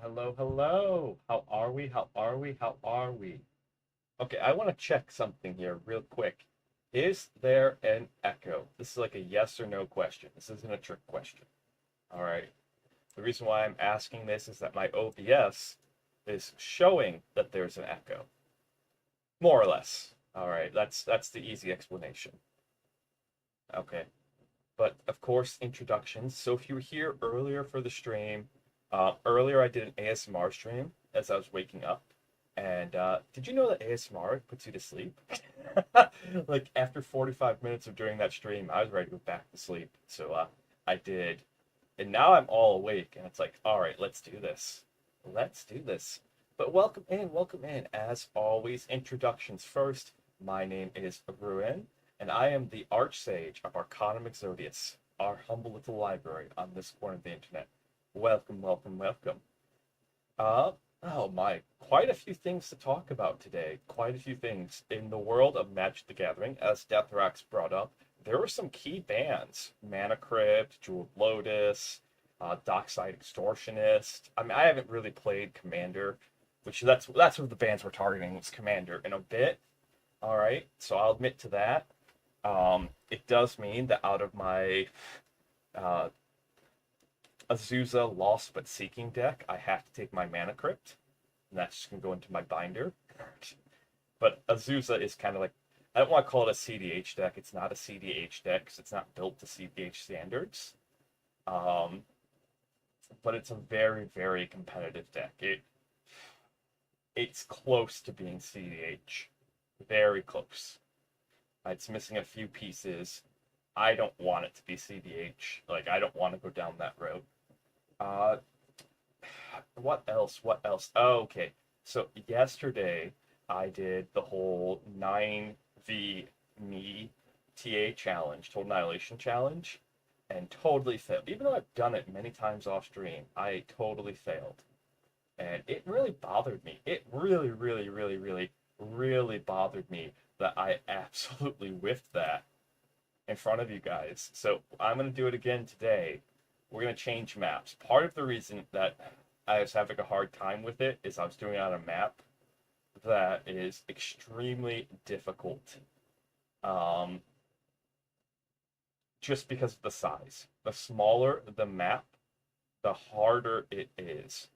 Hello, hello. How are we? How are we? How are we? Okay, I want to check something here real quick. Is there an echo? This is like a yes or no question. This isn't a trick question. All right. The reason why I'm asking this is that my OBS is showing that there's an echo. More or less. All right, that's the easy explanation. Okay. But of course, introductions. So if you were here earlier for the stream, earlier I did an ASMR stream as I was waking up. And did you know that ASMR puts you to sleep? Like after 45 minutes of doing that stream, I was ready to go back to sleep. So I did. And now I'm all awake, and it's like, all right, let's do this. Let's do this. But welcome in, welcome in. As always, introductions first. My name is Ruin, and I am the Archsage of Arcanum Exodius, our humble little library on this corner of the internet. Welcome, welcome, welcome. Uh, oh my, quite a few things to talk about today. Quite a few things. In the world of Magic the Gathering, as Deathrax brought up, there were some key bans. Mana Crypt, Jeweled Lotus, Dockside Extortionist. I mean, I haven't really played Commander, which that's what the bans we're targeting was Commander in a bit. All right, so I'll admit to that. It does mean that out of my uh, Azusa Lost But Seeking deck, I have to take my Mana Crypt, and that's just going to go into my binder. But Azusa is kind of like, I don't want to call it a CDH deck. It's not a CDH deck because it's not built to CDH standards. Um, but it's a very, very competitive deck. It's close to being CDH. Very close. It's missing a few pieces. I don't want it to be CDH. Like, I don't want to go down that road. Uh, what else? What else? Oh, okay. So yesterday I did the whole 9v me TA challenge, Total Annihilation challenge, and totally failed. Even though I've done it many times off stream, I totally failed. And it really bothered me. It really, really, really, really, really bothered me that I absolutely whiffed that in front of you guys. So I'm going to do it again today. We're going to change maps. Part of the reason that I was having a hard time with it is I was doing it on a map that is extremely difficult. Just because of the size. The smaller the map, the harder it is.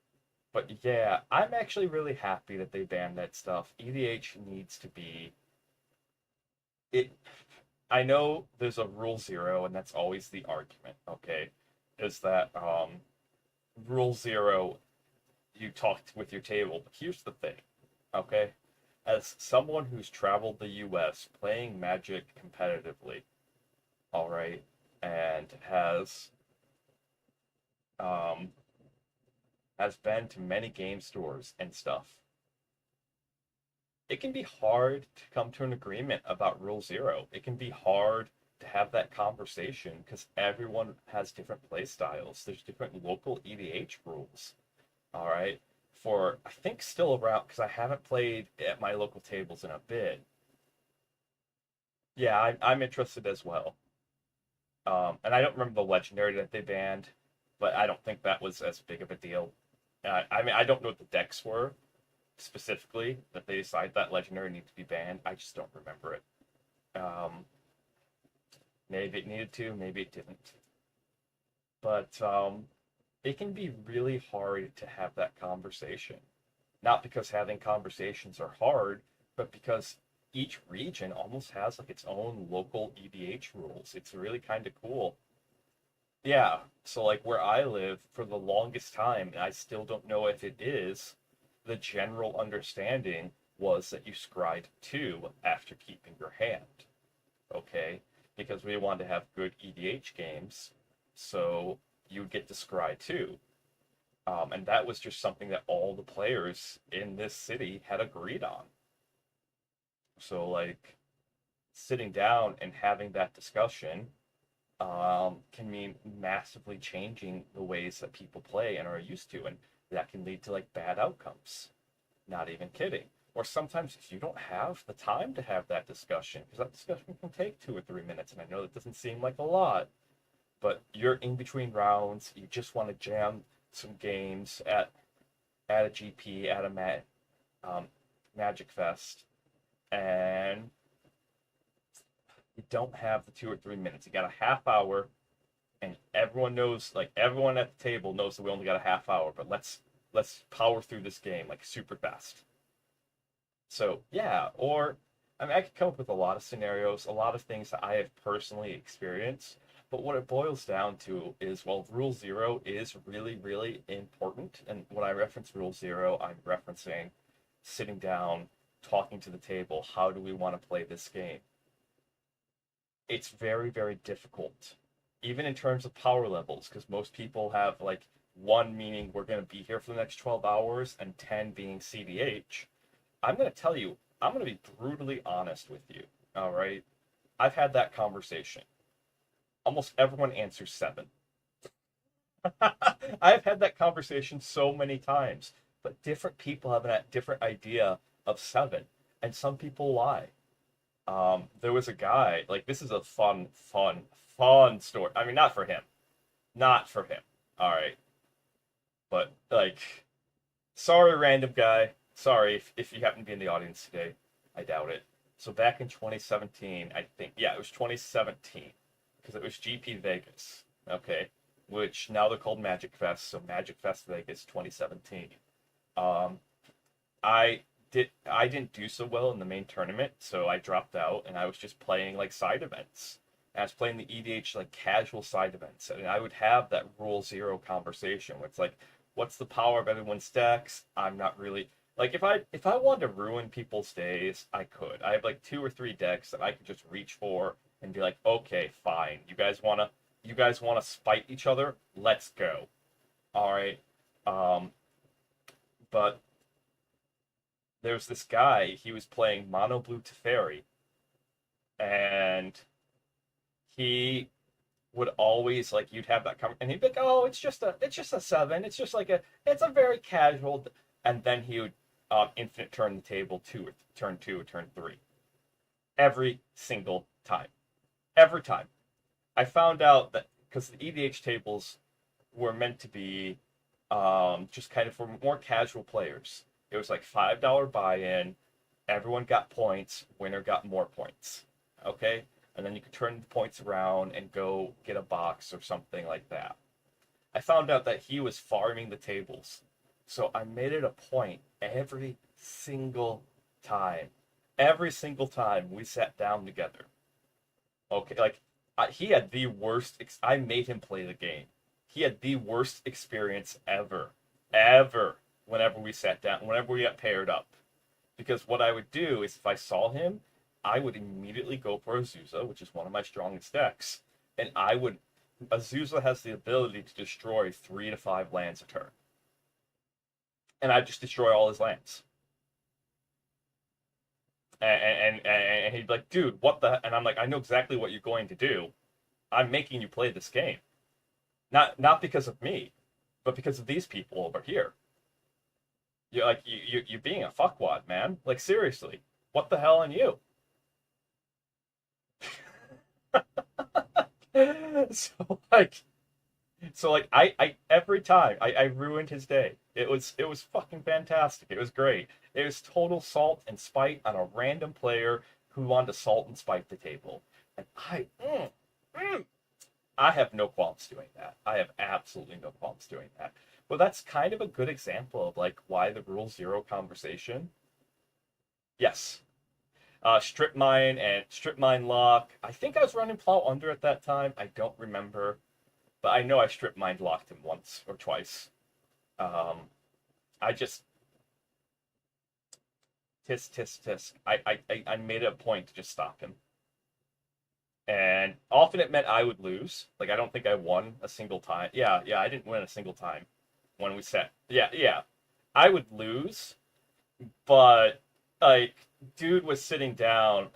But yeah, I'm actually really happy that they banned that stuff. EDH needs to be it. I know there's a rule zero, and that's always the argument, okay? Is that rule zero, you talked with your table. But here's the thing, okay? As someone who's traveled the US playing Magic competitively, all right, and um, has been to many game stores and stuff, it can be hard to come to an agreement about Rule Zero. It can be hard to have that conversation because everyone has different play styles. There's different local EDH rules. All right. For, I think, still around, because I haven't played at my local tables in a bit. Yeah, I'm interested as well. And I don't remember the legendary that they banned, but I don't think that was as big of a deal. I mean, I don't know what the decks were specifically that they decided that legendary needed to be banned. I just don't remember it. Um, Maybe it needed to, maybe it didn't. But it can be really hard to have that conversation. Not because having conversations are hard, but because each region almost has like its own local EDH rules. It's really kind of cool. Yeah, so like where I live, for the longest time, and I still don't know if it is, the general understanding was that you scryed two after keeping your hand. Okay? Because we wanted to have good EDH games, so you'd get to scry two. And that was just something that all the players in this city had agreed on. So, like, sitting down and having that discussion can mean massively changing the ways that people play and are used to, and that can lead to like bad outcomes. Not even kidding. Or sometimes if you don't have the time to have that discussion, because that discussion can take 2 or 3 minutes, and I know that doesn't seem like a lot, but you're in between rounds, you just want to jam some games at at a GP at a Magic Fest, and you don't have the 2 or 3 minutes. You got a half hour, and everyone knows, like everyone at the table knows that we only got a half hour, but let's power through this game like super fast. So yeah, or I mean, I could come up with a lot of scenarios, a lot of things that I have personally experienced. But what it boils down to is, well, Rule Zero is really, really important. And when I reference Rule Zero, I'm referencing sitting down, talking to the table. How do we want to play this game? It's very, very difficult, even in terms of power levels, because most people have like one meaning we're going to be here for the next 12 hours and 10 being CDH. I'm going to tell you, I'm going to be brutally honest with you. All right. I've had that conversation. Almost everyone answers 7. I've had that conversation so many times, but different people have a different idea of 7, and some people lie. There was a guy, like, this is a fun story. I mean, not for him. Not for him. All right. But, like, sorry, random guy. Sorry if you happen to be in the audience today. I doubt it. So back in 2017, I think, yeah, it was 2017, because it was GP Vegas, okay, which now they're called Magic Fest, so Magic Fest Vegas 2017. Um, I didn't do so well in the main tournament, so I dropped out, and I was just playing like side events. And I was playing the EDH like casual side events, and I would have that Rule Zero conversation where it's like, what's the power of everyone's decks? I'm not really like if I wanted to ruin people's days, I could. I have like 2 or 3 decks that I could just reach for and be like, okay, fine. You guys wanna spite each other? Let's go. All right. Um, but there's this guy. He was playing Mono Blue Teferi, and he would always like you'd have that and he'd be like, oh, it's just a 7. It's a very casual, and then he would infinite turn the table turn 2 or turn 3 every single time. Every time. I found out that because the EDH tables were meant to be just kind of for more casual players. It was like $5 buy-in. Everyone got points. Winner got more points. Okay, and then you could turn the points around and go get a box or something like that. I found out that he was farming the tables, so I made it a point every single time we sat down together. Okay, like he had the worst. I made him play the game. He had the worst experience ever. Whenever we sat down, whenever we got paired up, because what I would do is if I saw him, I would immediately go for Azusa, which is one of my strongest decks, and Azusa has the ability to destroy 3 to 5 lands a turn, and I just destroy all his lands. And he'd be like, dude, what the? And I'm like, I know exactly what you're going to do. I'm making you play this game, not because of me, but because of these people over here. You're like you're being a fuckwad, man. Like seriously, what the hell on you? so like I every time I ruined his day. It was fucking fantastic. It was great. It was total salt and spite on a random player who wanted to salt and spite the table, and mm, I have no qualms doing that. I have absolutely no qualms doing that. But that's kind of a good example of like why the Rule Zero conversation. Yes, strip mine and strip mine lock. I think I was running plow under at that time. I don't remember, but I know I strip mine locked him once or twice. Um, I just tisk tisk tisk. I made it a point to just stop him, and often it meant I would lose. Like I don't think I won a single time. Yeah, I didn't win a single time when we set. Yeah, I would lose, but like dude was sitting down.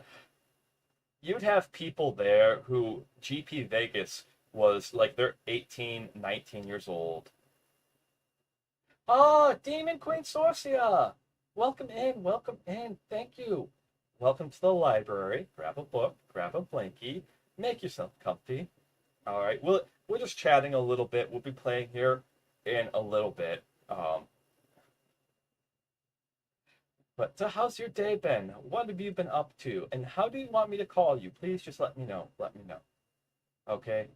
You'd have people there who GP Vegas was like they're 18, 19 years old. Oh, Demon Queen Sorcia! Welcome in, welcome in. Thank you. Welcome to the library. Grab a book, grab a blankie, make yourself comfy. All right. We're just chatting a little bit. We'll be playing here in a little bit. But so how's your day been? What have you been up to? And how do you want me to call you? Please just let me know. Let me know. Okay.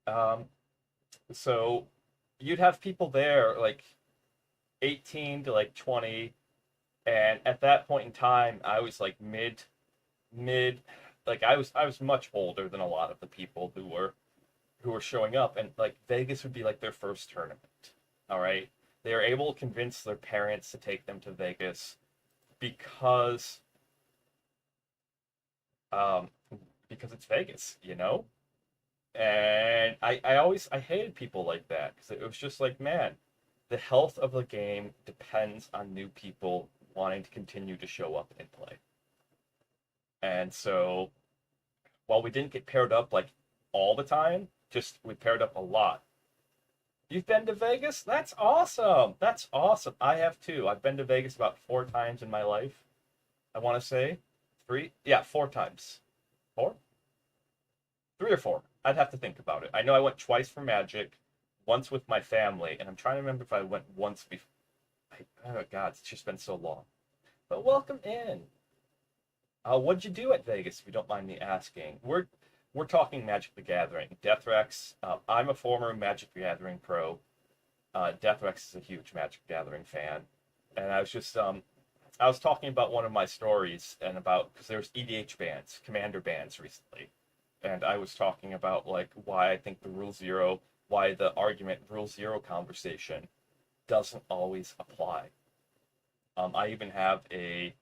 Um, so you'd have people there like 18 to like 20, and at that point in time, I was like mid, like I was much older than a lot of the people who were showing up, and like Vegas would be like their first tournament. All right. They were able to convince their parents to take them to Vegas because um because it's Vegas, you know? And I hated people like that because it was just like, man, the health of the game depends on new people wanting to continue to show up and play. And so while we didn't get paired up like all the time, just we paired up a lot. You've been to Vegas? That's awesome. That's awesome. I have too. I've been to Vegas about 4 times in my life. I want to say three. Yeah, 4 times. Four? 3 or 4. I'd have to think about it. I know I went twice for Magic, once with my family, and I'm trying to remember if I went once before. Oh God, it's just been so long. But welcome in. What'd you do at Vegas, if you don't mind me asking? We're talking Magic the Gathering. Deathrex. I'm a former Magic the Gathering pro. Deathrex is a huge Magic the Gathering fan, and I was talking about one of my stories and about because there's EDH bans, Commander bans recently, and I was talking about like why I think the Rule Zero, why the argument Rule Zero conversation doesn't always apply. I even have a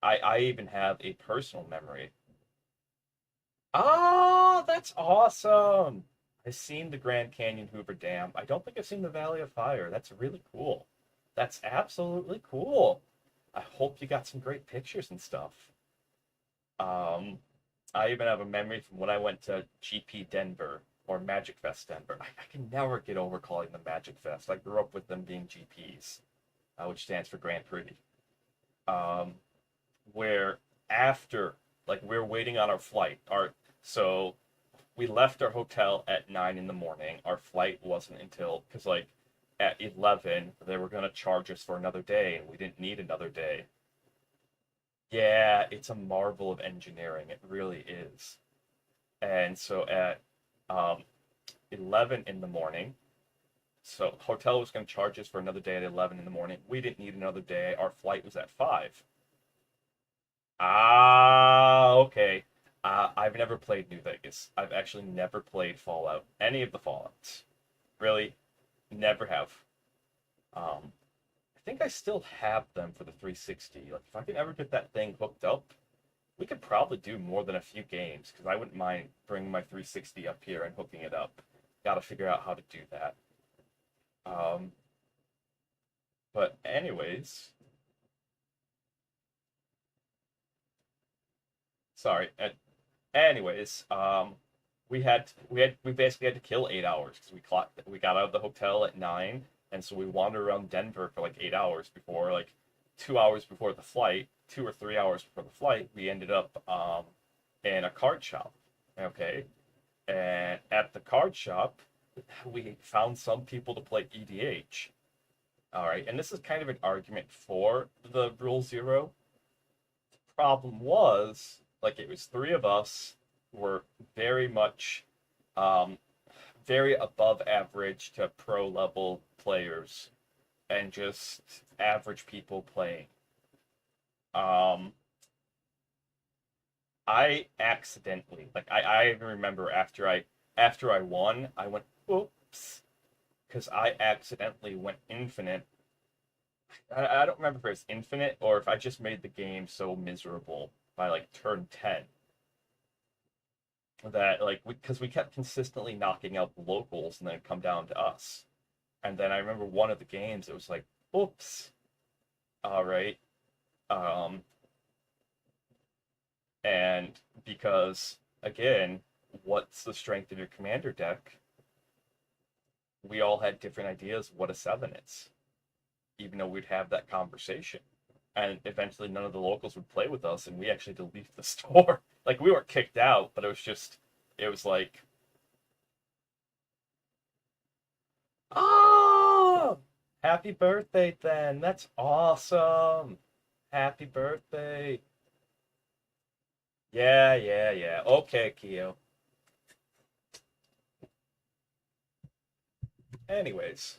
I even have a personal memory. Oh, that's awesome! I've seen the Grand Canyon Hoover Dam. I don't think I've seen the Valley of Fire. That's really cool. That's absolutely cool. I hope you got some great pictures and stuff. Um, I even have a memory from when I went to GP Denver or Magic Fest Denver. I can never get over calling them Magic Fest. I grew up with them being GPs, which stands for Grand Prix. Um, where after, like, we're waiting on our flight. So we left our hotel at 9 in the morning. Our flight wasn't until because like at 11 they were gonna charge us for another day, and we didn't need another day. Yeah, it's a marvel of engineering. It really is. And so at 11 in the morning, so hotel was going to charge us for another day at 11 in the morning. We didn't need another day. Our flight was at 5. Ah, okay. I've never played New Vegas. I've actually never played Fallout, any of the Fallouts. Really, never have. I think I still have them for the 360. Like, if I could ever get that thing hooked up, we could probably do more than a few games, because I wouldn't mind bringing my 360 up here and hooking it up. Gotta figure out how to do that. Um, but anyways, sorry. Anyways, we basically had to kill 8 hours because we got out of the hotel at 9, and so we wandered around Denver for like 8 hours before like 2 hours before the flight, 2 or 3 hours before the flight, we ended up in a card shop. Okay, and at the card shop, we found some people to play EDH. All right, and this is kind of an argument for the Rule Zero. Problem was, like, it was 3 of us were very much um, very above average to pro level players and just average people playing. Um, I accidentally, like, I even remember after I won, I went oops because I accidentally went infinite. I don't remember if it was infinite or if I just made the game so miserable by like turn 10 that like because we kept consistently knocking out the locals and then it'd come down to us. And then I remember one of the games it was like, oops, all right. Um, and because again, what's the strength of your commander deck? We all had different ideas what a 7 is, even though we'd have that conversation. And eventually none of the locals would play with us and we actually had to leave the store. Like we weren't kicked out, but it was like, oh, Happy birthday, then. That's awesome. Happy birthday. Yeah, yeah, yeah. Okay, Keo. Anyways,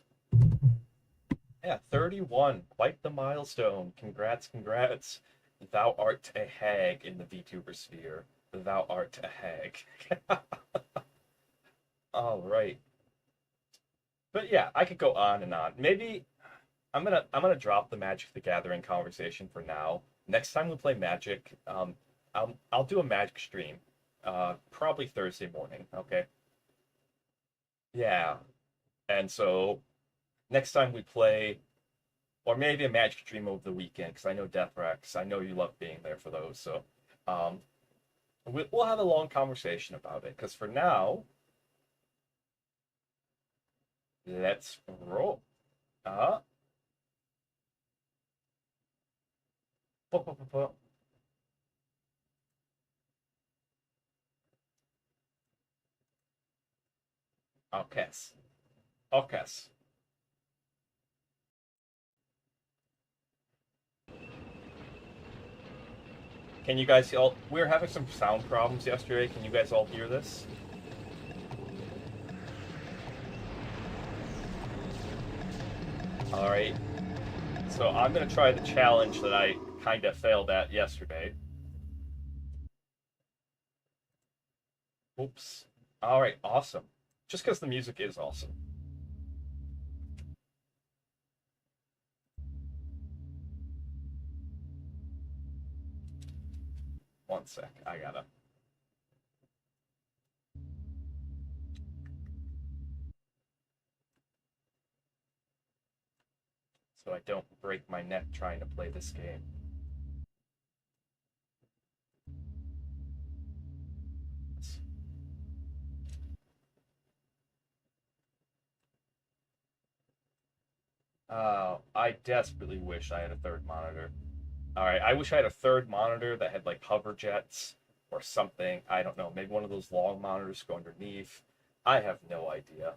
yeah, 31. Quite the milestone. Congrats, congrats. Thou art a hag in the VTuber sphere. Thou art a hag. All right. But yeah, I could go on and on. Maybe I'm gonna drop the Magic the Gathering conversation for now. Next time we play Magic, I'll do a Magic stream, probably Thursday morning. Okay. Yeah. And so next time we play, or maybe a Magic stream over the weekend, because I know Deathrex, I know you love being there for those. So, um, we'll have a long conversation about it. Because for now, let's roll. Uh, okay. Okay. Can you guys all? We were having some sound problems yesterday. Can you guys all hear this? All right. So I'm gonna try the challenge that I kind of failed at yesterday. Oops. All right. Awesome. Just because the music is awesome. One sec. I gotta. So I don't break my neck trying to play this game. I desperately wish I had a third monitor. All right, I wish I had a third monitor that had like hover jets or something. I don't know. Maybe one of those long monitors go underneath. I have no idea.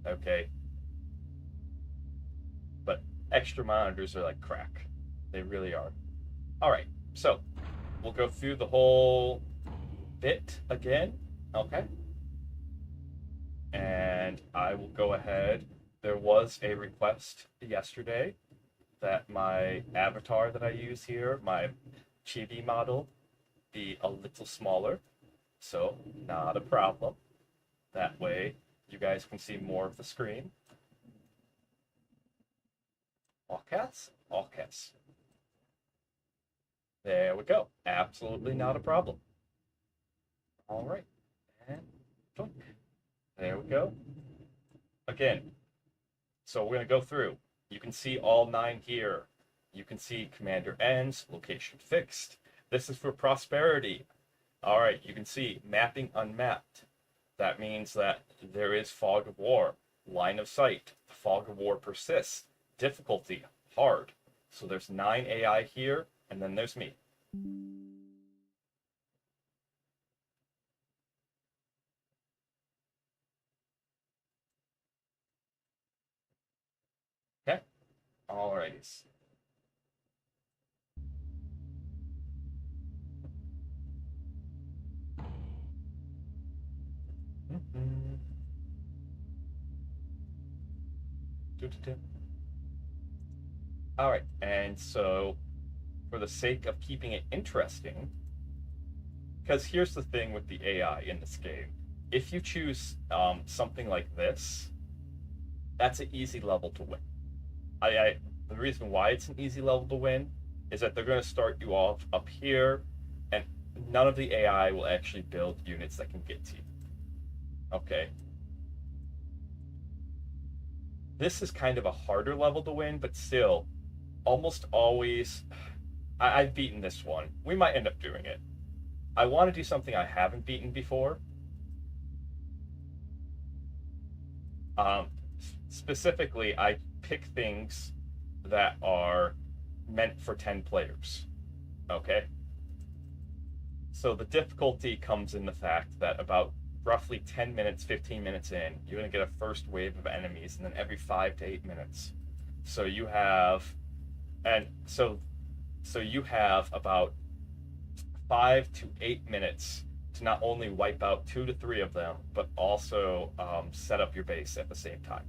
Okay, but extra monitors are like crack. They really are. All right, so we'll go through the whole bit again. Okay, and I will go ahead. There was a request yesterday that my avatar that I use here, my chibi model, be a little smaller. So, not a problem. That way, you guys can see more of the screen. All cats, all cats. There we go. Absolutely not a problem. All right. And there we go. Again, so we're going to go through. You can see all 9 here. You can see commander ends, location fixed. This is for prosperity. All right, you can see mapping unmapped. That means that there is fog of war. Line of sight. The fog of war persists. Difficulty, hard. So there's 9 AI here, and then there's me. Okay? Alrighties. All right, and so for the sake of keeping it interesting, because here's the thing with the AI in this game. If you choose something like this, that's an easy level to win. The reason why it's an easy level to win is that they're going to start you off up here, and none of the AI will actually build units that can get to you. Okay. This is kind of a harder level to win, but still, almost always, I've beaten this one. We might end up doing it. I want to do something I haven't beaten before. Specifically, I pick things that are meant for 10 players. Okay? So the difficulty comes in the fact that about roughly 10 minutes, 15 minutes in, you're going to get a first wave of enemies, and then every 5 to 8 minutes. So you have, and so you have about 5 to 8 minutes to not only wipe out 2 to 3 of them, but also set up your base at the same time.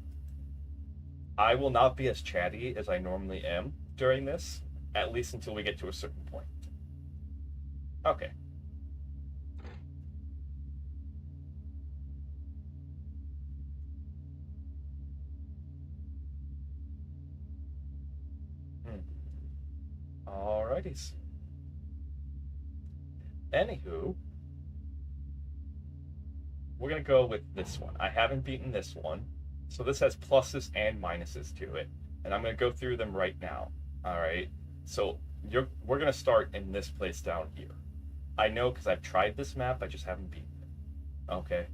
I will not be as chatty as I normally am during this, at least until we get to a certain point. Okay. Alrighties. Anywho, we're going to go with this one. I haven't beaten this one, so this has pluses and minuses to it, and I'm going to go through them right now. All right, so we're going to start in this place down here. I know because I've tried this map, I just haven't beaten it. Okay,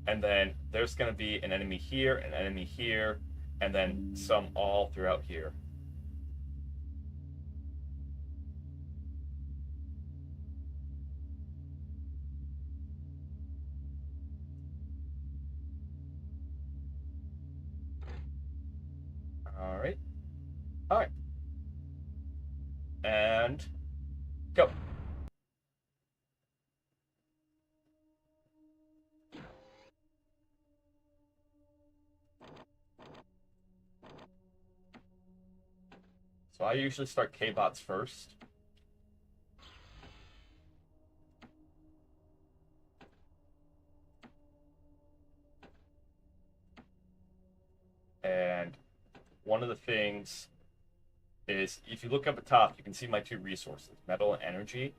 and then there's going to be an enemy here, an enemy here, and then some all throughout here. All right. All right. And go. So I usually start K-bots first. And one of the things is, if you look up at top, you can see my 2 resources, metal and energy.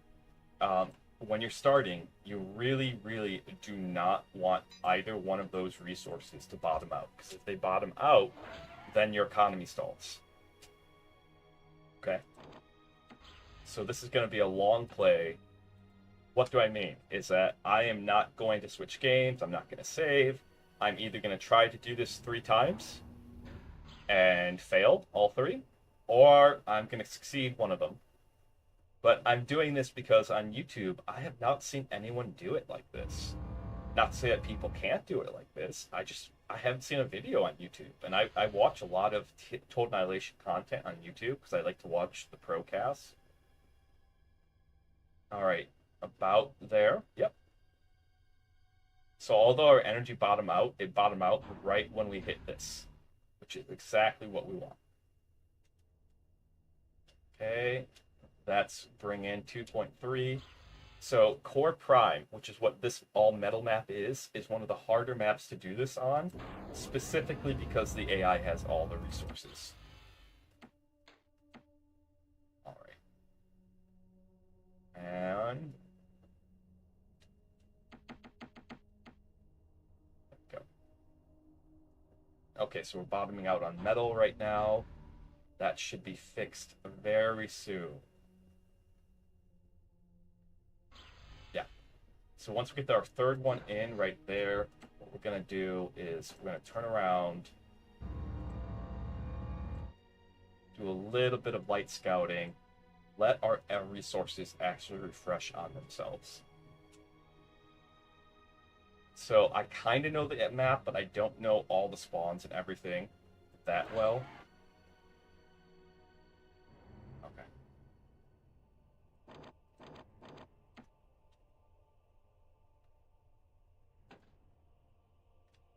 When you're starting, you really, really do not want either one of those resources to bottom out, because if they bottom out, then your economy stalls. Okay? So this is going to be a long play. What do I mean? Is that I am not going to switch games, I'm not going to save. I'm either going to try to do this 3 times and fail all 3, or I'm going to succeed one of them. But I'm doing this because on YouTube, I have not seen anyone do it like this. Not to say that people can't do it like this. I haven't seen a video on YouTube. And I watch a lot of Total Annihilation content on YouTube because I like to watch the procasts. All right, about there. Yep. So although our energy bottomed out, it bottomed out right when we hit this, which is exactly what we want. Okay, that's bring in 2.3. So Core Prime, which is what this all metal map is one of the harder maps to do this on, specifically because the AI has all the resources. All right. And go. Okay, so we're bottoming out on metal right now. That should be fixed very soon. Yeah. So once we get our 3rd one in right there, what we're going to do is we're going to turn around, do a little bit of light scouting, let our resources actually refresh on themselves. So I kind of know the map, but I don't know all the spawns and everything that well. Okay.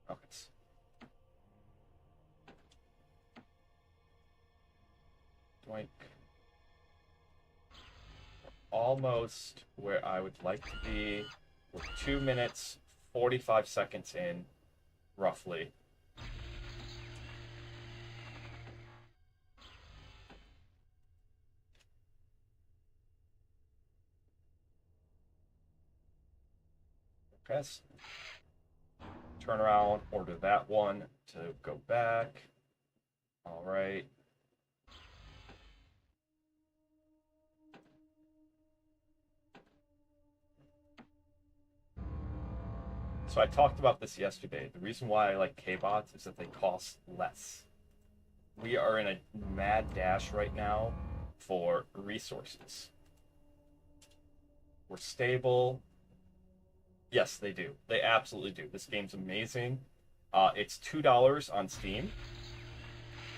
Okay. Doink. Almost where I would like to be. We're 2 minutes, 45 seconds in, roughly. Press. Turn around, order that one to go back. All right. So I talked about this yesterday. The reason why I like K-bots is that they cost less. We are in a mad dash right now for resources. We're stable. Yes, they do. They absolutely do. This game's amazing. It's $2 on Steam,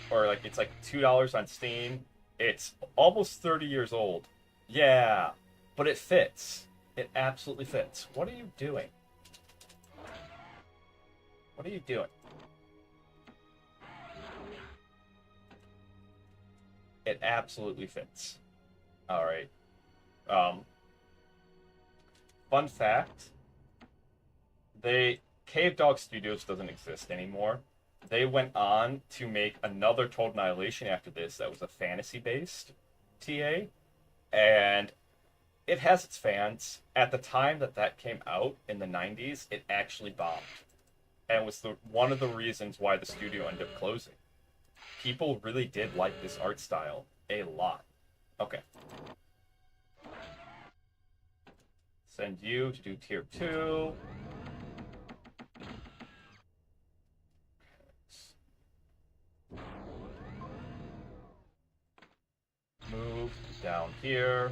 or like it's like $2 on Steam. It's almost 30 years old. Yeah, but it fits. It absolutely fits. What are you doing? What are you doing? It absolutely fits. All right. Um, Fun fact: Cave Dog Studios doesn't exist anymore. They went on to make another Total Annihilation after this that was a fantasy-based TA, and it has its fans. At the time that that came out in the 90s, it actually bombed, and was one of the reasons why the studio ended up closing. People really did like this art style a lot. Okay. Send you to do tier 2. Move down here.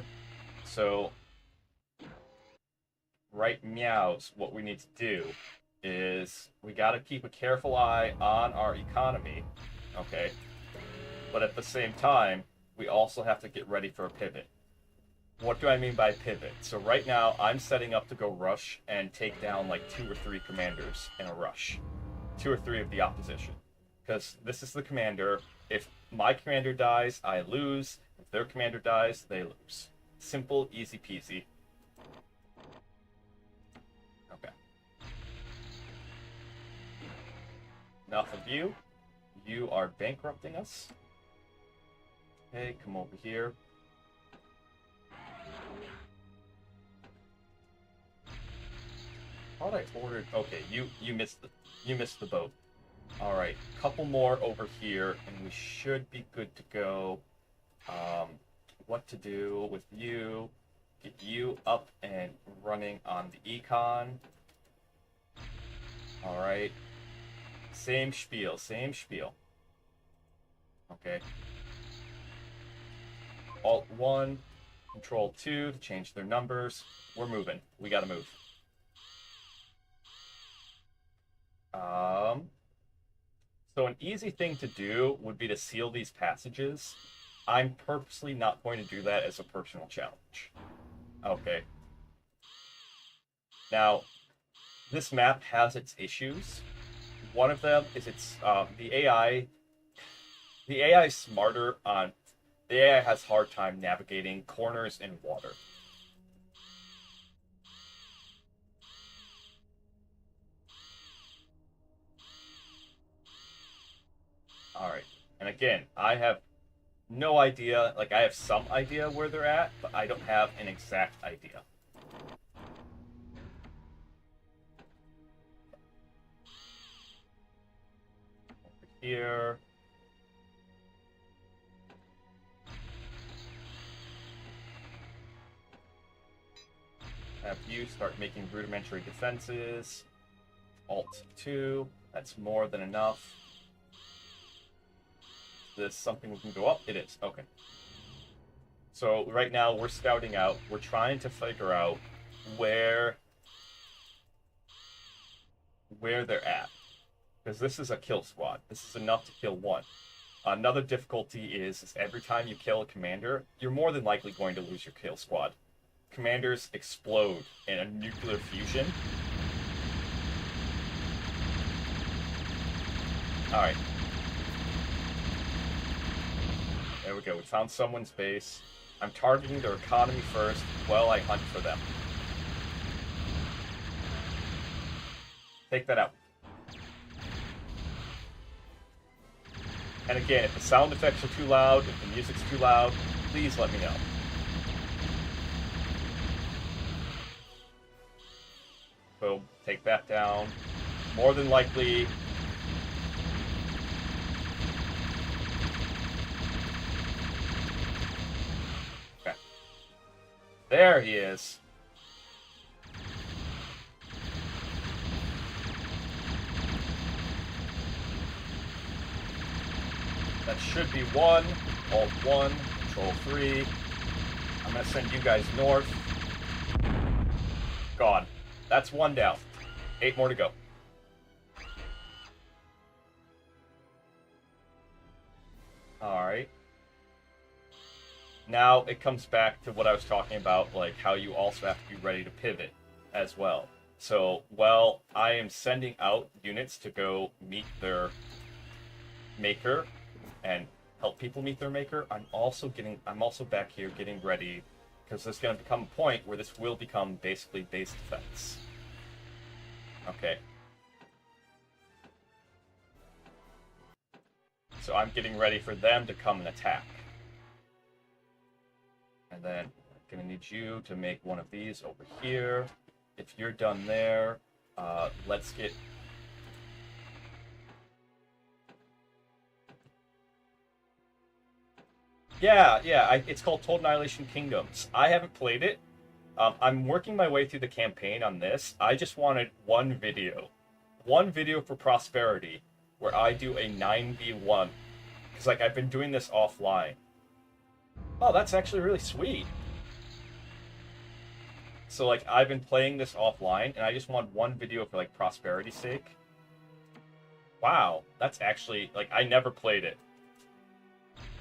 So, right meows, what we need to do is we got to keep a careful eye on our economy, okay? But at the same time, we also have to get ready for a pivot. What do I mean by pivot? So right now, I'm setting up to go rush and take down like 2 or 3 commanders in a rush. 2 or 3 of the opposition. Because this is the commander. If my commander dies, I lose. If their commander dies, they lose. Simple, easy peasy. Okay. Enough of you. You are bankrupting us. Okay, come over here. Thought I ordered. Okay, you missed the boat. All right, couple more over here, and we should be good to go. What to do with you? Get you up and running on the econ. All right, same spiel, same spiel. Okay. Alt 1, Control 2 to change their numbers. We're moving. We gotta move. So an easy thing to do would be to seal these passages. I'm purposely not going to do that as a personal challenge. Okay. Now, this map has its issues. One of them is the AI. The AI is smarter on. The AI has a hard time navigating corners in water. All right. And again, I have no idea. Like, I have some idea where they're at, but I don't have an exact idea. Over here. Have you start making rudimentary defenses. Alt 2. That's more than enough. Is this something we can go up? It is. Okay. So right now we're scouting out. We're trying to figure out where they're at. Because this is a kill squad. This is enough to kill one. Another difficulty is every time you kill a commander, you're more than likely going to lose your kill squad. Commanders explode in a nuclear fusion. Alright. There we go. We found someone's base. I'm targeting their economy first while I hunt for them. Take that out. And again, if the sound effects are too loud, if the music's too loud, please let me know. Boom. Take that down. More than likely... Okay. There he is. That should be 1. Alt 1. Control 3. I'm going to send you guys north. Gone. That's one down. 8 more to go. Alright. Now it comes back to what I was talking about, like how you also have to be ready to pivot as well. So, while I am sending out units to go meet their maker and help people meet their maker, I'm also back here getting ready, because there's going to become a point where this will become basically base defense. Okay. So I'm getting ready for them to come and attack. And then I'm going to need you to make one of these over here. If you're done there, let's get... Yeah, it's called Total Annihilation Kingdoms. I haven't played it. I'm working my way through the campaign on this. I just wanted one video. One video for Prosperity, where I do a 9v1. Because, like, I've been doing this offline. Oh, that's actually really sweet. So, like, I've been playing this offline, and I just want one video for, like, Prosperity's sake. Wow, that's actually, like, I never played it.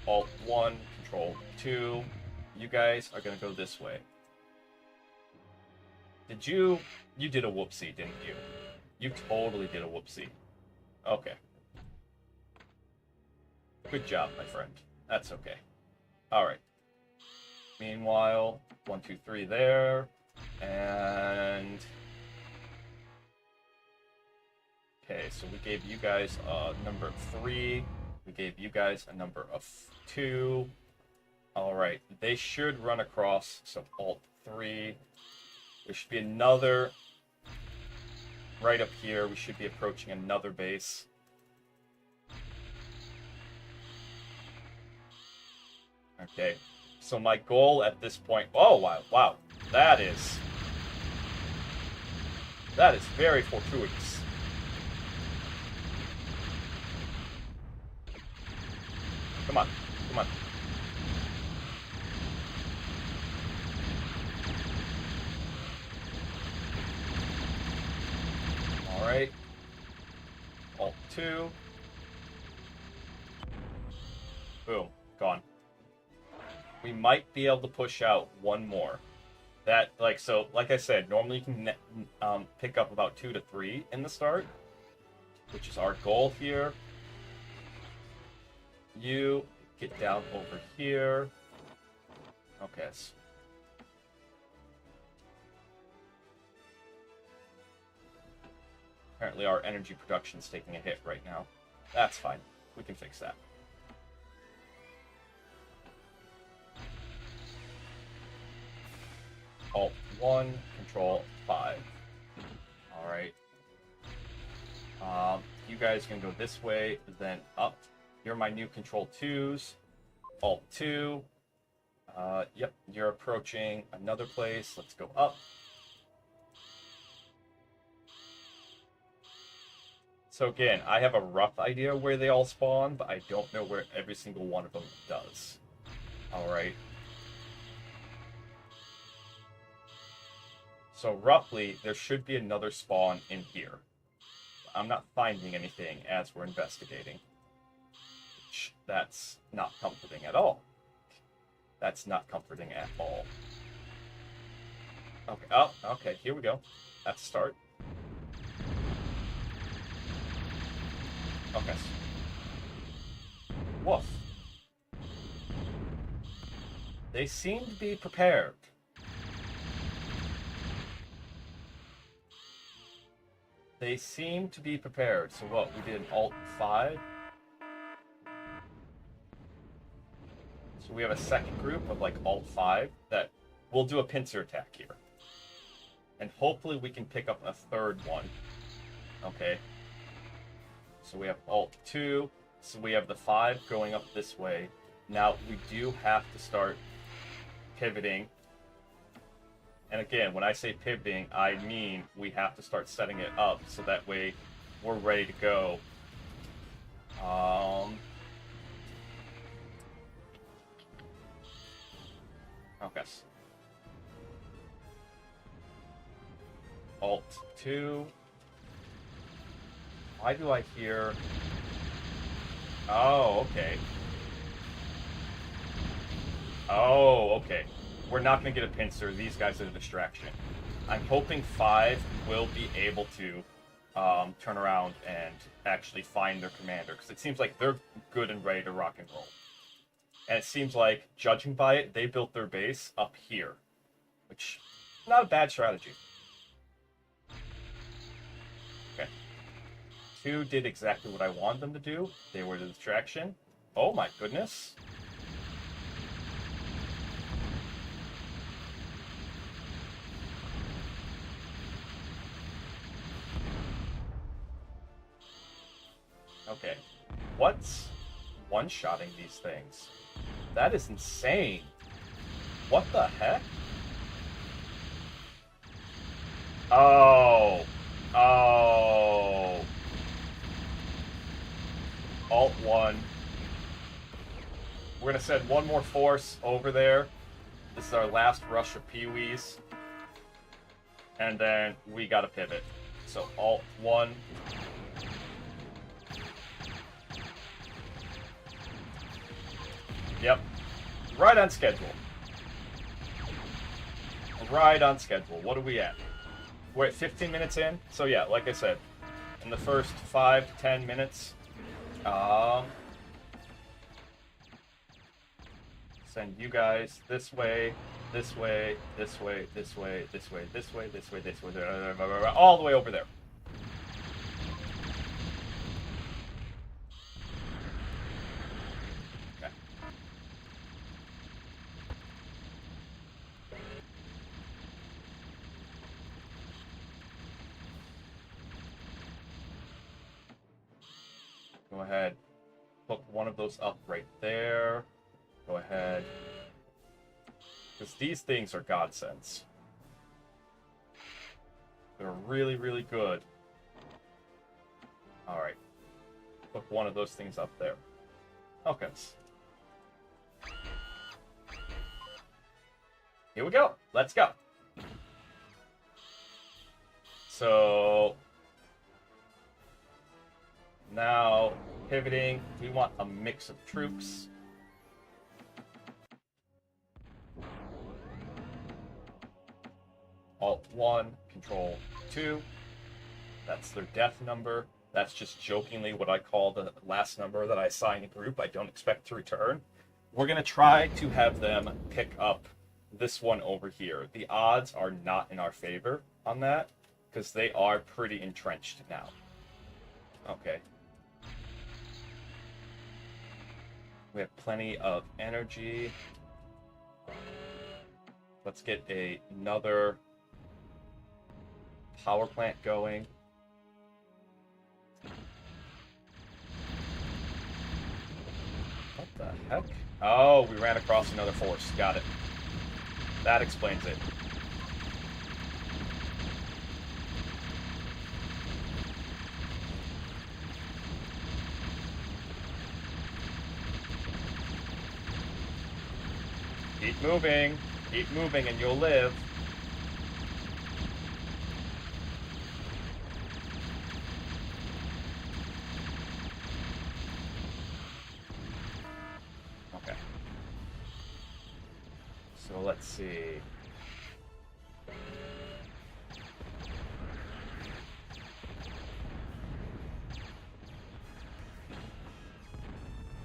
Alt 1, Control 2. You guys are gonna go this way. You did a whoopsie, didn't you? You totally did a whoopsie. Okay. Good job, my friend. That's okay. Alright. Meanwhile, 1, 2, 3 there. And... okay, so we gave you guys a number 3. We gave you guys a number of 2. Alright, they should run across, so Alt 3. There should be another right up here. We should be approaching another base. Okay, so my goal at this point... oh, wow. That is very fortuitous. Come on. Alright. Alt 2. Boom. Gone. We might be able to push out one more. That, like, so, like I said, normally you can pick up about 2 to 3 in the start, which is our goal here. You get down over here. Okay. Apparently our energy production's taking a hit right now. That's fine. We can fix that. Alt 1, Control 5. Alright. You guys can go this way, then up. You're my new Control 2s. Alt 2. Yep, you're approaching another place. Let's go up. So again, I have a rough idea where they all spawn, but I don't know where every single one of them does. Alright. So roughly, there should be another spawn in here. I'm not finding anything as we're investigating. That's not comforting at all. That's not comforting at all. Okay, oh, okay, here we go. That's a start. Okay. Woof. They seem to be prepared. They seem to be prepared. So what, we did an Alt 5? So we have a second group of like Alt 5 that will do a pincer attack here. And hopefully we can pick up a third one. Okay. So we have Alt 2. So we have the 5 going up this way. Now we do have to start pivoting. And again, when I say pivoting, I mean we have to start setting it up so that way we're ready to go. Okay. Alt 2. Why do I hear... Oh, okay. Oh, okay. We're not going to get a pincer. These guys are a distraction. I'm hoping 5 will be able to turn around and actually find their commander, because it seems like they're good and ready to rock and roll. And it seems like, judging by it, they built their base up here, which not a bad strategy. Okay. 2 did exactly what I wanted them to do. They were the distraction. Oh my goodness. Okay. What's one-shotting these things? That is insane. What the heck? Oh. Oh. Alt 1. We're going to send one more force over there. This is our last rush of Pee-wees. And then we got to pivot. So Alt 1. Yep. Right on schedule. Right on schedule. What are we at? We're at 15 minutes in. So yeah, like I said, in the first 5 to 10 minutes, send you guys this way, this way, this way, this way, this way, this way, this way, this way, all the way over there. Okay. Go ahead, hook one of those up right there. Go ahead. Because these things are godsends. They're really, really good. Alright. Hook one of those things up there. Okay. Here we go. Let's go. So... now, pivoting. We want a mix of troops. Alt 1, Control 2. That's their death number. That's just jokingly what I call the last number that I assign a group I don't expect to return. We're going to try to have them pick up this one over here. The odds are not in our favor on that, because they are pretty entrenched now. Okay. We have plenty of energy. Let's get another power plant going. What the heck? Oh, we ran across another force. Got it. That explains it. Keep moving, and you'll live. Okay. So let's see.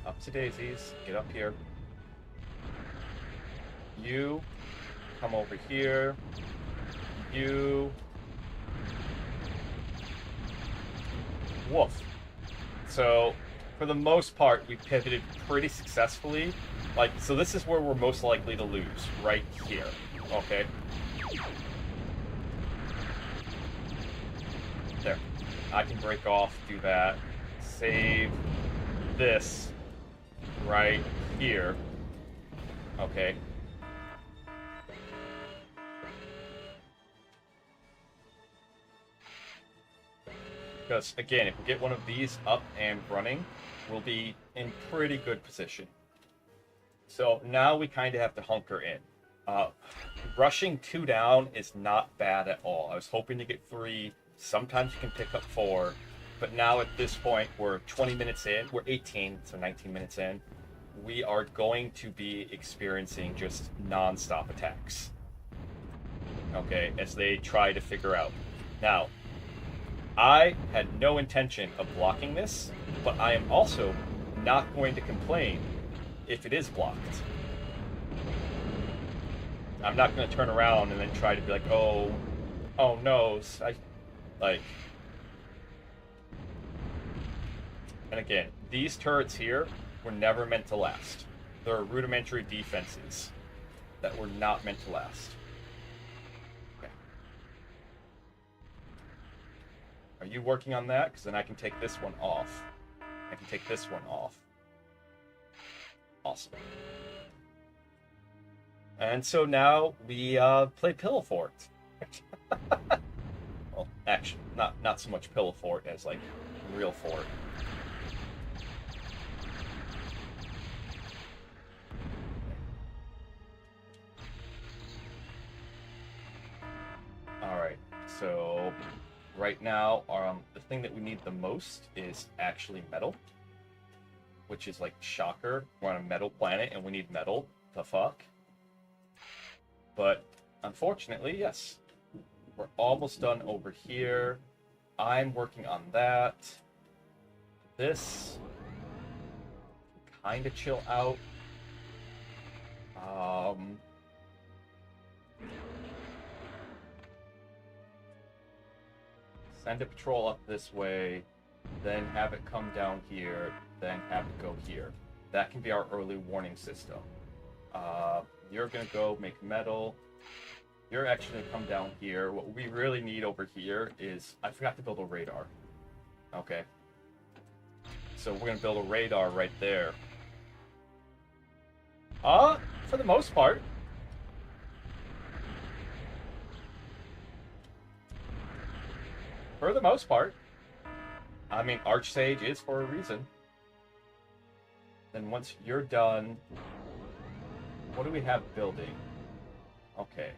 Up to daisies. Get up here. You come over here. You. Woof. So, for the most part, we pivoted pretty successfully. Like, so this is where we're most likely to lose, right here. Okay. There. I can break off, do that. Save this right here. Okay. Because, again, if we get one of these up and running, we'll be in pretty good position. So now we kind of have to hunker in. Uh, Rushing 2 down is not bad at all. I was hoping to get 3. Sometimes you can pick up 4. But now at this point, we're 20 minutes in. We're 18, so 19 minutes in. We are going to be experiencing just non-stop attacks. Okay, as they try to figure out. Now, I had no intention of blocking this, but I am also not going to complain if it is blocked. I'm not going to turn around and then try to be like, oh no, And again, these turrets here were never meant to last. There are rudimentary defenses that were not meant to last. Okay. Are you working on that? Because then I can take this one off. I can take this one off. Awesome. And so now we play Pillow Fort. Well, actually, not so much Pillow Fort as like real fort. Alright, so right now the thing that we need the most is actually metal. Which is like shocker. We're on a metal planet and we need metal. The fuck? But unfortunately, yes. We're almost done over here. I'm working on that. This. Kind of chill out. Send a patrol up this way, then have it come down here, then have it go here. That can be our early warning system. You're gonna go make metal. You're actually gonna come down here. What we really need over here is, I forgot to build a radar. Okay. So we're gonna build a radar right there. For the most part. For the most part. I mean, Archsage is for a reason. Then once you're done, what do we have building? Okay.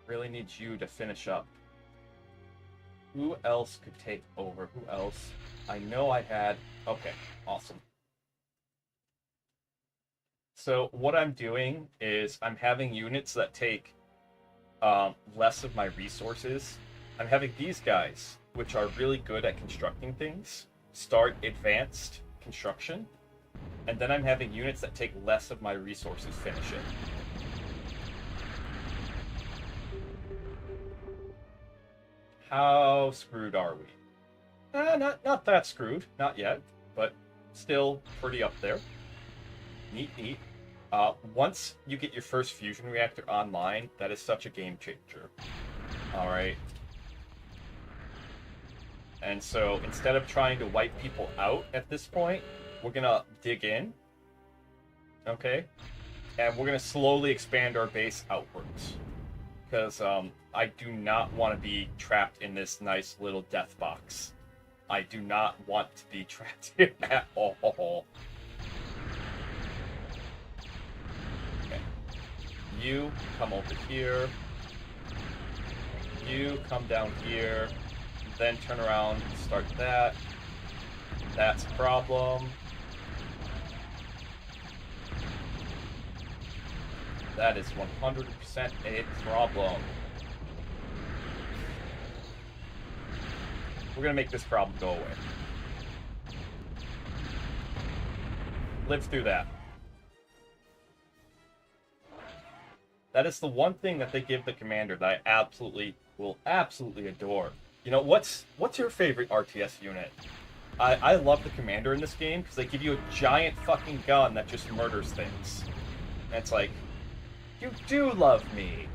Really needs you to finish up. Who else could take over? Who else? I know I had... Okay, awesome. So what I'm doing is I'm having units that take less of my resources. I'm having these guys, which are really good at constructing things, start advanced construction, and then I'm having units that take less of my resources finish it. How screwed are we? Not that screwed, not yet, but still pretty up there. Neat, neat. Once you get your first fusion reactor online, that is such a game changer. Alright. And so, instead of trying to wipe people out at this point, we're gonna dig in. Okay? And we're gonna slowly expand our base outwards. Because, I do not want to be trapped in this nice little death box. I do not want to be trapped here at all. Okay. You come over here. You come down here. Then turn around, start that. That's a problem. That is 100% a problem. We're gonna make this problem go away. Live through that. That is the one thing that they give the commander that I will absolutely adore. You know, what's your favorite RTS unit? I love the commander in this game because they give you a giant fucking gun that just murders things. And it's like, you do love me.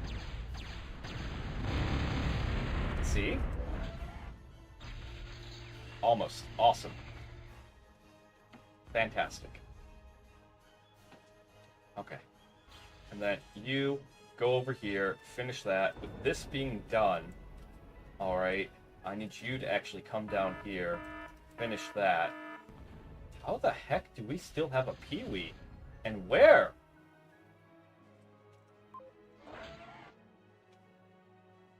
See? Almost. Awesome. Fantastic. Okay. And then you go over here, finish that. With this being done, alright, I need you to actually come down here, finish that. How the heck do we still have a Pee-wee? And where?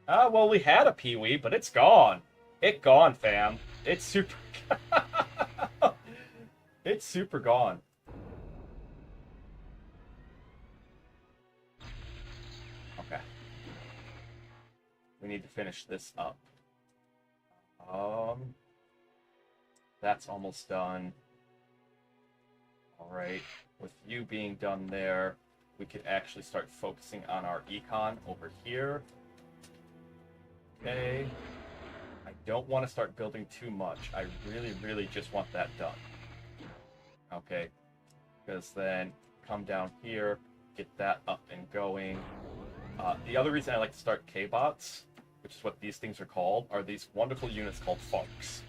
Ah, well, we had a Pee-wee, but it's gone. It gone, fam. It's super... It's super gone. Okay. We need to finish this up. That's almost done. Alright. With you being done there, we could actually start focusing on our econ over here. Okay. I don't want to start building too much. I really, really just want that done. Okay. Because then come down here, get that up and going. The other reason I like to start K-bots, which is what these things are called, are these wonderful units called Funks.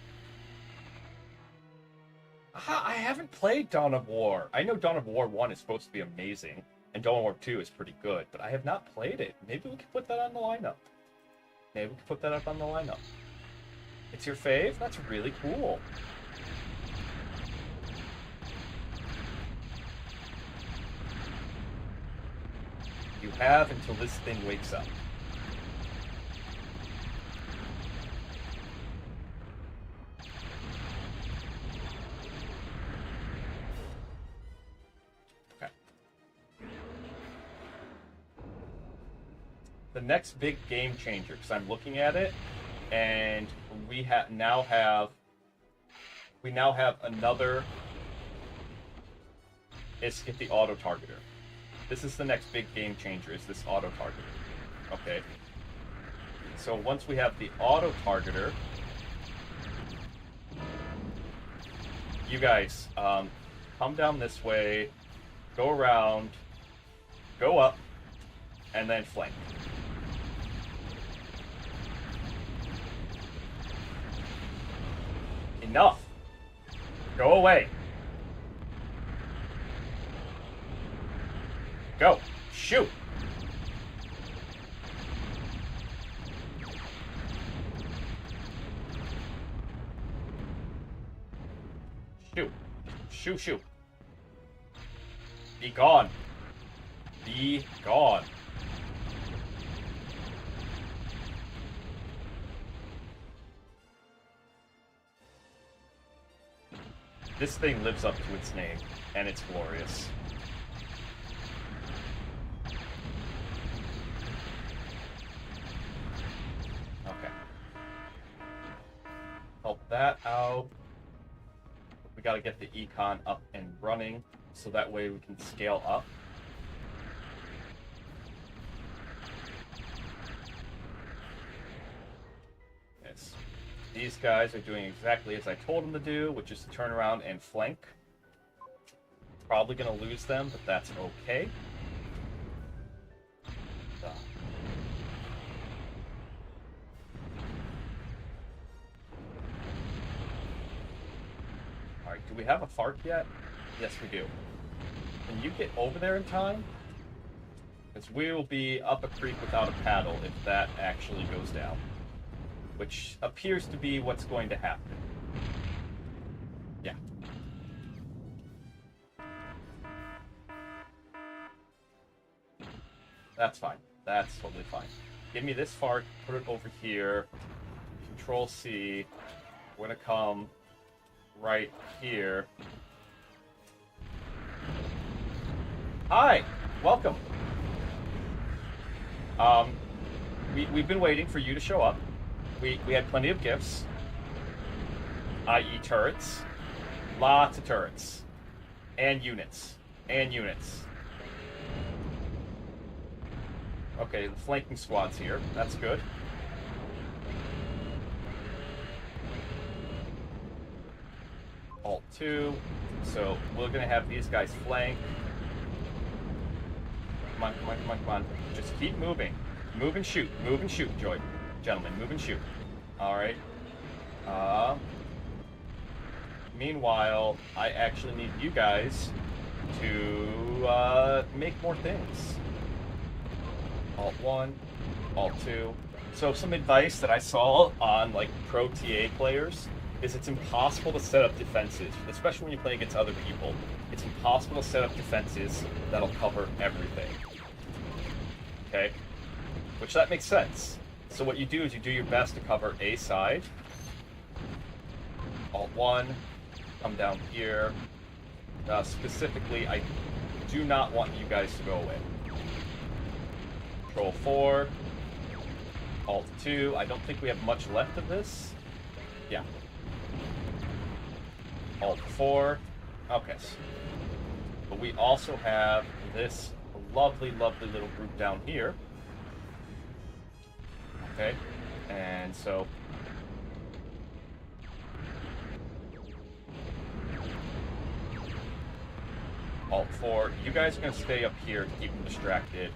Aha, I haven't played Dawn of War. I know Dawn of War 1 is supposed to be amazing, and Dawn of War 2 is pretty good, but I have not played it. Maybe we can put that on the lineup. Maybe we can put that up on the lineup. It's your fave? That's really cool. You have until this thing wakes up. Okay. The next big game changer, because I'm looking at it, and we now have another. Is get the auto targeter. This is the next big game changer, is this auto targeter. Okay. So once we have the auto targeter, you guys come down this way, go around, go up, and then flank. Enough. Go away. Go. Shoot. Shoot. Shoot, shoot. Be gone. Be gone. This thing lives up to its name, and it's glorious. Okay. Help that out. We gotta get the econ up and running, so that way we can scale up. Yes. These guys are doing exactly as I told them to do, which is to turn around and flank. Probably going to lose them, but that's okay. Alright, do we have a fart yet? Yes, we do. Can you get over there in time? Because we will be up a creek without a paddle if that actually goes down. Which appears to be what's going to happen. Yeah. That's fine. That's totally fine. Give me this fart, put it over here. Control C. We're gonna come right here. Hi! Welcome. We've been waiting for you to show up. We had plenty of gifts, i.e. turrets, lots of turrets, and units, Okay, the flanking squad's here, that's good. Alt 2, so we're gonna have these guys flank. Come on, come on, come on, come on. Just keep moving. Move and shoot, Joy. Gentlemen, move and shoot. Alright. Meanwhile, I actually need you guys to make more things. Alt 1, Alt 2. So some advice that I saw on like pro TA players is it's impossible to set up defenses, especially when you play against other people. It's impossible to set up defenses that'll cover everything. Okay? Which that makes sense. So what you do is you do your best to cover a side. Alt-1, come down here. Specifically, I do not want you guys to go away. Control-4, Alt-2. I don't think we have much left of this. Yeah. Alt-4. Okay. But we also have this lovely, lovely little group down here. Okay. And so... Alt-4. You guys are going to stay up here to keep them distracted.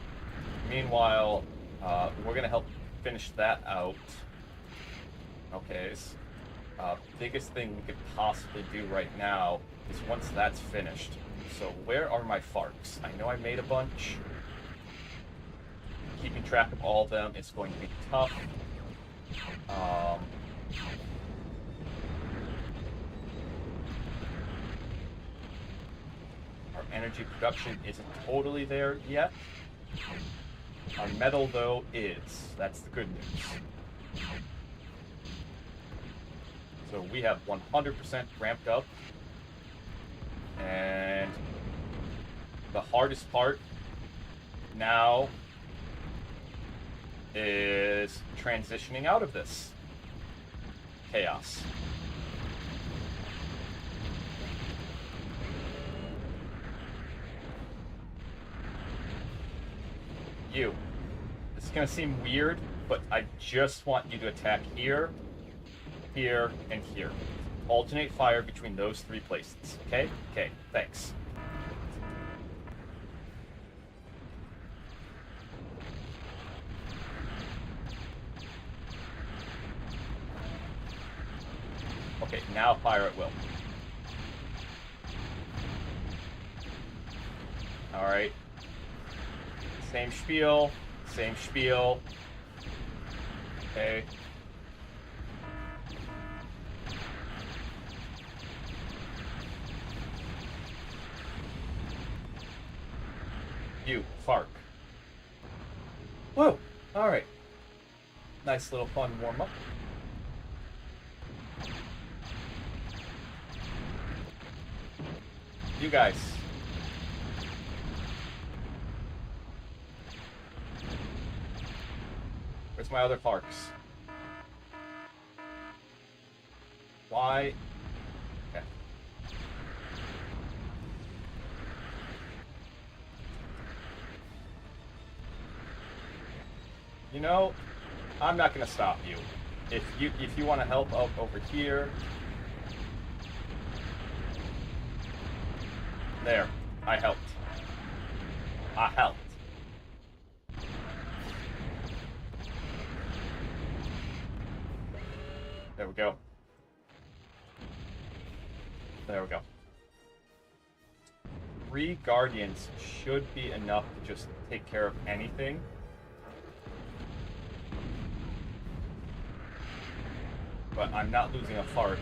Meanwhile, we're going to help finish that out. Okay. Biggest thing we could possibly do right now is once that's finished. So where are my Farks? I know I made a bunch. Keeping track of all of them is going to be tough. Our energy production isn't totally there yet. Our metal, though, is. That's the good news. So we have 100% ramped up. And the hardest part now is transitioning out of this chaos. You. This is going to seem weird, but I just want you to attack here, here, and here. Alternate fire between those three places. Okay? Okay, thanks. Okay, now fire at will. Alright. Same spiel. Same spiel. Okay. You, Fark. Whoa! Alright. Nice little fun warm-up. You guys. Where's my other Farks? Why? Okay. You know, I'm not gonna stop you. If you want to help out over here. There, I helped. I helped. There we go. There we go. 3 Guardians should be enough to just take care of anything. But I'm not losing a Fark.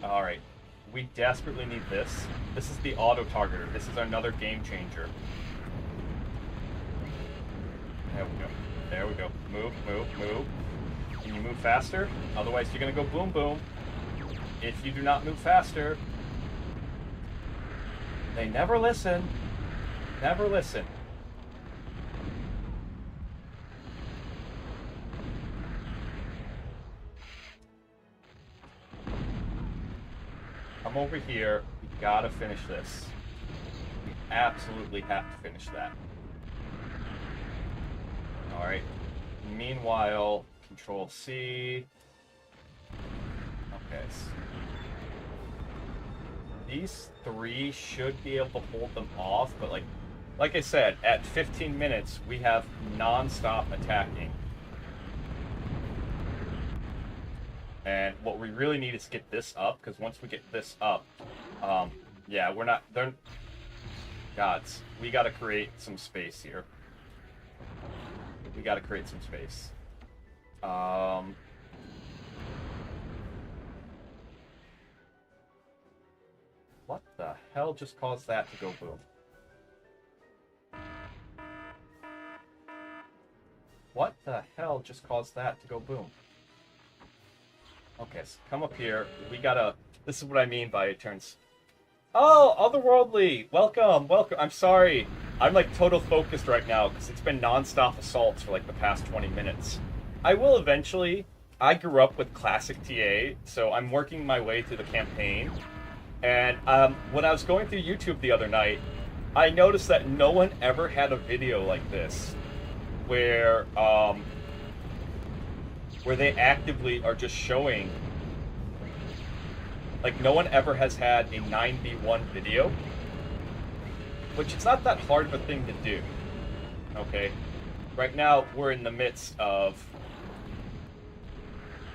Alright. We desperately need this. This is the auto-targeter. This is another game changer. There we go. There we go. Move, move, move. Can you move faster? Otherwise you're gonna go boom, boom. If you do not move faster... They never listen. Never listen. Come over here. We gotta finish this. We absolutely have to finish that. Alright. Meanwhile, Control C. Okay. These 3 should be able to hold them off, but like I said, at 15 minutes, we have non-stop attacking. And what we really need is get this up, because once we get this up, yeah, we're not... Gods, we gotta create some space here. We gotta create some space. What the hell just caused that to go boom? What the hell just caused that to go boom? Okay, so come up here. We gotta... This is what I mean by it turns... Oh, Otherworldly! Welcome, welcome. I'm sorry. I'm like total focused right now because it's been non-stop assaults for like the past 20 minutes. I will eventually... I grew up with classic TA, so I'm working my way through the campaign. And when I was going through YouTube the other night, I noticed that no one ever had a video like this. Where they actively are just showing, like, no one ever has had a 9v1 video, which it's not that hard of a thing to do, okay? Right now, we're in the midst of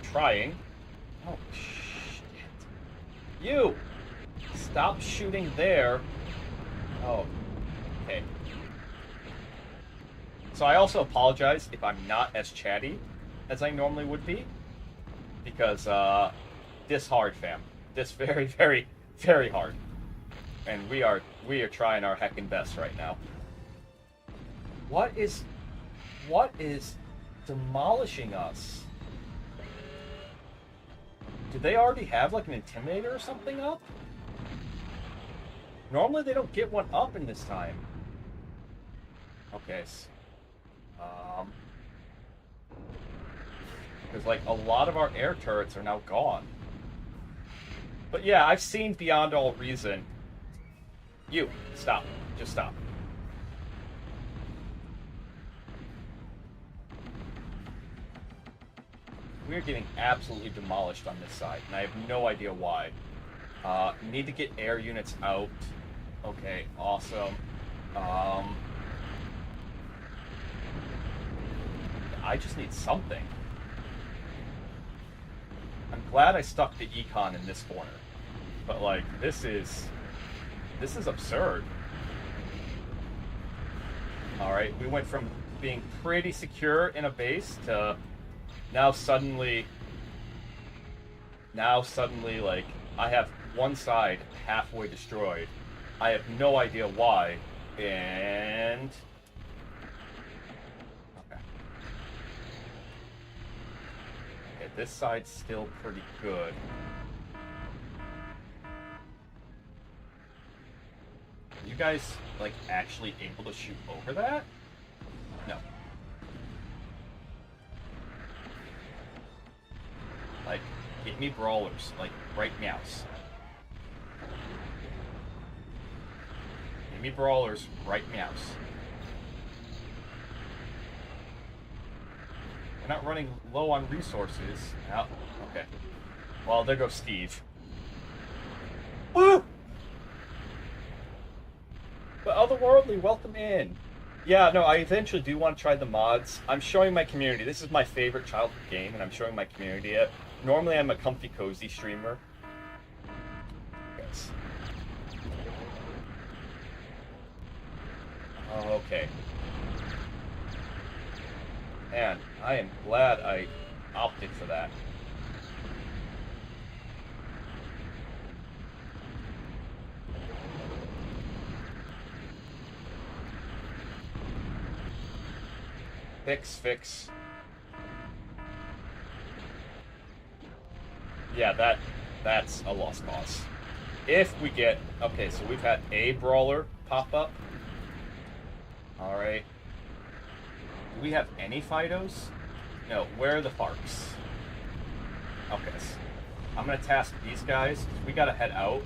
trying... Oh, shit. You! Stop shooting there. Oh, okay. So I also apologize if I'm not as chatty as I normally would be, because this hard, fam. This very, very, very hard, and we are trying our heckin' best right now. What is demolishing us? Do they already have like an intimidator or something up? Normally they don't get one up in this time. Okay. Because like a lot of our air turrets are now gone. But yeah, I've seen beyond all reason. You, stop. Just stop. We're getting absolutely demolished on this side, and I have no idea why. Need to get air units out. Okay, awesome. I just need something. I'm glad I stuck the econ in this corner. But like, this is absurd. Alright, we went from being pretty secure in a base to now suddenly like I have one side halfway destroyed. I have no idea why, and okay, this side's still pretty good. Are you guys like actually able to shoot over that? No. Like, get me brawlers, like right meows. Give me brawlers, right meows. We're not running low on resources. Oh, okay. Well, there goes Steve. Woo! But Otherworldly, welcome in. Yeah, no, I eventually do want to try the mods. I'm showing my community. This is my favorite childhood game, and I'm showing my community it. Normally, I'm a comfy, cozy streamer. Yes. Okay. Man, I am glad I opted for that. Fix. Yeah, that's a lost cause. If we get... Okay, so we've had a brawler pop up. Alright. Do we have any Fidos? No, where are the Farks? Okay, so I'm gonna task these guys. We gotta head out.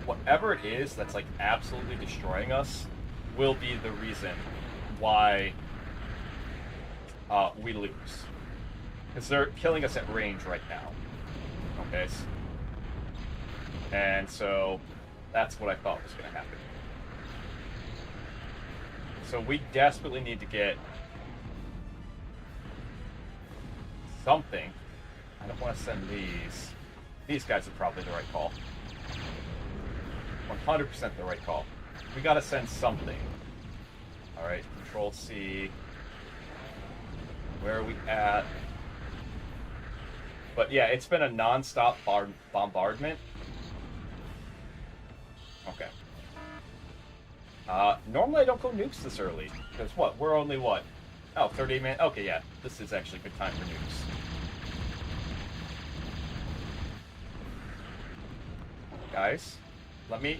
Whatever it is that's like absolutely destroying us will be the reason why we lose. Because they're killing us at range right now. Okay? And so that's what I thought was going to happen. So we desperately need to get something. I don't want to send these. These guys are probably the right call. 100% the right call. We gotta send something. All right, Control C. Where are we at? But yeah, it's been a non-stop bombardment. Okay. Normally I don't go nukes this early, because what? We're only what? Oh, 38 minutes. Okay, yeah, this is actually a good time for nukes. Guys, let me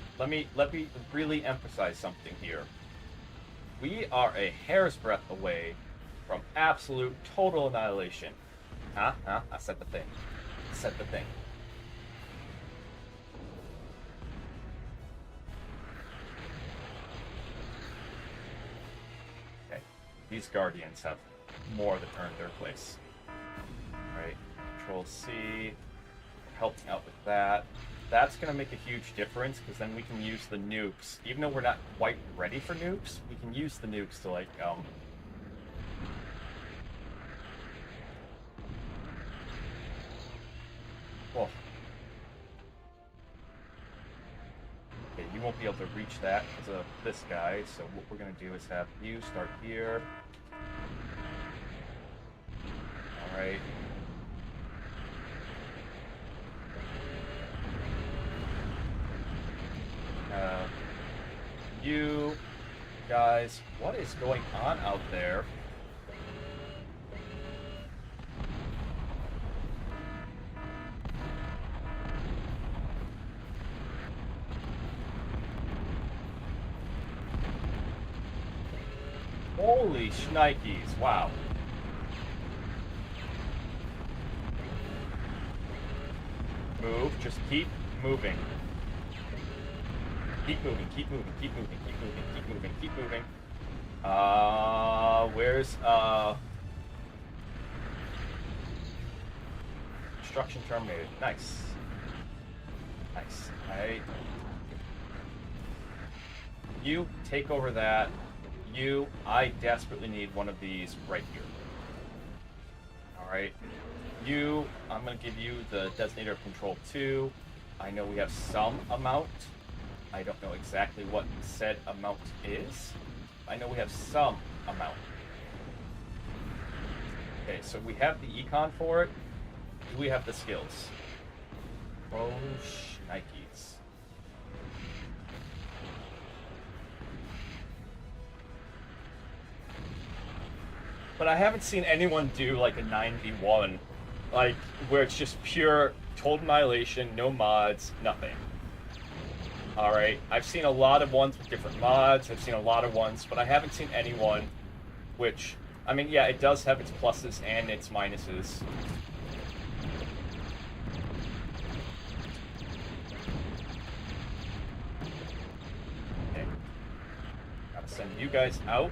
really emphasize something here. We are a hair's breadth away from absolute total annihilation. Huh? I said the thing. I said the thing. Okay. These Guardians have more than earned their place. Alright. Control C. Helping out with that. That's going to make a huge difference, because then we can use the nukes. Even though we're not quite ready for nukes, we can use the nukes to, like, oh. Okay, you won't be able to reach that because of this guy, so what we're going to do is have you start here. Alright. You guys, what is going on out there? Holy shnikes, wow. Move, just keep moving. Keep moving, keep moving, keep moving, keep moving, keep moving, keep moving. Where's, construction terminated. Nice. Nice. Alright. You, take over that. You, I desperately need one of these right here. Alright. You, I'm gonna give you the designator of control 2. I know we have some amount. I don't know exactly what said amount is. I know we have some amount. Okay, so we have the econ for it. Do we have the skills? Oh, shnikes. But I haven't seen anyone do like a 9v1, like where it's just pure total annihilation, no mods, nothing. Alright, I've seen a lot of ones with different mods, I've seen a lot of ones, but I haven't seen anyone which, I mean, yeah, it does have its pluses and its minuses. Okay. Gotta send you guys out.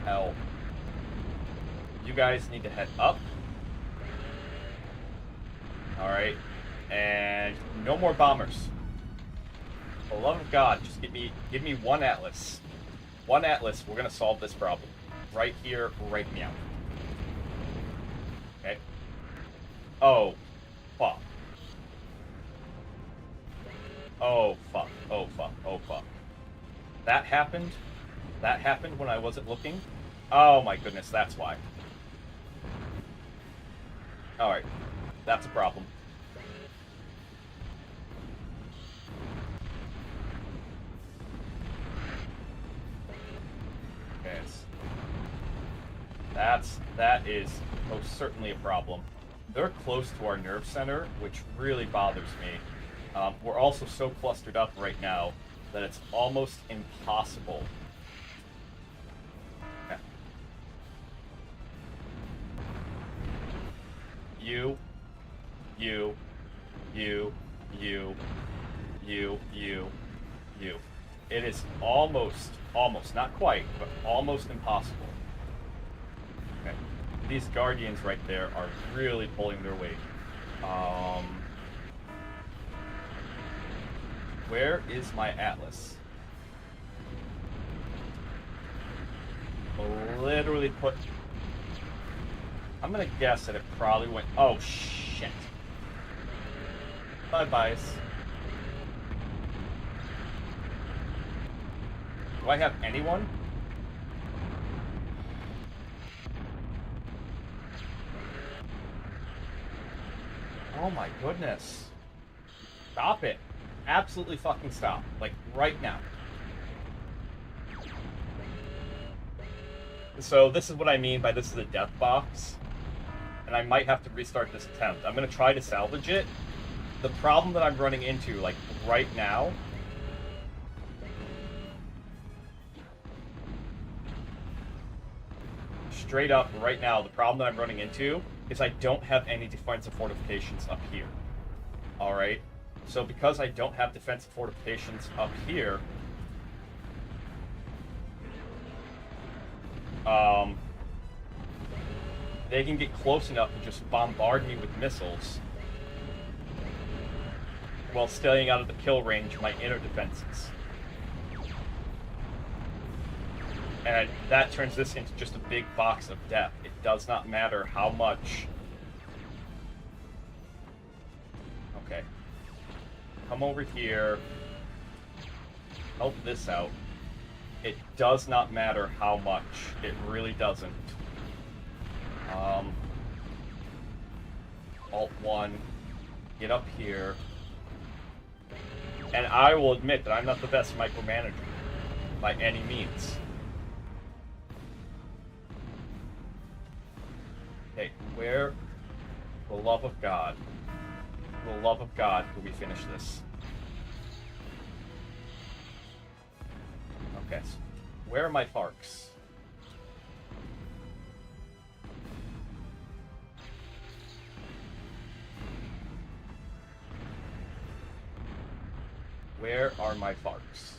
Hell. You guys need to head up. Alright. And no more bombers. For the love of God, just give me one Atlas. One Atlas, we're gonna solve this problem. Right here, right meow. Okay. Oh, fuck. Oh, fuck. Oh, fuck. Oh, fuck. That happened? That happened when I wasn't looking? Oh my goodness, that's why. Alright, that's a problem. Okay, that is most certainly a problem. They're close to our nerve center, which really bothers me. We're also so clustered up right now that it's almost impossible. Okay. You. It is almost, not quite, but almost impossible. Okay. These Guardians right there are really pulling their weight. Where is my Atlas? Literally put... I'm gonna guess that it probably went... Oh, shit. Bye-byes. Do I have anyone? Oh my goodness. Stop it. Absolutely fucking stop. Like, right now. So this is what I mean by this is a death box. And I might have to restart this attempt. I'm going to try to salvage it. The problem that I'm running into, like, right now... Straight up, right now, the problem that I'm running into is I don't have any defensive fortifications up here. Alright? So because I don't have defensive fortifications up here... they can get close enough to just bombard me with missiles while staying out of the kill range of my inner defenses. And that turns this into just a big box of death. It does not matter how much... Okay. Come over here. Help this out. It does not matter how much. It really doesn't. Alt 1. Get up here. And I will admit that I'm not the best micromanager. By any means. Okay, where, for the love of God, do we finish this? Okay, so where are my Farks? Where are my Farks?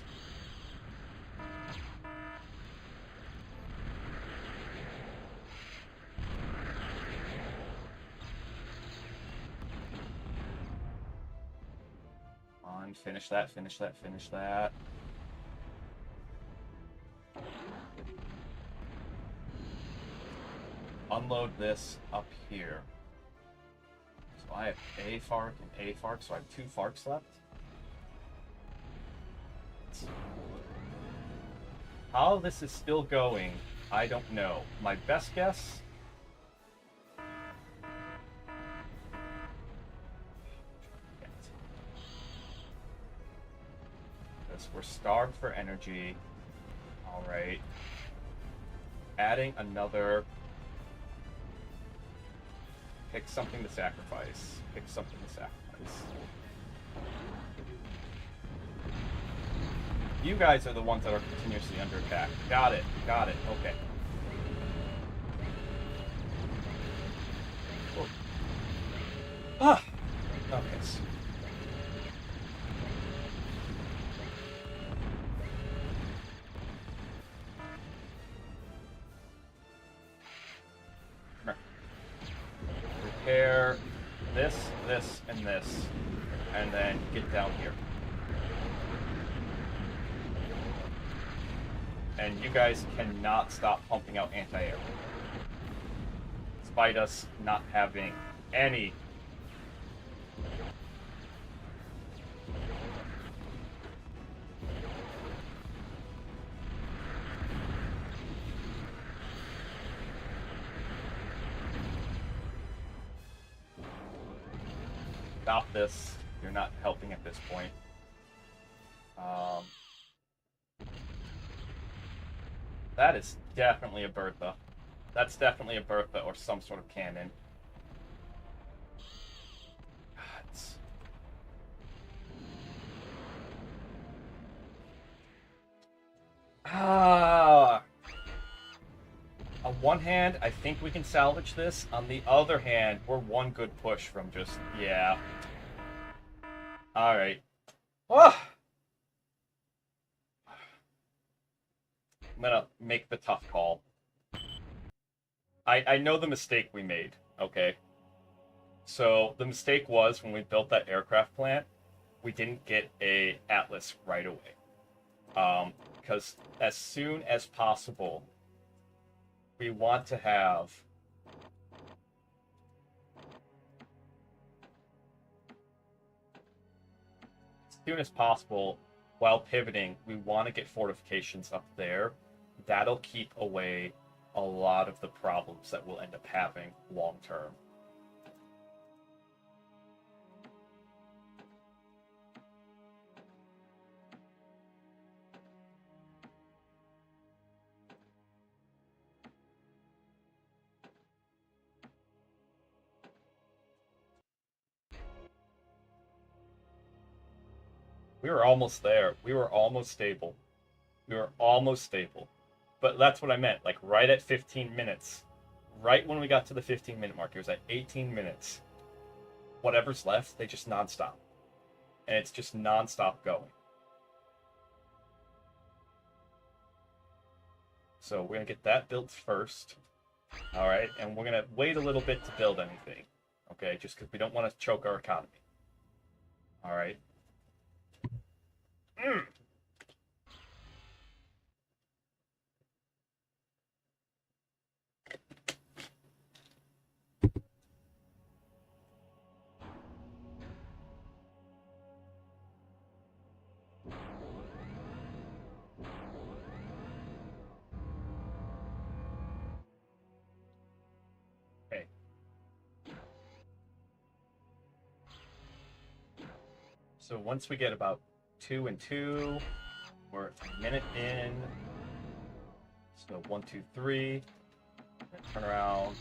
On, finish that, finish that, finish that. Unload this up here. So I have a Fark and a Fark, so I have 2 Farks left. How this is still going, I don't know. My best guess... Because we're starved for energy. Alright. Adding another... Pick something to sacrifice. Pick something to sacrifice. You guys are the ones that are continuously under attack. Got it. Got it. Okay. Whoa. Ah! Okay. Repair this, this, and this. And then get down here. And you guys cannot stop pumping out anti-air. Despite us not having any. Stop this. You're not helping at this point. That is definitely a Bertha. That's definitely a Bertha or some sort of cannon. On one hand, I think we can salvage this. On the other hand, we're one good push from just... Yeah. Alright. Oh! I'm gonna make the tough call. I know the mistake we made, okay? So, the mistake was when we built that aircraft plant, we didn't get a Atlas right away. Because as soon as possible, we want to have soon as possible, while pivoting, we want to get fortifications up there. That'll keep away a lot of the problems that we'll end up having long term. We were almost there. We were almost stable. We were almost stable. But that's what I meant. Like right at 15 minutes. Right when we got to the 15-minute mark, it was at 18 minutes. Whatever's left, they just nonstop. And it's just nonstop going. So we're going to get that built first. All right. And we're going to wait a little bit to build anything. Okay. Just because we don't want to choke our economy. All right. Okay. So once we get about 2 and 2, we're a minute in. So 1, 2, 3. Turn around.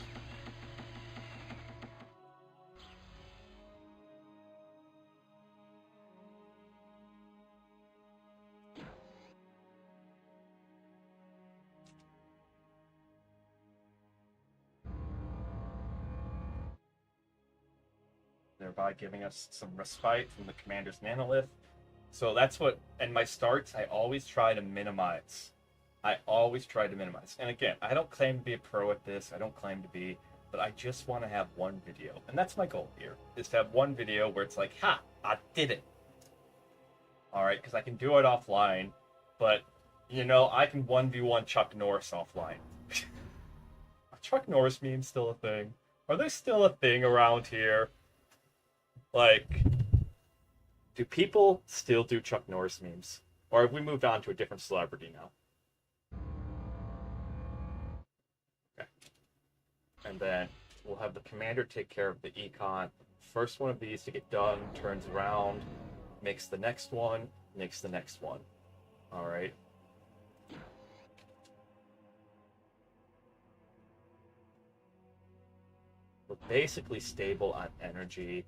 Thereby giving us some respite from the commander's nanolith. So that's what, in my starts, I always try to minimize. And again, I don't claim to be a pro at this. I don't claim to be, but I just want to have one video. And that's my goal here, is to have one video where it's like, ha, I did it. All right, because I can do it offline, but, you know, I can 1v1 Chuck Norris offline. Are Chuck Norris memes still a thing? Are they still a thing around here? Like, do people still do Chuck Norris memes? Or have we moved on to a different celebrity now? Okay. And then we'll have the commander take care of the econ. First one of these to get done, turns around, makes the next one, makes the next one. All right. We're basically stable on energy.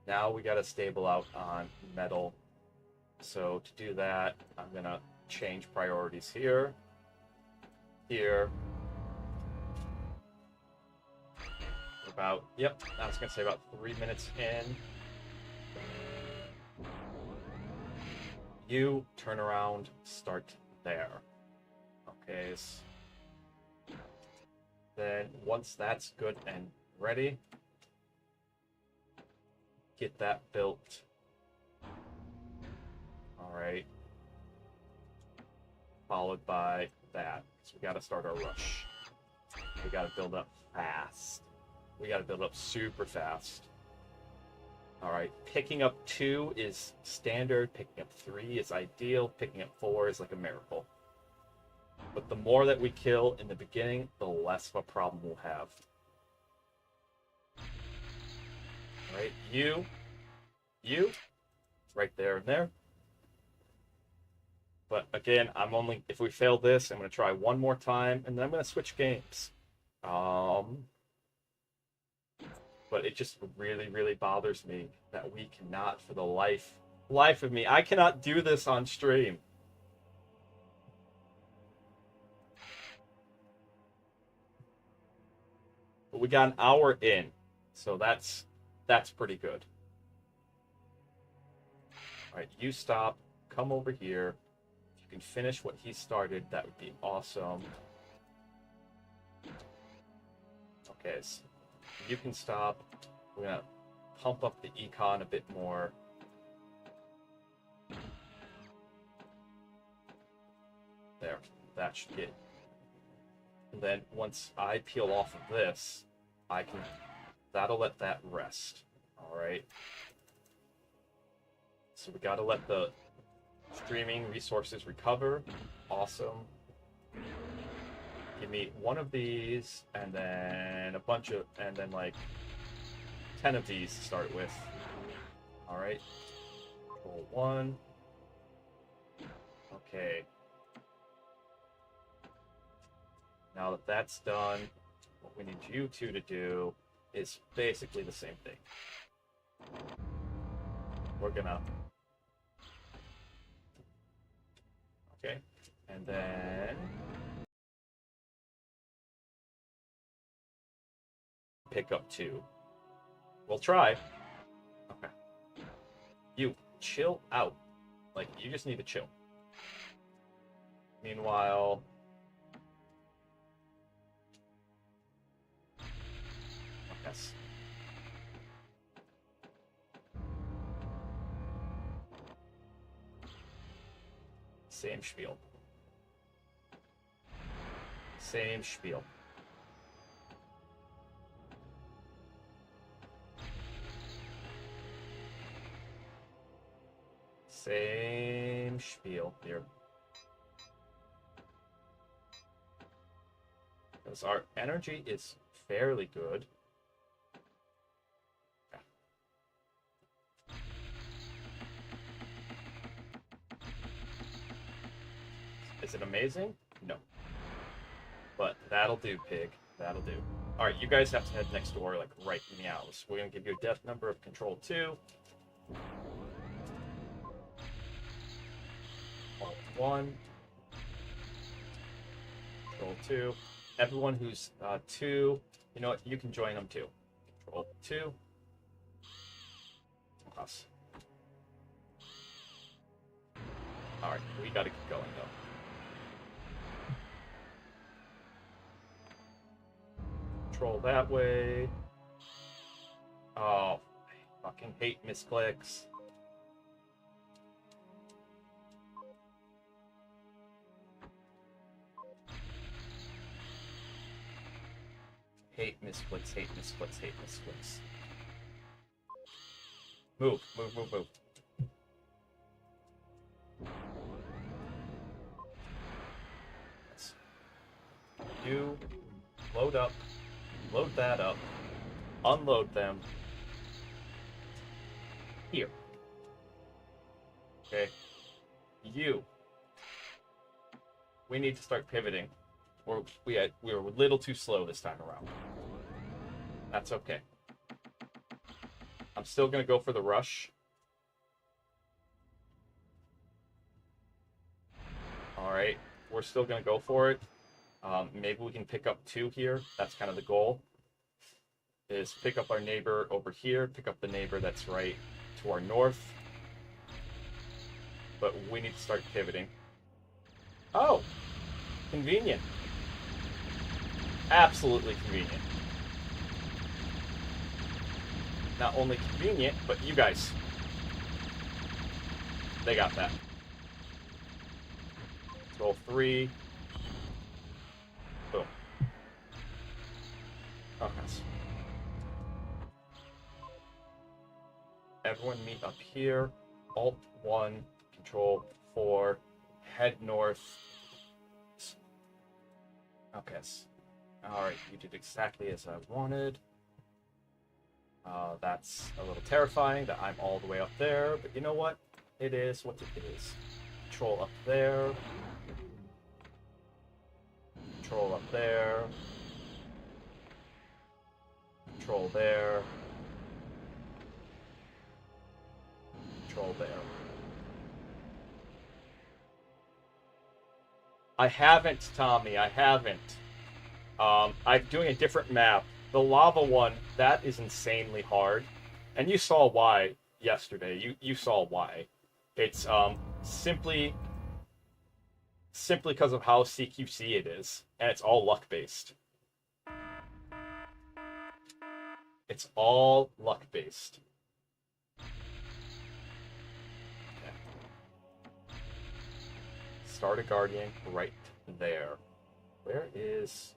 Now we got to stable out on metal. So to do that, I'm going to change priorities here. Here. About, yep, I was going to say about 3 minutes in. You turn around, start there. Okay. Then once that's good and ready, get that built. All right. Followed by that. So we got to start our rush. We got to build up fast. We got to build up super fast. All right. Picking up 2 is standard. Picking up 3 is ideal. Picking up 4 is like a miracle. But the more that we kill in the beginning, the less of a problem we'll have. All right. You, right there and there. But again, if we fail this, I'm going to try one more time, and then I'm going to switch games. But it just really, really bothers me that we cannot, for the life of me, I cannot do this on stream. But we got an hour in, so that's pretty good. All right, you stop, come over here. If you can finish what he started, that would be awesome. Okay, so you can stop. We're gonna pump up the econ a bit more. There, that should get. And then once I peel off of this, that'll let that rest. All right. So we gotta let the streaming resources recover. Awesome. Give me one of these, and then a bunch of, and then like 10 of these to start with. Alright. Control 1. Okay. Now that that's done, what we need you two to do is basically the same thing. We're gonna... Okay. And then... pick up 2. We'll try. Okay. You, chill out. Like, you just need to chill. Meanwhile... Yes. Same spiel. Same spiel. Same spiel here. Because our energy is fairly good. Is it amazing? No. But that'll do, pig. That'll do. Alright, you guys have to head next door, like, right meows. We're gonna give you a death number of control 2. Alt 1. Control 2. Everyone who's 2, you know what? You can join them too. Control 2. Us. Alright, we gotta keep going though. Control that way. Oh, I fucking hate misclicks. Hate misclicks, hate misclicks, hate misclicks. Move, move, move, move. Yes. You load up. Load that up. Unload them. Here. Okay. You. We need to start pivoting. We were a little too slow this time around. That's okay. I'm still gonna go for the rush. Alright. We're still gonna go for it. Maybe we can pick up 2 here. That's kind of the goal. Is pick up our neighbor over here. Pick up the neighbor that's right to our north. But we need to start pivoting. Oh! Convenient. Absolutely convenient. Not only convenient, but you guys. They got that. Roll 3. Boom. Okay. Everyone meet up here. Alt 1, Control 4, head north. Okay. Alright, you did exactly as I wanted. That's a little terrifying that I'm all the way up there, but you know what? It is what it is. Control up there. Control up there. Control there. Control there. I haven't, Tommy. I haven't. I'm doing a different map. The lava one, that is insanely hard. And you saw why yesterday. You saw why. It's simply because of how CQC it is. And it's all luck-based. It's all luck-based. Okay. Start a Guardian right there. Where is...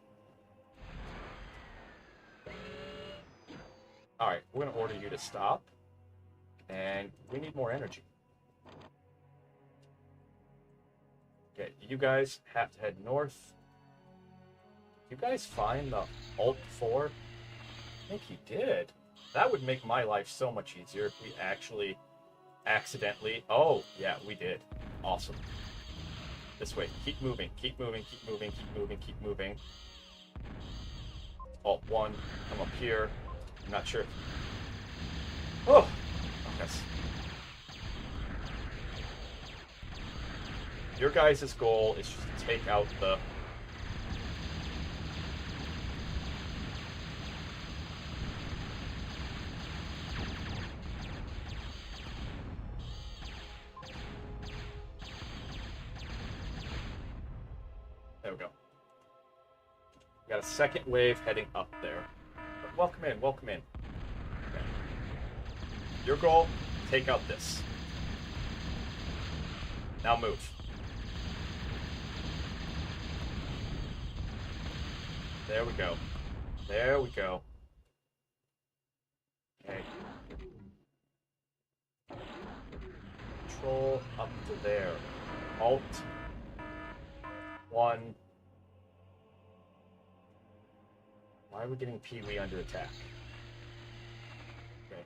Alright, we're going to order you to stop. And we need more energy. Okay, you guys have to head north. You guys find the Alt 4? I think you did. That would make my life so much easier if we actually accidentally... Oh, yeah, we did. Awesome. This way. Keep moving, keep moving, keep moving, keep moving, keep moving. Alt 1, come up here. I'm not sure. Oh! Yes. Your guys' goal is just to take out the... There we go. We got a second wave heading up there. But welcome in, welcome in. Okay. Your goal, take out this. Now move. There we go. There we go. Okay. Control up to there. Alt 1. Why are we getting Pee-wee under attack? Okay.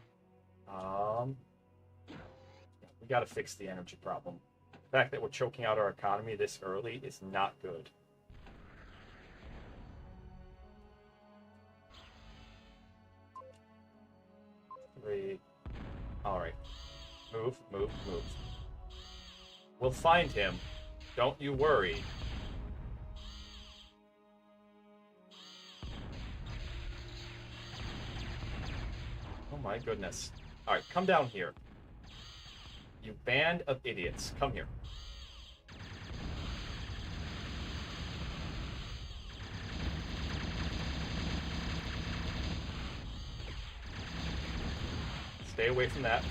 We gotta fix the energy problem. The fact that we're choking out our economy this early is not good. Alright. Move, move, move. We'll find him. Don't you worry. Oh my goodness. Alright, come down here. You band of idiots. Come here. Stay away from that.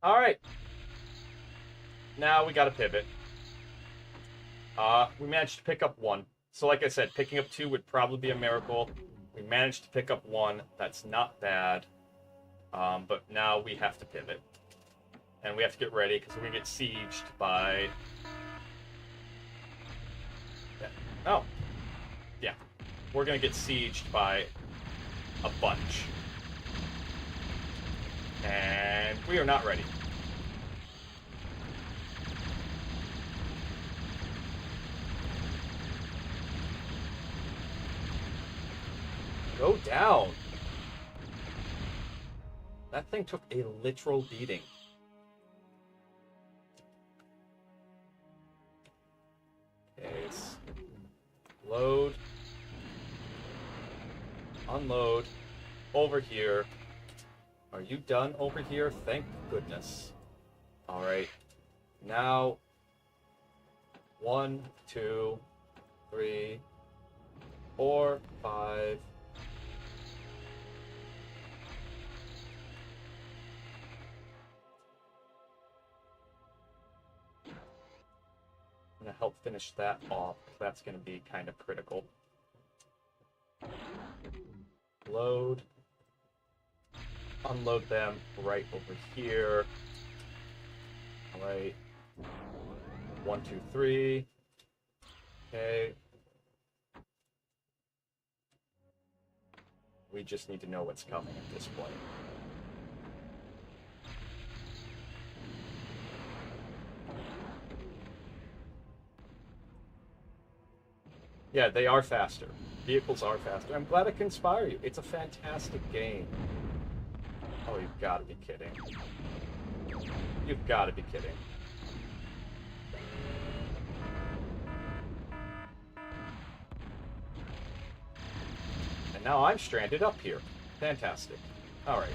All right. Now we got to pivot. We managed to pick up 1. So like I said, picking up 2 would probably be a miracle. We managed to pick up 1. That's not bad. But now we have to pivot. And we have to get ready because we're going to get sieged by... Yeah. Oh. Yeah. We're going to get sieged by a bunch. And we are not ready. Go down. That thing took a literal beating. Okay. Load. Unload. Over here. Are you done over here? Thank goodness. Alright. Now. 1, 2, 3, 4, 5. I'm going to help finish that off. That's going to be kind of critical. Load. Unload them right over here. All right. 1, 2, 3. Okay. We just need to know what's coming at this point. Yeah, they are faster. Vehicles are faster. I'm glad I can inspire you. It's a fantastic game. Oh, you've got to be kidding. You've got to be kidding. And now I'm stranded up here. Fantastic. All right.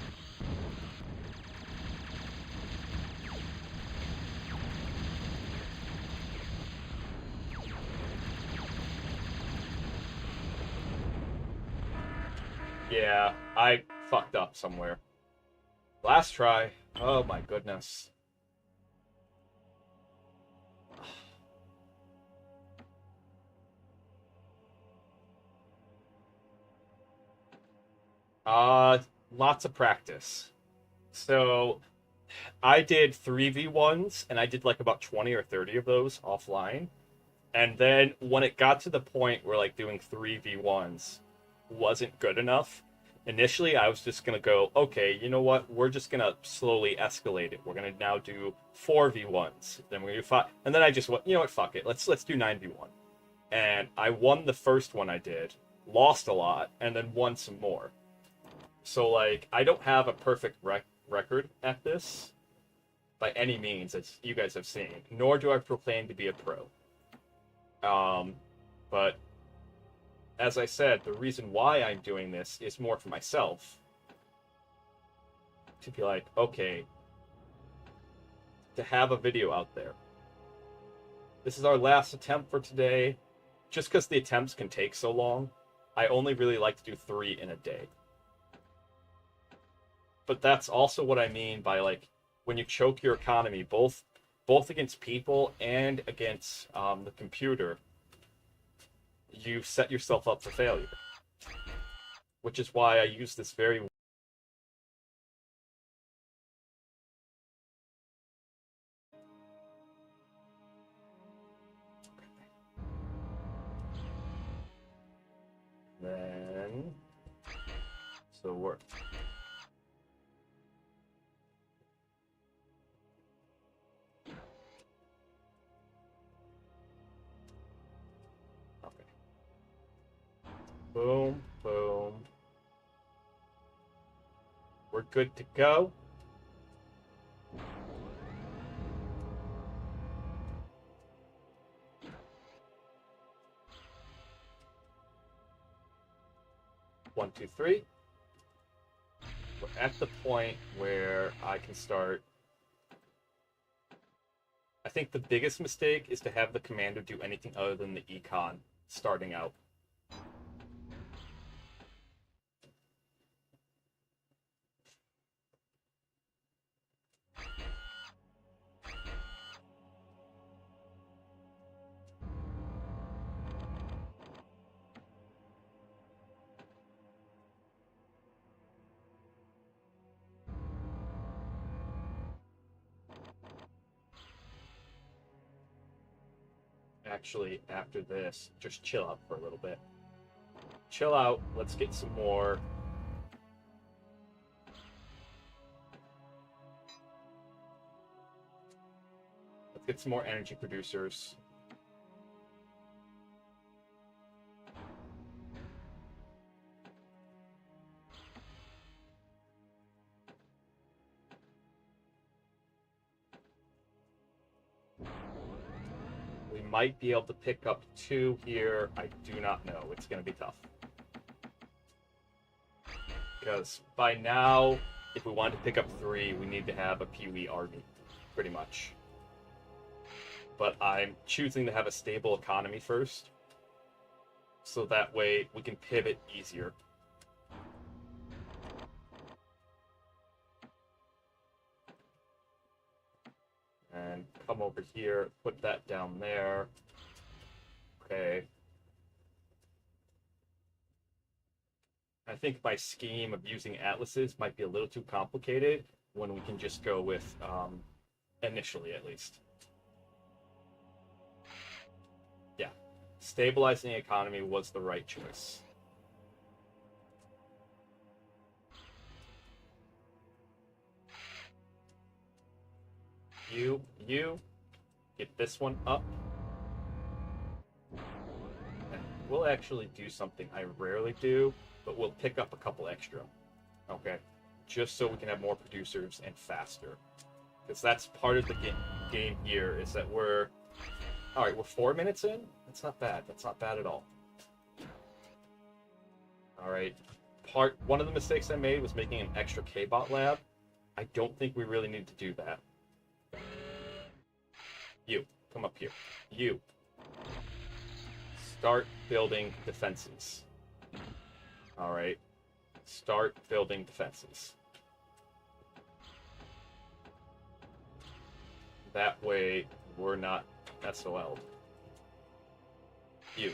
Yeah, I fucked up somewhere. Last try. Oh my goodness. Lots of practice. So I did 3v1s and I did like about 20 or 30 of those offline. And then when it got to the point where like doing 3v1s wasn't good enough, initially I was just going to go, okay, you know what? We're just going to slowly escalate it. We're going to now do 4v1s. Then we're going to do 5. And then I just went, you know what? Fuck it. Let's do 9v1. And I won the first one I did, lost a lot, and then won some more. So like I don't have a perfect record at this by any means, as you guys have seen, nor do I proclaim to be a pro. But as I said, the reason why I'm doing this is more for myself. To be like, okay, to have a video out there. This is our last attempt for today. Just because the attempts can take so long, I only really like to do 3 in a day. But that's also what I mean by like when you choke your economy, both against people and against the computer, you set yourself up for failure. Which is why I use this very then so we're boom, boom. We're good to go. One, two, three. We're at the point where I can start. I think the biggest mistake is to have the commander do anything other than the econ starting out. Actually, after this, just chill out for a little bit. Chill out. Let's get some more. Let's get some more energy producers. We might be able to pick up 2 here. I do not know. It's going to be tough. Because by now, if we wanted to pick up 3, we need to have a Pee-wee army, pretty much. But I'm choosing to have a stable economy first, so that way we can pivot easier. And come over here, put that down there. Okay. I think my scheme of using atlases might be a little too complicated when we can just go with, initially at least. Yeah. Stabilizing the economy was the right choice. You, get this one up. And we'll actually do something I rarely do, but we'll pick up a couple extra. Okay? Just so we can have more producers and faster. Because that's part of the game here, is that we're... Alright, we're 4 minutes in? That's not bad. That's not bad at all. Alright. One of the mistakes I made was making an extra K-bot lab. I don't think we really need to do that. You, come up here. You. Start building defenses. Alright. start building defenses. That way, we're not SOL'd. You.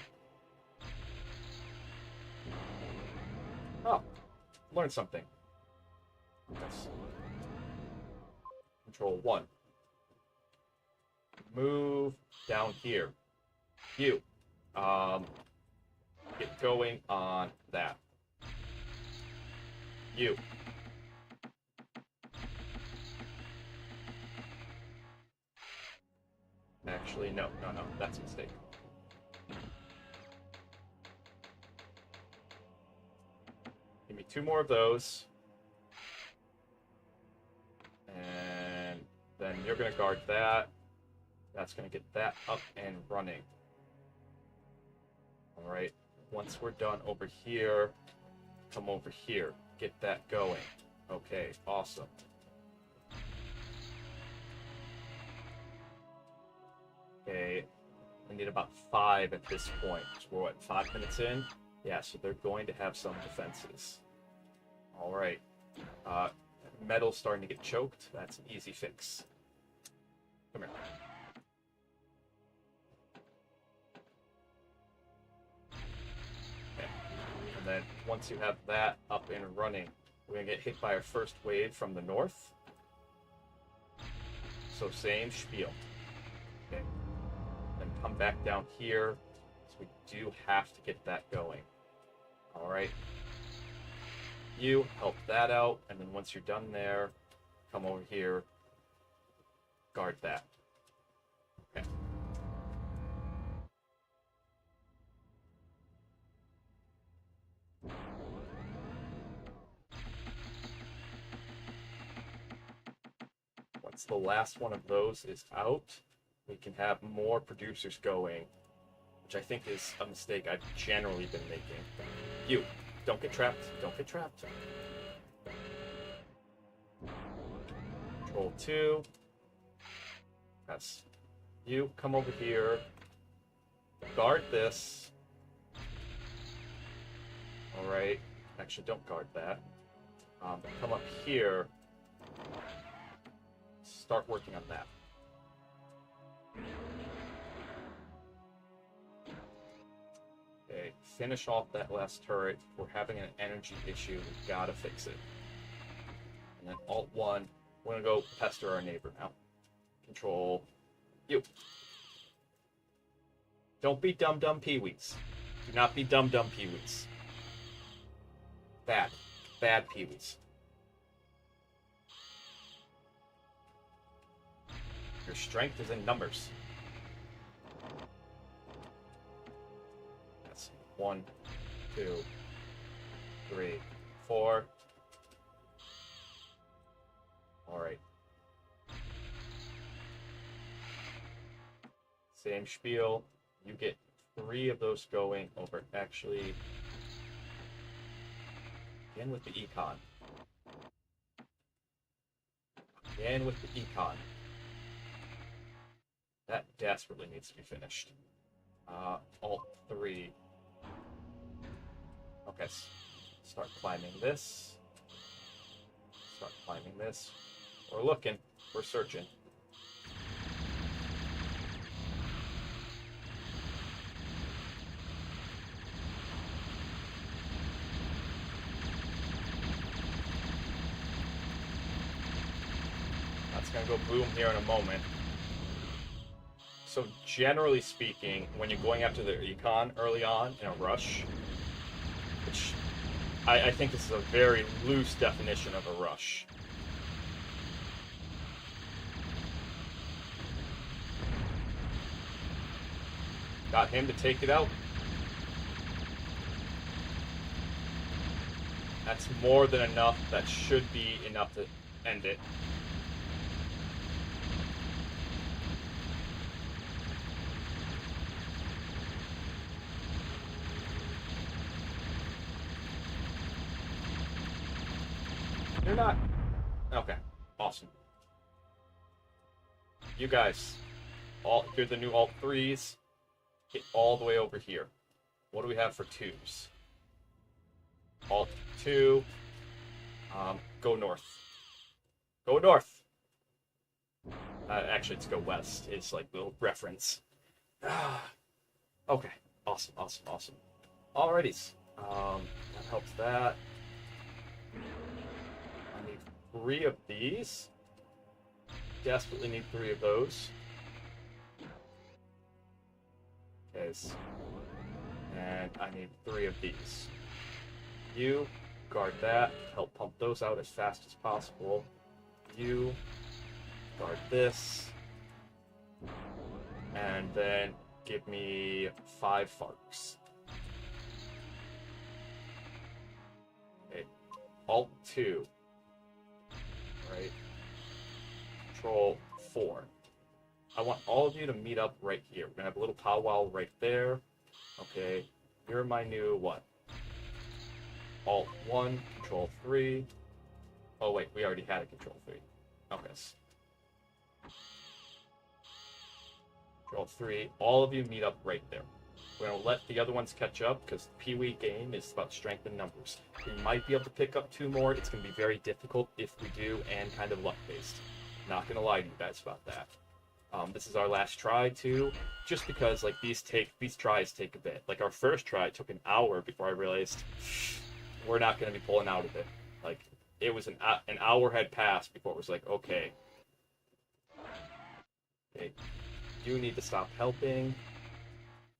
Oh, learned something. Yes. Control 1. Move down here. You. Get going on that. You. Actually, no, that's a mistake. Give me 2 more of those. And then you're going to guard that. That's going to get that up and running. All right. Once we're done over here, come over here. Get that going. Okay, awesome. Okay, we need about 5 at this point. So we're what, 5 minutes in? Yeah, so they're going to have some defenses. All right. Metal's starting to get choked. That's an easy fix. Come here. Okay. And then once you have that up and running, we're going to get hit by our first wave from the north. So same spiel. Okay. Then come back down here. So we do have to get that going. All right. You help that out, and then once you're done there, come over here, guard that. Okay. Once the last one of those is out, we can have more producers going, which I think is a mistake I've generally been making. You. Don't get trapped. Don't get trapped. Control 2. Yes. You come over here. Guard this. Alright. Actually, don't guard that. Come up here. Start working on that. Okay, finish off that last turret. We're having an energy issue. We've got to fix it. And then Alt 1. We're going to go pester our neighbor now. Control you. Don't be dumb peewees. Do not be dumb peewees. Bad. Bad peewees. Your strength is in numbers. 1, 2, 3, 4. All right. Same spiel. You get 3 of those going over. Actually, again with the econ. Again with the econ. That desperately needs to be finished. Alt 3. Okay, start climbing this. Start climbing this. We're looking. We're searching. That's going to go boom here in a moment. So generally speaking, when you're going after the econ early on in a rush, which I think this is a very loose definition of a rush. Got him to take it out. That's more than enough. That should be enough to end it. You're not... Okay, awesome. You guys, you're the new Alt 3s. Get all the way over here. What do we have for 2s? Alt 2. Go north. Go north. Actually, let's go west. It's like a little reference. Okay. Awesome, awesome, awesome. Alrighties. That helps that. I need 3 of these. Desperately need 3 of those. Okay. And I need 3 of these. You guard that. Help pump those out as fast as possible. You guard this. And then give me 5 Farks. Okay. Alt 2. Right. Control 4. I want all of you to meet up right here. We're gonna have a little powwow right there. Okay. You're my new what? Alt 1, Control 3. Oh wait, we already had a Control 3. Okay. Control 3. All of you meet up right there. We're going to let the other ones catch up because the Pee-wee game is about strength in numbers. We might be able to pick up 2 more. It's going to be very difficult if we do, and kind of luck-based. Not going to lie to you guys about that. This is our last try too, just because like these tries take a bit. Like our first try took an hour before I realized we're not going to be pulling out of it. Like it was an hour had passed before it was like, okay, you need to stop helping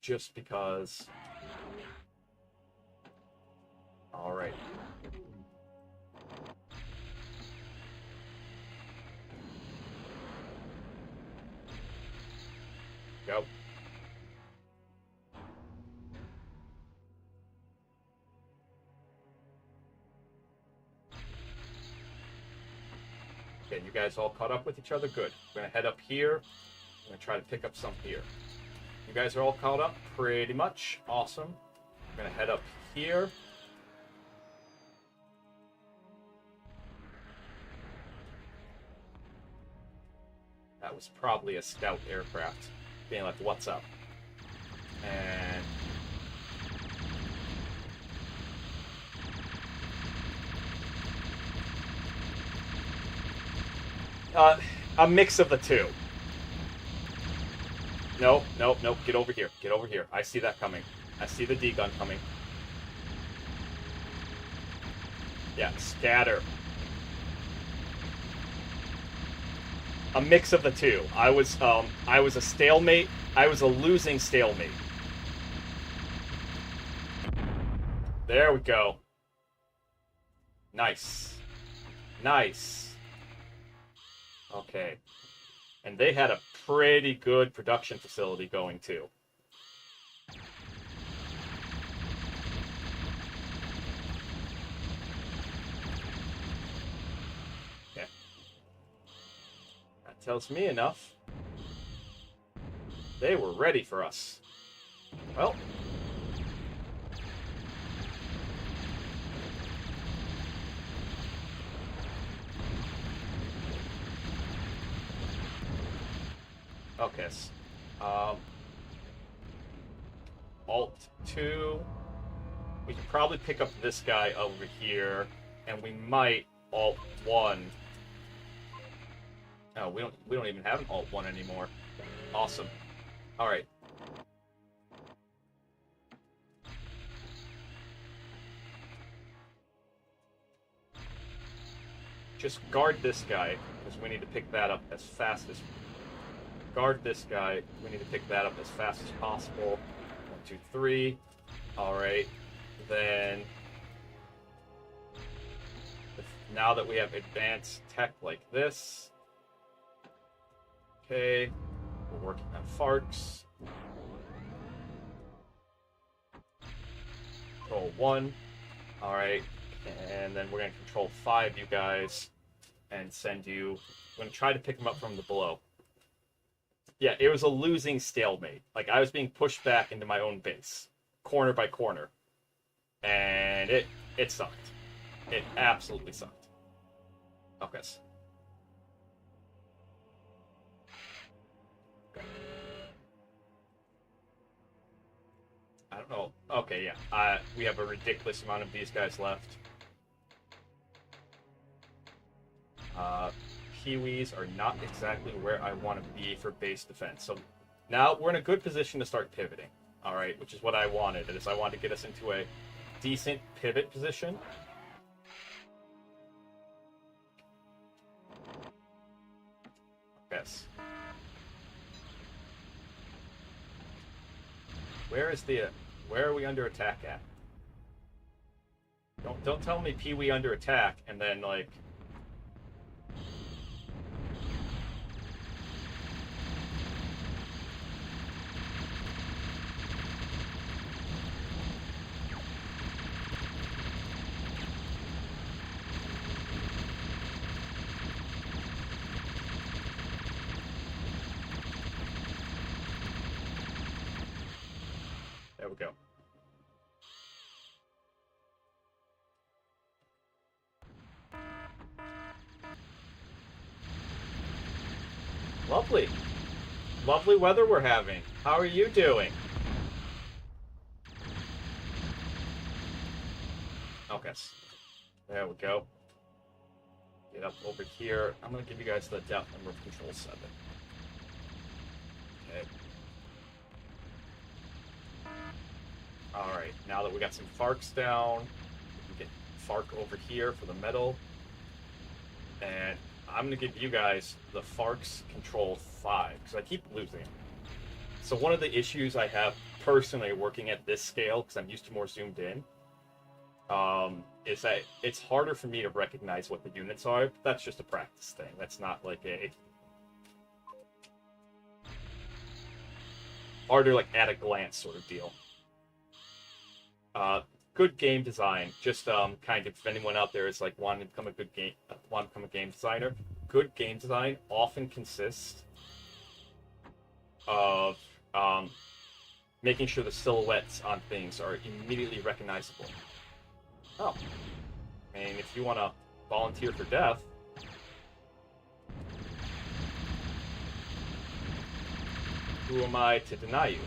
just because. All right. Go. Okay, you guys all caught up with each other? Good. We're going to head up here. I'm going to try to pick up some here. You guys are all caught up? Pretty much. Awesome. I'm going to head up here. That was probably a scout aircraft being like, what's up? And a mix of the two. No, no, no, get over here. Get over here. I see that coming. I see the D-gun coming. Yeah, scatter. A mix of the two. I was a stalemate. I was a losing stalemate. There we go. Nice. Nice. Okay. And they had a pretty good production facility going too. Okay. That tells me enough. They were ready for us. Well. Okay. Alt 2. We could probably pick up this guy over here, and we might Alt 1. No, we don't even have an Alt 1 anymore. Awesome. All right. Just guard this guy, because we need to pick that up as fast as... Guard this guy. We need to pick that up as fast as possible. 1, 2, 3. Alright. Then... now that we have advanced tech like this... Okay. We're working on Farks. Control 1. Alright. And then we're going to control 5 you guys and send you... I'm going to try to pick them up from the below. Yeah, it was a losing stalemate. Like, I was being pushed back into my own base. Corner by corner. And it sucked. It absolutely sucked. Okay. don't know. Okay, yeah. We have a ridiculous amount of these guys left. Kiwis are not exactly where I want to be for base defense. So now we're in a good position to start pivoting. All right, which is what I wanted. I wanted to get us into a decent pivot position. Yes. Where are we under attack at? Don't tell me Pee-wee under attack and then like. There we go. Lovely. Lovely weather we're having. How are you doing? Okay. There we go. Get up over here. I'm going to give you guys the depth number of control 7. Okay. Alright, now that we got some Farks down, we can get Fark over here for the metal. And I'm going to give you guys the Farks control 5, because I keep losing them. So one of the issues I have personally working at this scale, because I'm used to more zoomed in, is that it's harder for me to recognize what the units are. But that's just a practice thing. That's not like a harder like at a glance sort of deal. Good game design. Just kind of if anyone out there is like wanting to become a game designer, good game design often consists of making sure the silhouettes on things are immediately recognizable. Oh, I mean, if you want to volunteer for death, who am I to deny you?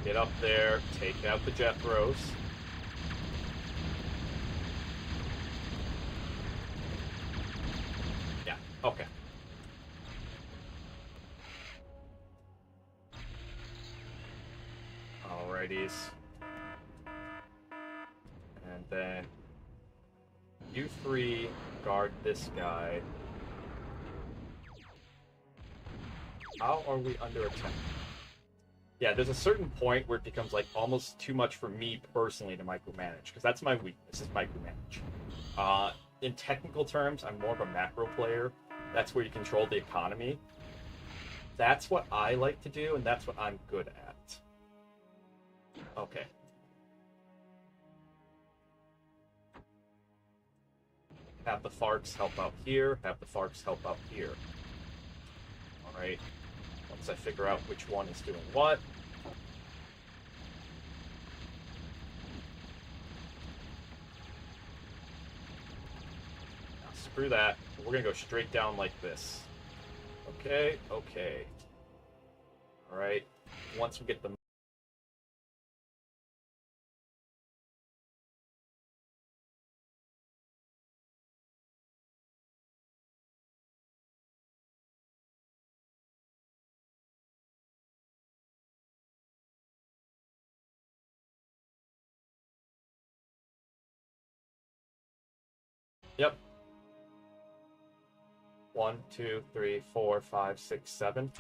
Get up there, take out the Jethros. Yeah, okay. Alrighties. And then you three guard this guy. How are we under attack? Yeah, there's a certain point where it becomes like almost too much for me personally to micromanage, because that's my weakness, is micromanage. In technical terms, I'm more of a macro player. That's where you control the economy. That's what I like to do, and that's what I'm good at. Okay. Have the Farks help out here, have the Farks help out here. Alright. Once I figure out which one is doing what. Now, screw that. We're going to go straight down like this. Okay, okay. Alright. Once we get the... Yep. 1, 2, 3, 4, 5, 6, 7.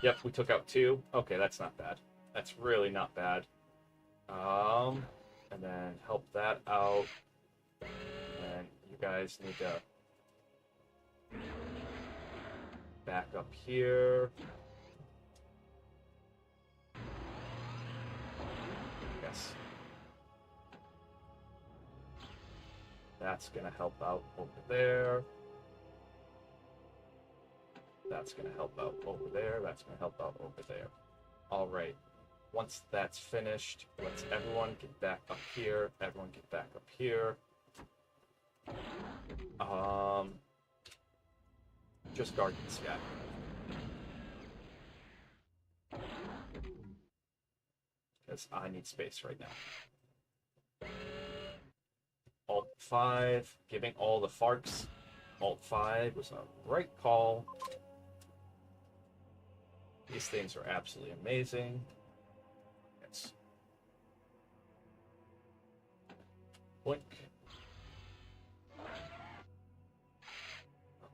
Yep, we took out 2. Okay, that's not bad. That's really not bad. And then help that out. And you guys need to back up here. Yes. That's gonna help out over there. That's gonna help out over there. That's gonna help out over there. All right. Once that's finished, let's everyone get back up here. Everyone get back up here. Just guard this guy. Because I need space right now. Alt 5, giving all the farts. Alt 5 was a right call. These things are absolutely amazing. Yes. Blink.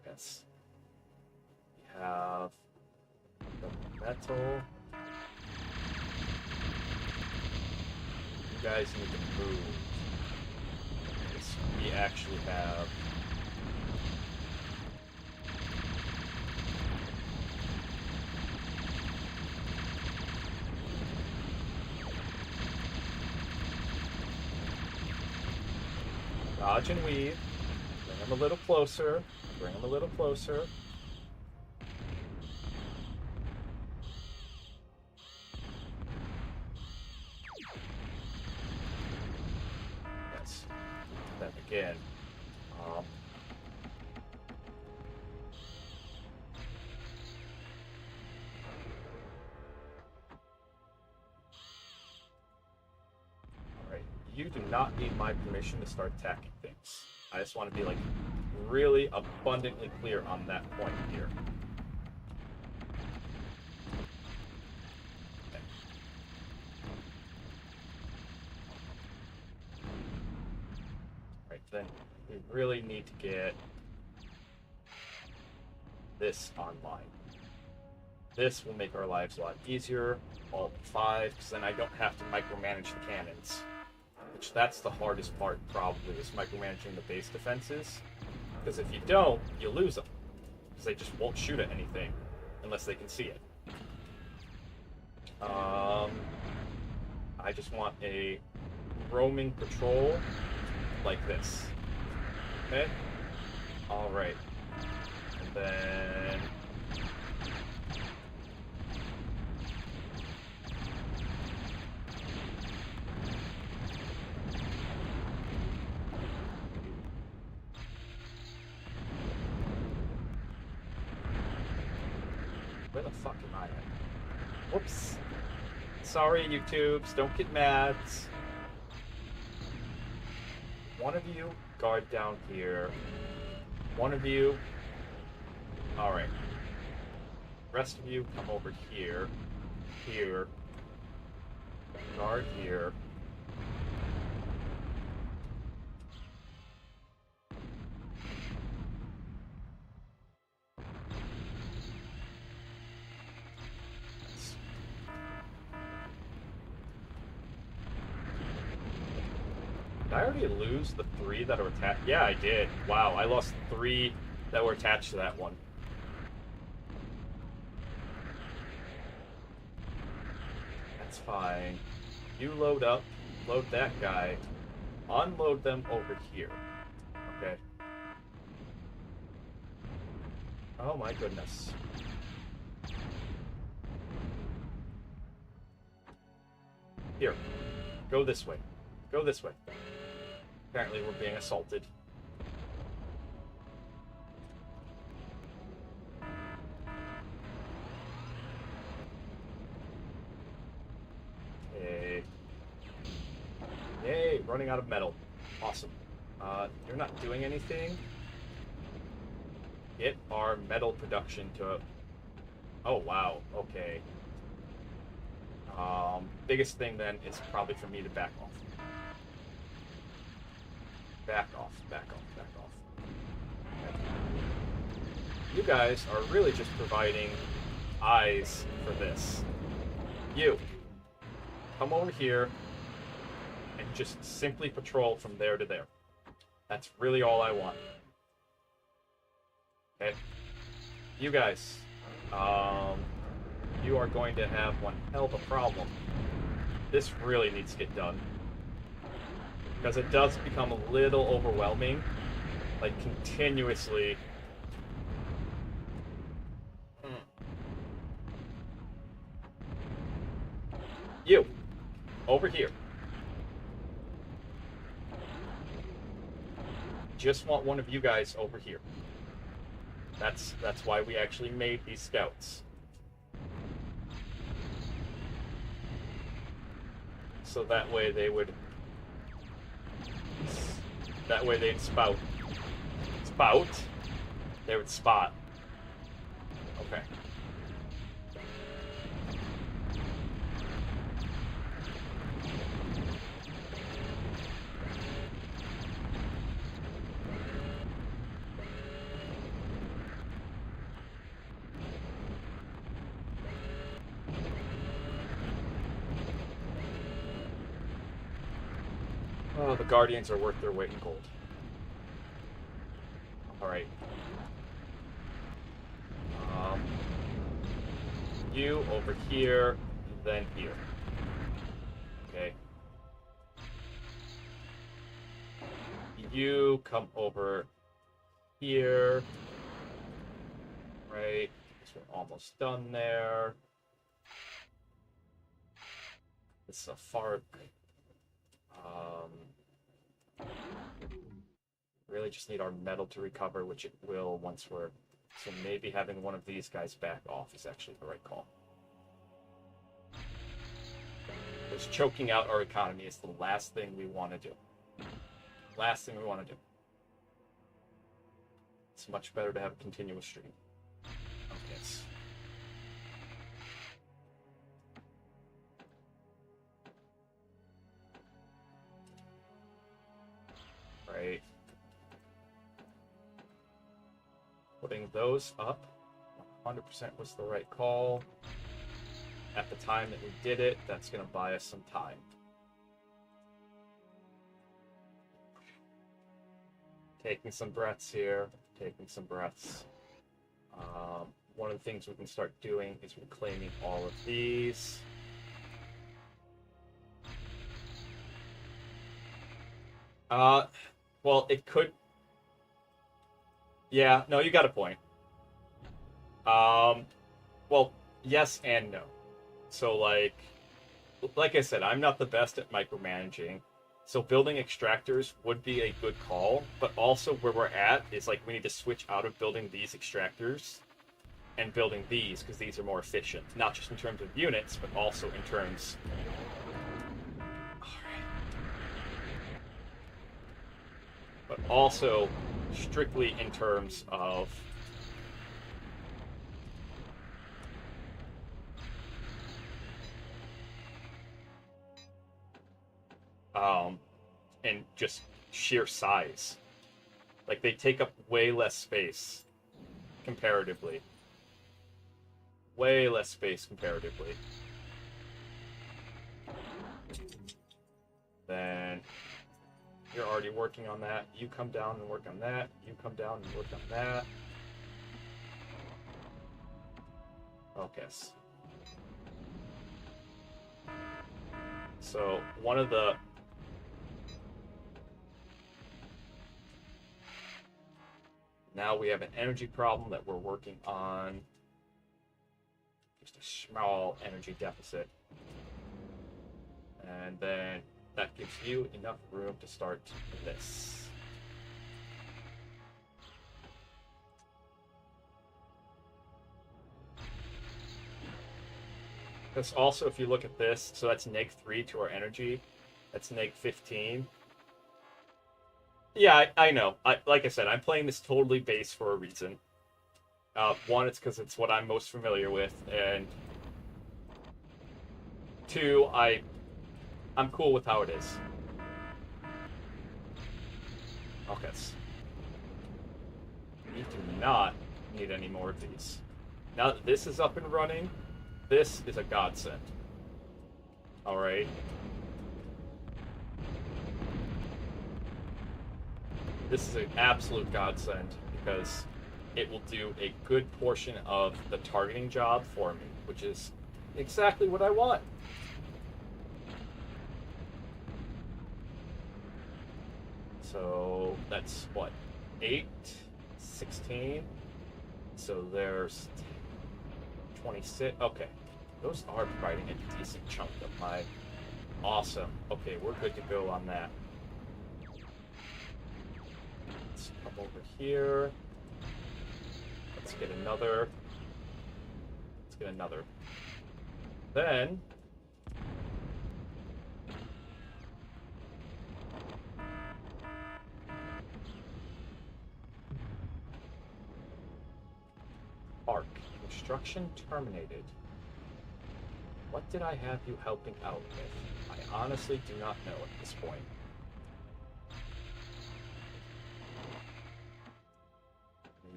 Yes. We have the metal. You guys need to move. Yes, we actually have dodge and weave. Bring him a little closer. Bring him a little closer. Yes. Then again. Alright. You do not need my permission to start attacking things. I just want to be like really abundantly clear on that point here. Okay. Right then, we really need to get this online. This will make our lives a lot easier. Alt 5, because then I don't have to micromanage the cannons. Which that's the hardest part, probably, is micromanaging the base defenses. Because if you don't, you lose them. Because they just won't shoot at anything unless they can see it. I just want a roaming patrol like this. Okay? Alright. And then... Where the fuck am I at? Whoops. Sorry, YouTubes. Don't get mad. One of you guard down here. One of you... Alright. Rest of you come over here. Here. Guard here. Did I already lose the 3 that are attached? Yeah, I did. Wow, I lost 3 that were attached to that one. That's fine. You load up, load that guy, unload them over here. Okay. Oh my goodness. Here. Go this way. Go this way. Apparently we're being assaulted. Okay. Yay, running out of metal. Awesome. You're not doing anything. Get our metal production to... Oh, wow. Okay. Biggest thing then is probably for me to back off. Back off, back off, back off. Okay. You guys are really just providing eyes for this. You, come over here and just simply patrol from there to there. That's really all I want. Okay? You guys, you are going to have one hell of a problem. This really needs to get done. Because it does become a little overwhelming, like continuously. You, over here. Just want one of you guys over here. That's why we actually made these scouts. So that way they would... That way they'd spout. Spout? They would spot. Okay. Oh, the Guardians are worth their weight in gold. Alright. You over here, then here. Okay. You come over here. Right. So we're almost done there. This is a far... really just need our metal to recover, which it will once we're... So maybe having one of these guys back off is actually the right call. Because choking out our economy is the last thing we want to do. Last thing we want to do. It's much better to have a continuous stream. Okay. Right. Putting those up 100% was the right call. At the time that we did it, that's going to buy us some time. Taking some breaths here, taking some breaths. One of the things we can start doing is reclaiming all of these. Well, it could... Yeah, no, you got a point. Well, yes and no. So, like I said, I'm not the best at micromanaging. So building extractors would be a good call, but also where we're at is like we need to switch out of building these extractors and building these, because these are more efficient. Not just in terms of units, but also in terms... But also strictly in terms of and just sheer size. Like, they take up way less space comparatively. Way less space comparatively. Then you're already working on that. You come down and work on that. You come down and work on that. Okay. So one of the... Now we have an energy problem that we're working on. Just a small energy deficit. And then that gives you enough room to start this. Because also, if you look at this, so that's -3 to our energy. That's -15. Yeah, I know. Like I said, I'm playing this totally base for a reason. One, it's because it's what I'm most familiar with, and two, I'm cool with how it is. Okay. We do not need any more of these. Now that this is up and running, this is a godsend. Alright. This is an absolute godsend because it will do a good portion of the targeting job for me, which is exactly what I want. So that's what, 8, 16. So there's 26. Okay, Those are providing a decent chunk of my... Awesome. Okay, we're good to go on that. Let's come over here. Let's get another. Let's get another. Then... Arc. Construction terminated. What did I have you helping out with? I honestly do not know at this point.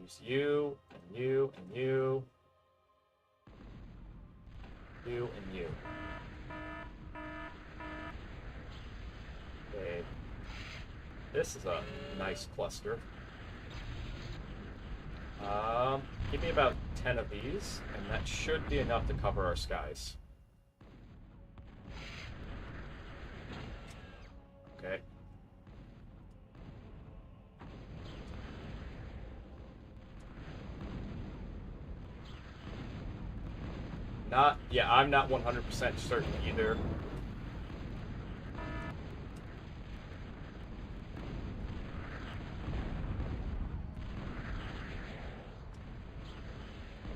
Use you, and you, and you. You, and you. Okay. This is a nice cluster. Give me about 10 of these, and that should be enough to cover our skies. Okay. I'm not 100% certain either.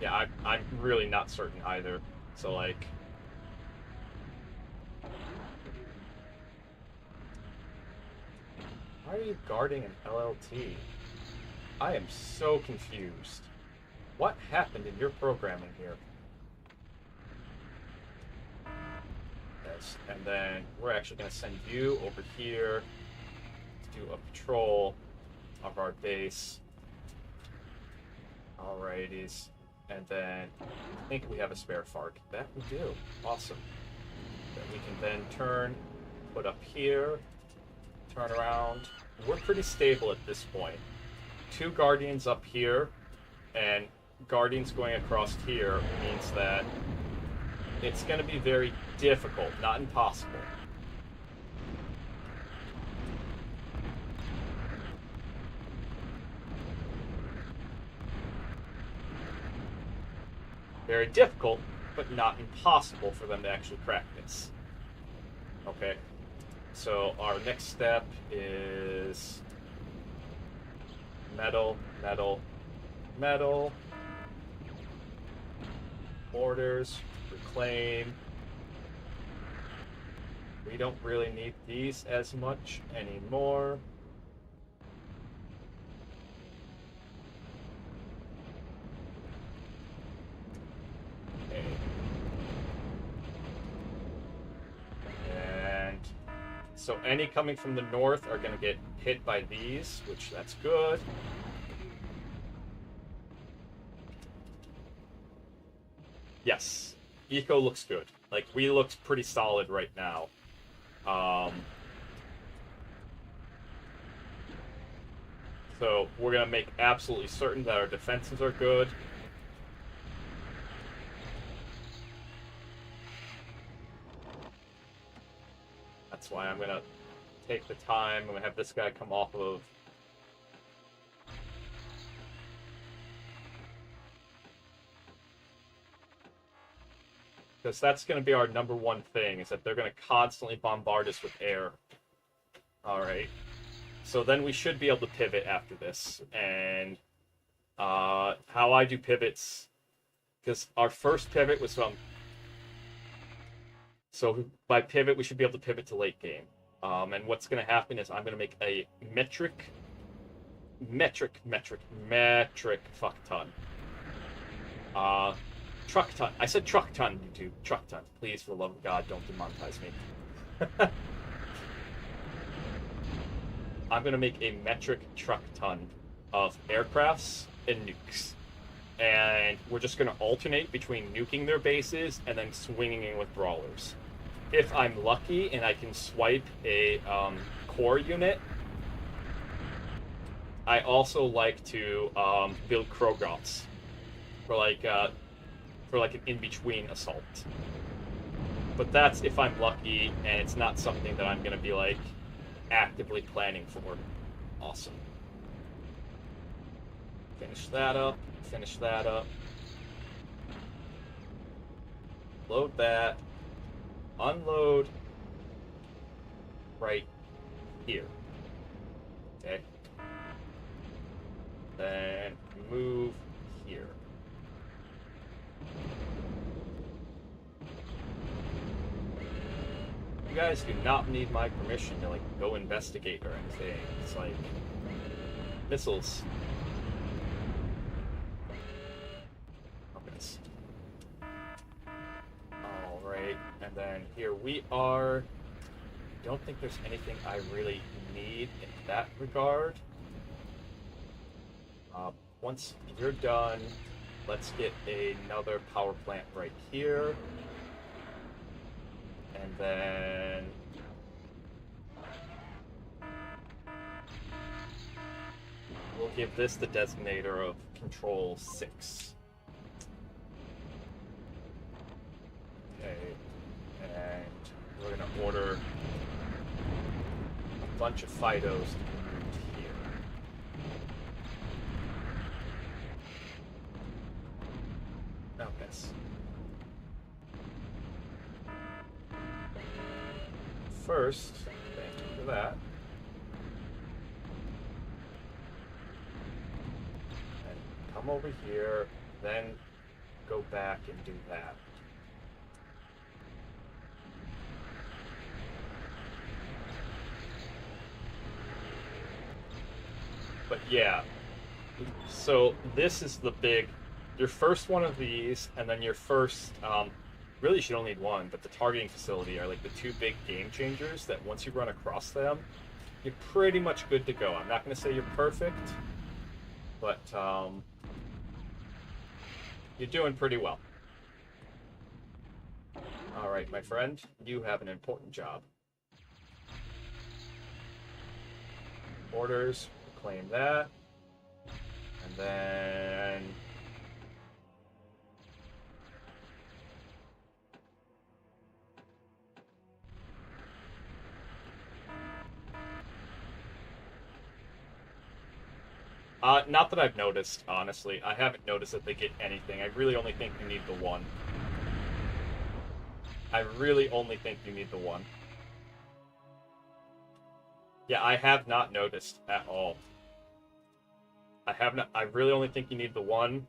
Yeah, I'm really not certain either. So, like... Why are you guarding an LLT? I am so confused. What happened in your programming here? Yes, and then we're actually going to send you over here to do a patrol of our base. Alrighties. And then I think we have a spare FARC. That we do. Awesome. That we can then turn, put up here, turn around. We're pretty stable at this point. 2 Guardians up here, and Guardians going across here means that it's going to be very difficult, not impossible. Very difficult, but not impossible for them to actually crack this. Okay, so our next step is metal, metal, metal, orders, reclaim. We don't really need these as much anymore. So any coming from the north are going to get hit by these, which that's good. Yes, eco looks good. Like, we look pretty solid right now. So we're going to make absolutely certain that our defenses are good. That's why I'm going to take the time. I'm going to have this guy come off of... Because that's going to be our ¡1 thing, is that they're going to constantly bombard us with air. Alright. So then we should be able to pivot after this. And how I do pivots... Because our first pivot was from... So by pivot, we should be able to pivot to late game. And what's going to happen is I'm going to make a metric fuck ton. Truck ton. I said truck ton, YouTube. Truck ton. Please, for the love of God, don't demonetize me. I'm going to make a metric truck ton of aircrafts and nukes. And we're just going to alternate between nuking their bases and then swinging in with brawlers. If I'm lucky and I can swipe a core unit, I also like to build Krogoths for like an in-between assault. But that's if I'm lucky and it's not something that I'm going to be like actively planning for. Awesome. Finish that up. Finish that up. load that, unload right here. Okay. Then move here. You guys do not need my permission to like go investigate or anything. It's like missiles. Alright, and then here we are. Don't think there's anything I really need in that regard. Once you're done, let's get another power plant right here. And then we'll give this the designator of Control 6. Okay, and we're going to order a bunch of Fidos to be moved here. Oh, yes. First, thank you for that. And come over here, then go back and do that. But yeah, so this is the big, your first one of these, and then your first, really you should only need one, but the targeting facility are like the two big game changers that once you run across them, you're pretty much good to go. I'm not going to say you're perfect, but you're doing pretty well. All right, my friend, you have an important job. Orders. Claim that, and then not that I've noticed, honestly. I haven't noticed that they get anything. I really only think you need the one. I really only think you need the one. Yeah, I have not noticed at all. I have not. I really only think you need the one.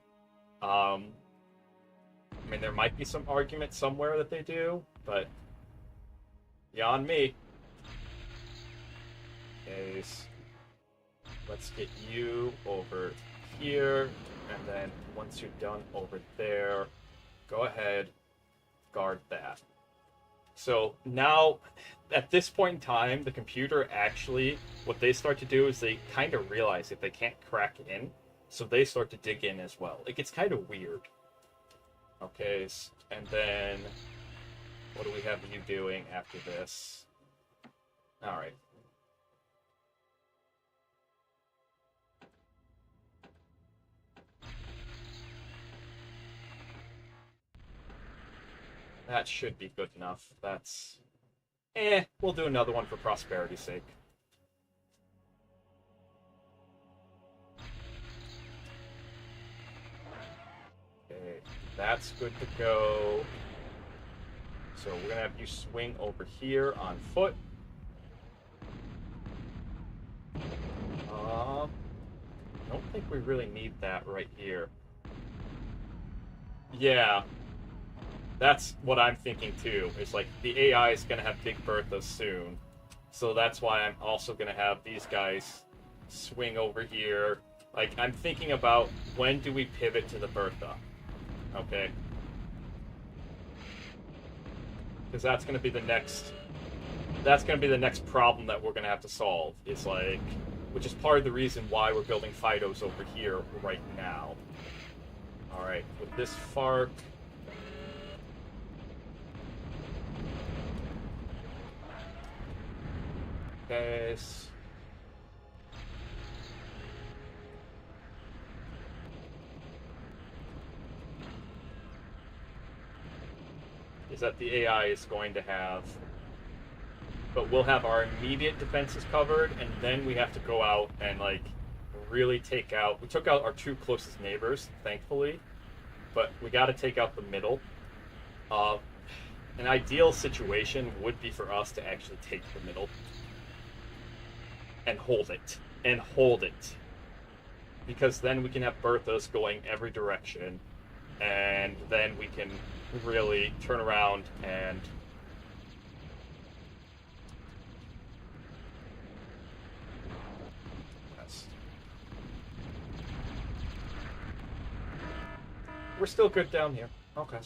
I mean, there might be some argument somewhere that they do, but beyond me. Okay, let's get you over here, and then once you're done over there, go ahead, guard that. So now, at this point in time, the computer actually, what they start to do is they kind of realize that they can't crack in, so they start to dig in as well. It gets kind of weird. Okay, and then what do we have you doing after this? All right. That should be good enough. That's... we'll do another one for prosperity's sake. Okay, that's good to go. So we're gonna have you swing over here on foot. I don't think we really need that right here. Yeah. That's what I'm thinking too. It's like the AI is going to have Big Berthas soon. So that's why I'm also going to have these guys swing over here. Like, I'm thinking about when do we pivot to the Bertha? Okay. Because that's going to be the next... That's going to be the next problem that we're going to have to solve. It's like... Which is part of the reason why we're building Fidos over here right now. Alright, with this FARC... Guys. Is that the AI is going to have, but we'll have our immediate defenses covered, and then we have to go out and like really take out. We took out our two closest neighbors, thankfully, but we got to take out the middle. An ideal situation would be for us to actually take the middle and hold it. And hold it. Because then we can have Berthas going every direction. And then we can really turn around and... Yes. We're still good down here. Okay.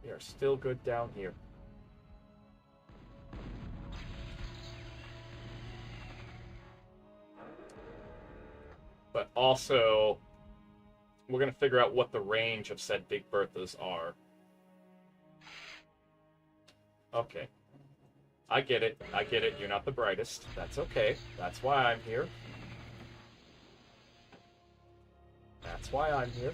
We are still good down here. But also, we're going to figure out what the range of said Big Berthas are. Okay. I get it. I get it. You're not the brightest. That's okay. That's why I'm here. That's why I'm here.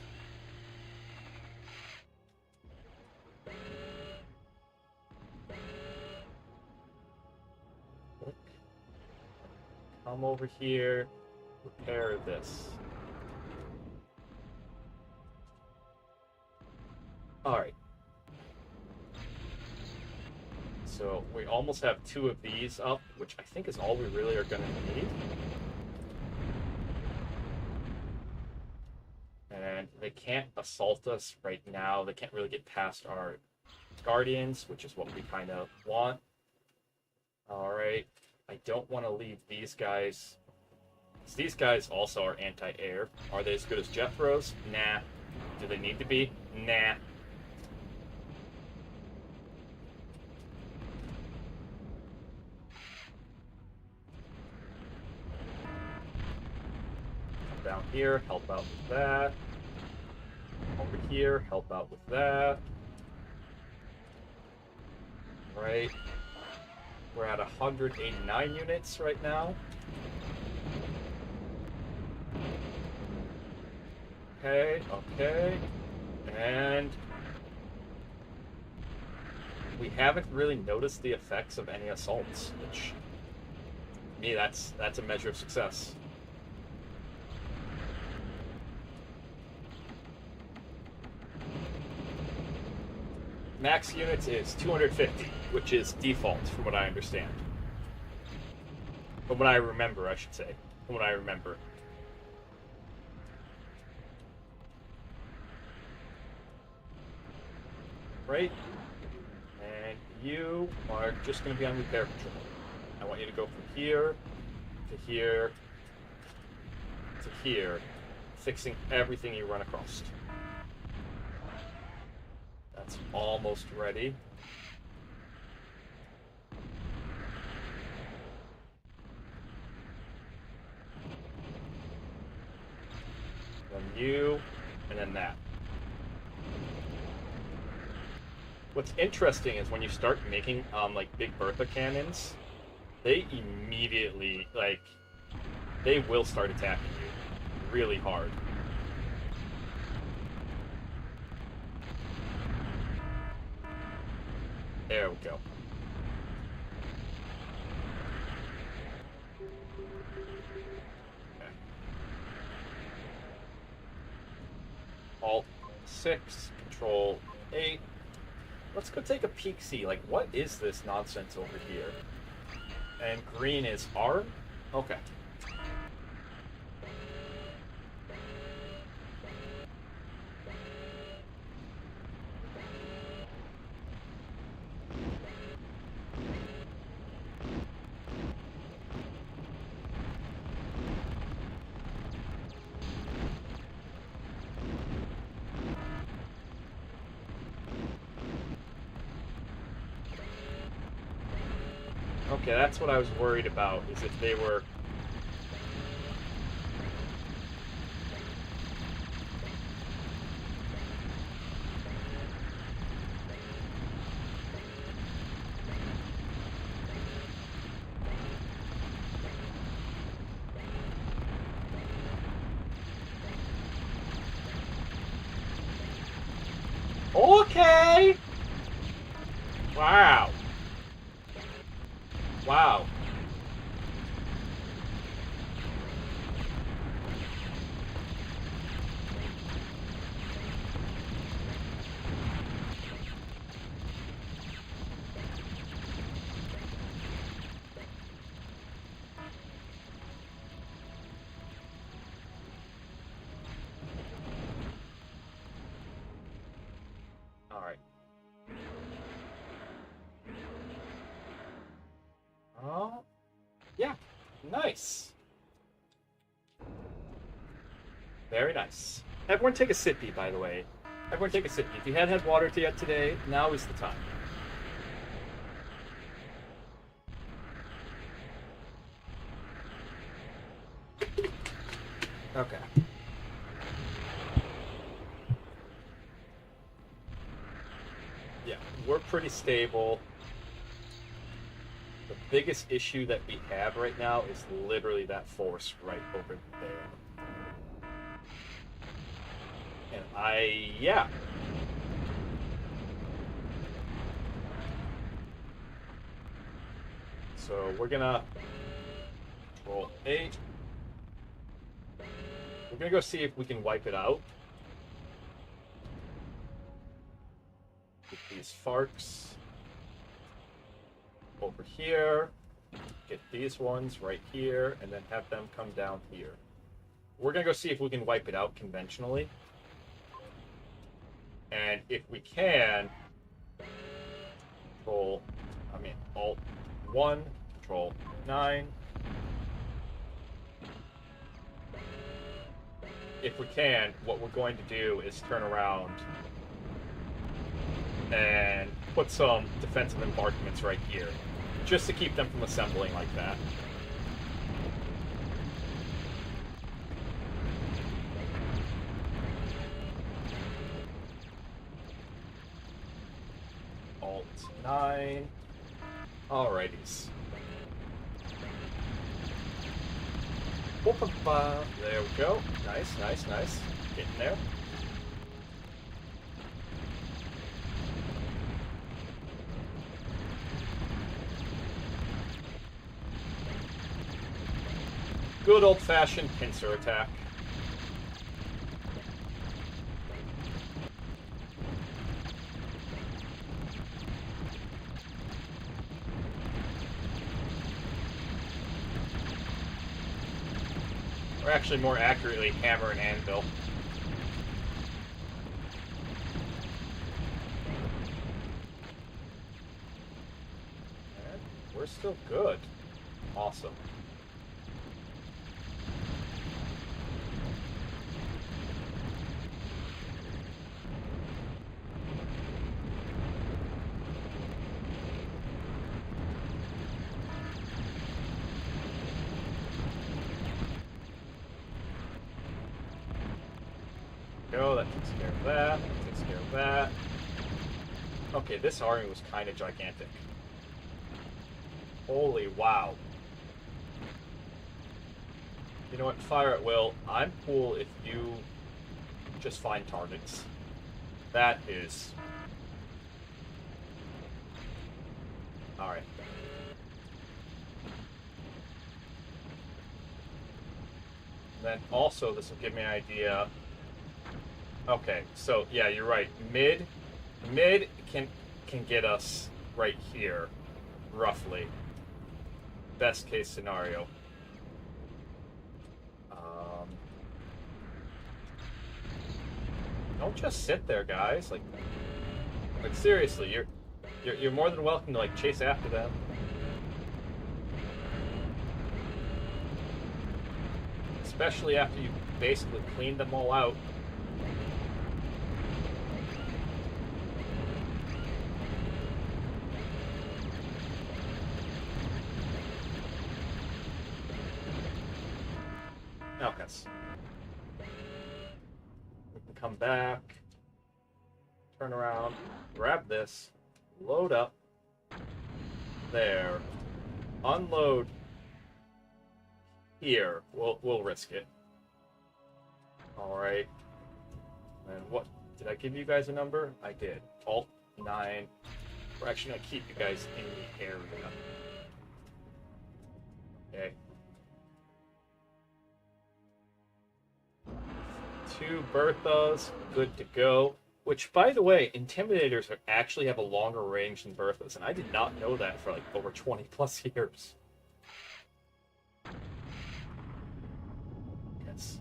Come over here. Repair this. Alright. So we almost have 2 of these up, which I think is all we really are going to need. And they can't assault us right now. They can't really get past our guardians, which is what we kind of want. Alright. I don't want to leave these guys. These guys also are anti-air. Are they as good as Jethro's? Nah. Do they need to be? Nah. Down here, help out with that. Over here, help out with that. Right. We're at 189 units right now. Okay, okay. And we haven't really noticed the effects of any assaults, which to me that's a measure of success. Max units is 250, which is default from what I understand. From what I remember, I should say. From what I remember. Right? And you are just going to be on repair patrol. I want you to go from here to here to here, fixing everything you run across. That's almost ready. Then you, and then that. What's interesting is when you start making like Big Bertha cannons, they immediately they will start attacking you really hard. There we go. Okay. Alt 6, Control 8. Let's go take a peek-see. Like, what is this nonsense over here? And green is arm? Okay. Okay, that's what I was worried about, is if they were... Okay! Wow. Wow. Yeah, nice. Very nice. Everyone take a sippy, by the way. Everyone take a sippy. If you hadn't had water yet today, now is the time. Okay. Yeah, we're pretty stable. The biggest issue that we have right now is literally that force right over there. And yeah. So we're gonna Control 8. We're gonna go see if we can wipe it out. Get these Farks over here. Get these ones right here, and then have them come down here. We're gonna go see if we can wipe it out conventionally. And if we can, Alt 1, Control 9. If we can, what we're going to do is turn around and put some defensive embankments right here, just to keep them from assembling like that. Alt 9. Alrighties. There we go. Nice, nice, nice. Getting there. Good old-fashioned pincer attack. Or actually, more accurately, hammer and anvil. And we're still good. Awesome. Go, that takes care of that, that takes care of that. Okay, this army was kind of gigantic. Holy wow. You know what, fire at will. I'm cool if you just find targets. That is... Alright. Then also, this will give me an idea. Okay, so yeah, you're right. Mid can get us right here, roughly. Best case scenario. Don't just sit there, guys. Like seriously, you're more than welcome to like chase after them. Especially after you basically cleaned them all out. Okay. We can come back, turn around, grab this, load up, there, unload here. We'll risk it. All right. And what did I give you guys a number? I did. Alt 9. We're actually gonna keep you guys in the area. Okay. 2 Berthas, good to go. Which, by the way, Intimidators actually have a longer range than Berthas, and I did not know that for like over 20 plus years. Yes.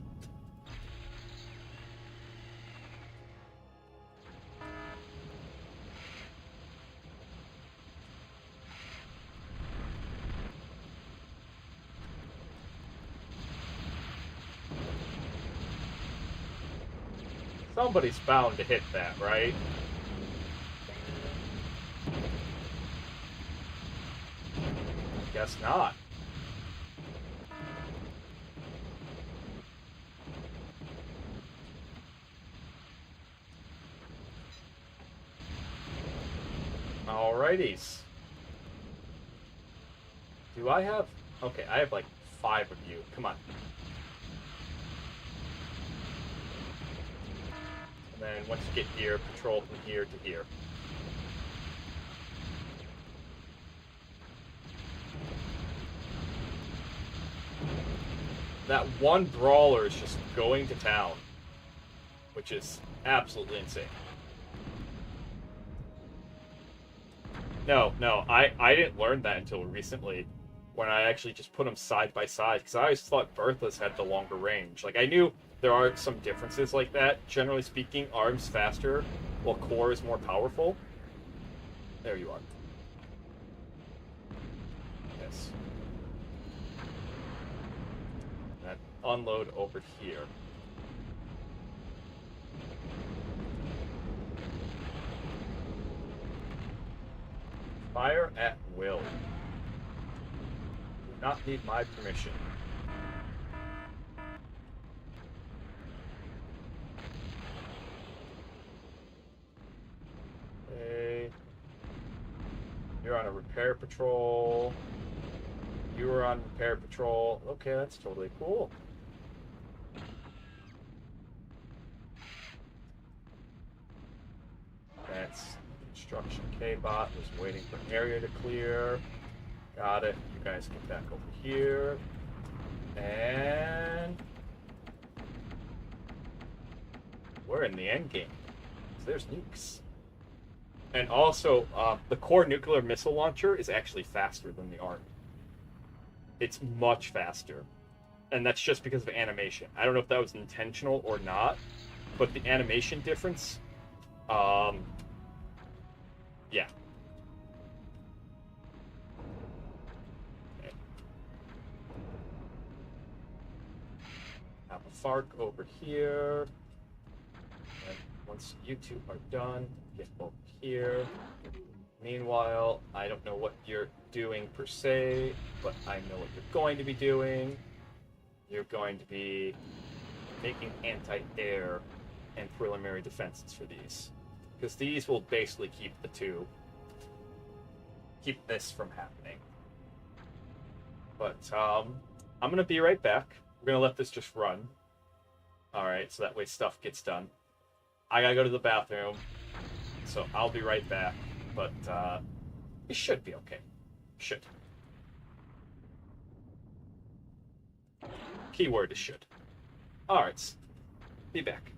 Somebody's bound to hit that, right? Guess not. Alrighties. Do I have... Okay, I have like 5 of you. Come on. And then once you get here, patrol from here to here. That one brawler is just going to town, which is absolutely insane. No, I didn't learn that until recently, when I actually just put them side by side, because I always thought Bertha's had the longer range. Like, I knew there are some differences like that. Generally speaking, Arm's faster, while Core is more powerful. There you are. Yes. That unload over here. Fire at will. Do not need my permission. Okay. You're on a repair patrol. You were on repair patrol. Okay, that's totally cool. That's construction K-bot was waiting for an area to clear. Got it. You guys get back over here. And we're in the end game. So there's nukes. And also, the core nuclear missile launcher is actually faster than the ARM. It's much faster. And that's just because of animation. I don't know if that was intentional or not, but the animation difference, yeah. Okay. Have a FARC over here. And once you two are done, get over here. Meanwhile, I don't know what you're doing per se, but I know what you're going to be doing. You're going to be making anti-air and preliminary defenses for these. Because these will basically keep this from happening. But I'm going to be right back. We're going to let this just run. Alright, so that way stuff gets done. I got to go to the bathroom, so I'll be right back. But it should be okay. Should. Keyword is should. Alright, be back.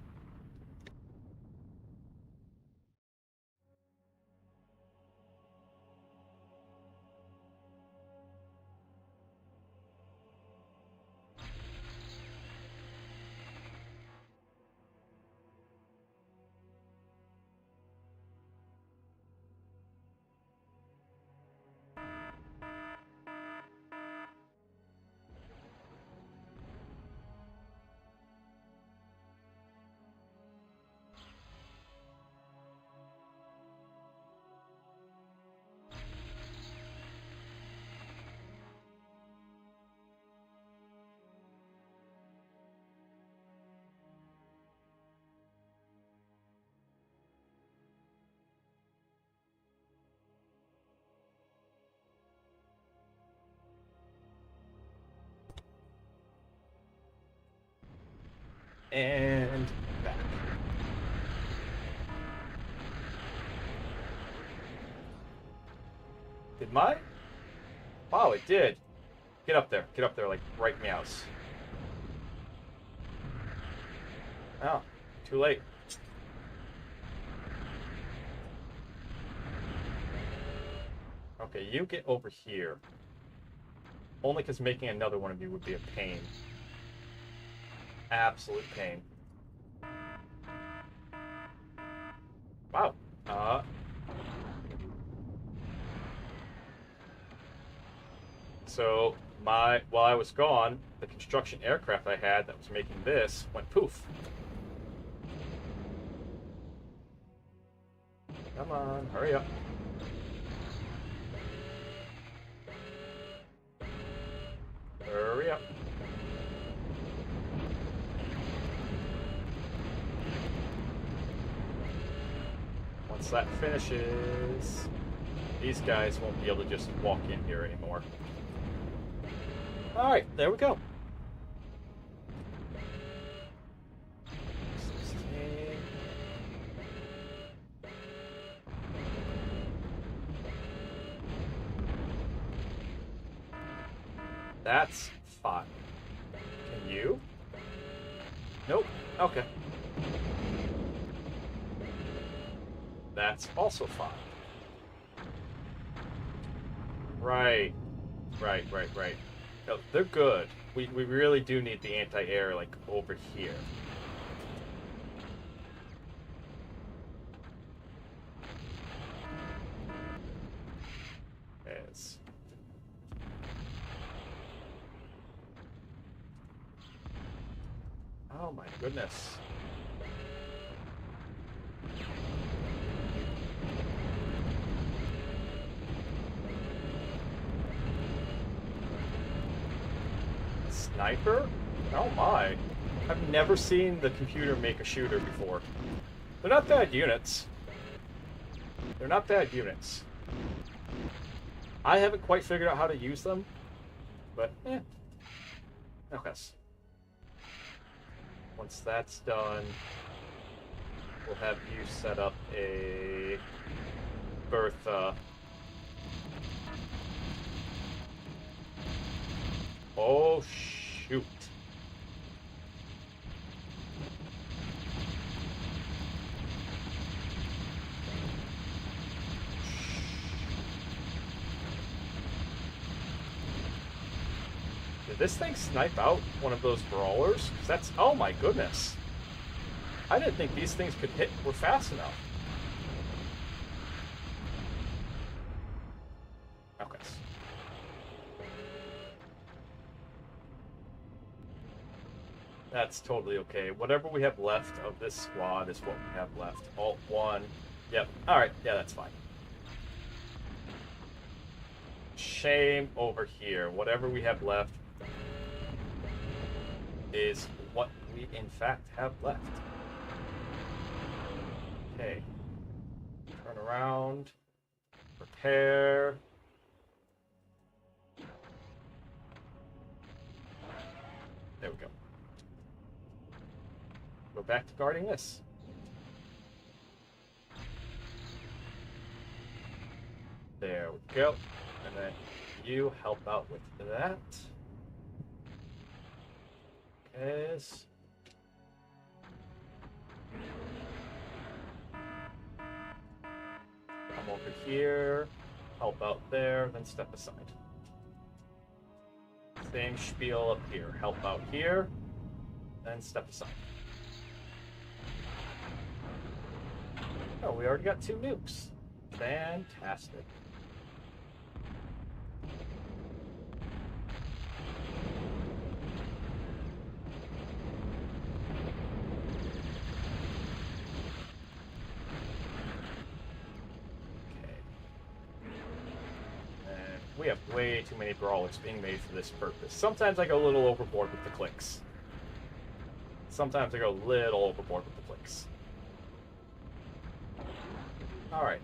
And back. Did my... Wow, it did. Get up there. Get up there, like, right meows. Oh, too late. Okay, you get over here. Only because making another one of you would be a pain. Absolute pain. Wow. So while I was gone, the construction aircraft I had that was making this went poof. Come on, hurry up. Hurry up. Once that finishes, these guys won't be able to just walk in here anymore. Alright, there we go. 16. That's 5. Can you? Nope. Okay. That's also 5. Right. No, they're good. We really do need the anti-air, like, over here. Yes. Oh my goodness. Sniper? Oh my. I've never seen the computer make a shooter before. They're not bad units. They're not bad units. I haven't quite figured out how to use them, but okay. Once that's done, we'll have you set up a Bertha. Oh, shoot. Did this thing snipe out one of those brawlers? 'Cause that's, oh my goodness. I didn't think these things were fast enough. Okay. That's totally okay. Whatever we have left of this squad is what we have left. Alt 1. Yep. Alright. Yeah, that's fine. Shame over here. Whatever we have left is what we in fact have left. Okay. Turn around. Prepare. There we go. Go back to guarding this. There we go. And then you help out with that. Okay. Come over here. Help out there, then step aside. Same spiel up here. Help out here, then step aside. Oh, we already got 2 nukes. Fantastic. We have way too many brawlers being made for this purpose. Sometimes I go a little overboard with the clicks. Sometimes I go a little overboard with the clicks. Alright.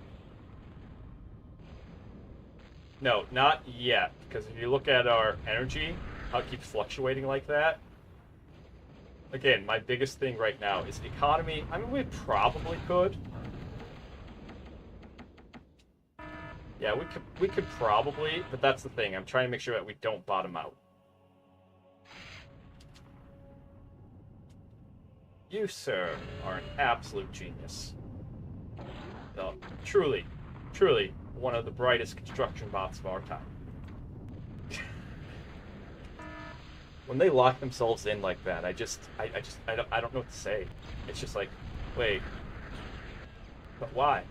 No, not yet. Because if you look at our energy, how it keeps fluctuating like that. Again, my biggest thing right now is economy. I mean, we probably could. Yeah, we could probably, but that's the thing. I'm trying to make sure that we don't bottom out. You, sir, are an absolute genius. No, truly, truly one of the brightest construction bots of our time. When they lock themselves in like that, I don't know what to say. It's just like, wait, but why?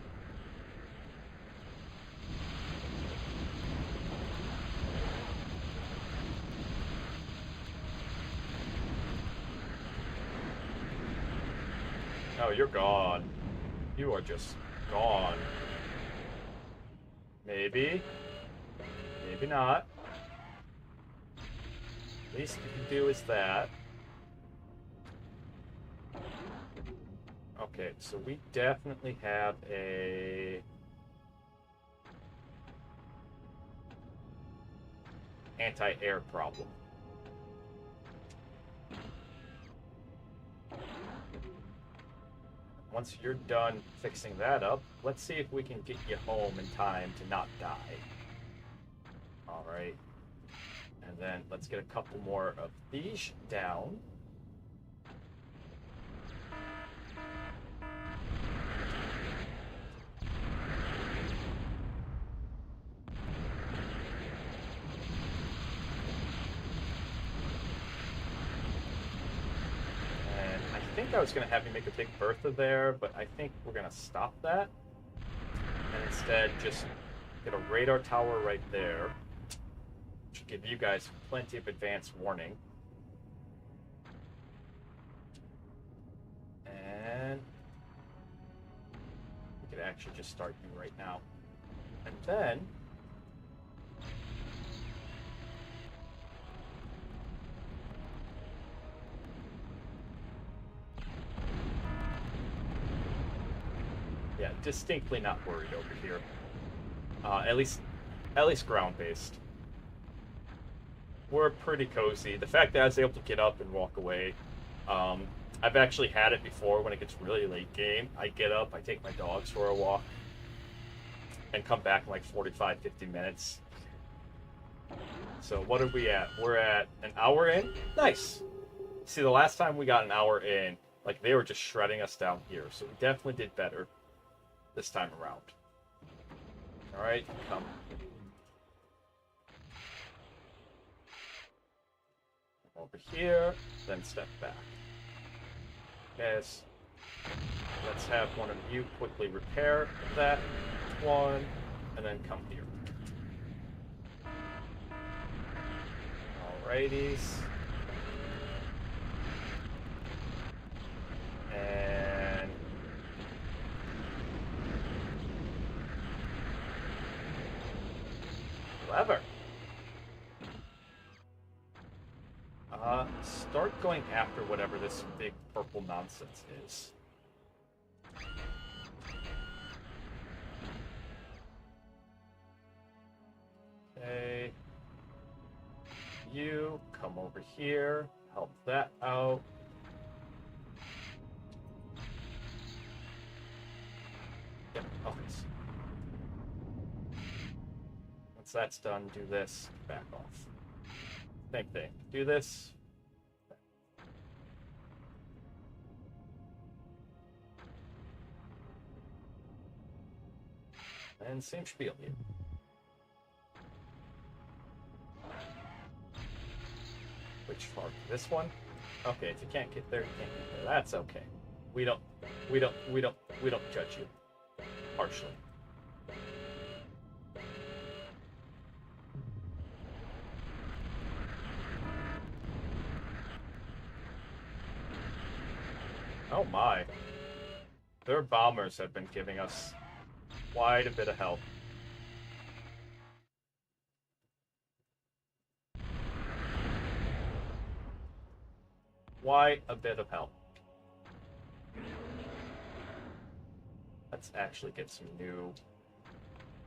Oh, you're gone. You are just gone. Maybe. Maybe not. Least you can do is that. Okay, so we definitely have a anti-air problem. Once you're done fixing that up, let's see if we can get you home in time to not die. All right. And then let's get a couple more of these down. I think I was going to have you make a big Bertha there, but I think we're going to stop that. And instead just get a radar tower right there. Which will give you guys plenty of advance warning. And we could actually just start you right now. And then yeah, distinctly not worried over here. At least ground-based. We're pretty cozy. The fact that I was able to get up and walk away, I've actually had it before when it gets really late game. I get up, I take my dogs for a walk, and come back in like 45, 50 minutes. So what are we at? We're at an hour in? Nice! See, the last time we got an hour in, like, they were just shredding us down here. So we definitely did better this time around. Alright, come. Over here, then step back. Yes. Let's have one of you quickly repair that one, and then come here. Alrighties. And clever. Start going after whatever this big purple nonsense is. Okay. You come over here, help that out. Yep, okay. Once that's done, do this, back off. Same thing. Do this. And same spiel here. Which part? This one? Okay, if you can't get there, you can't get there. That's okay. We don't judge you harshly. Oh my. Their bombers have been giving us quite a bit of help. Quite a bit of help. Let's actually get some new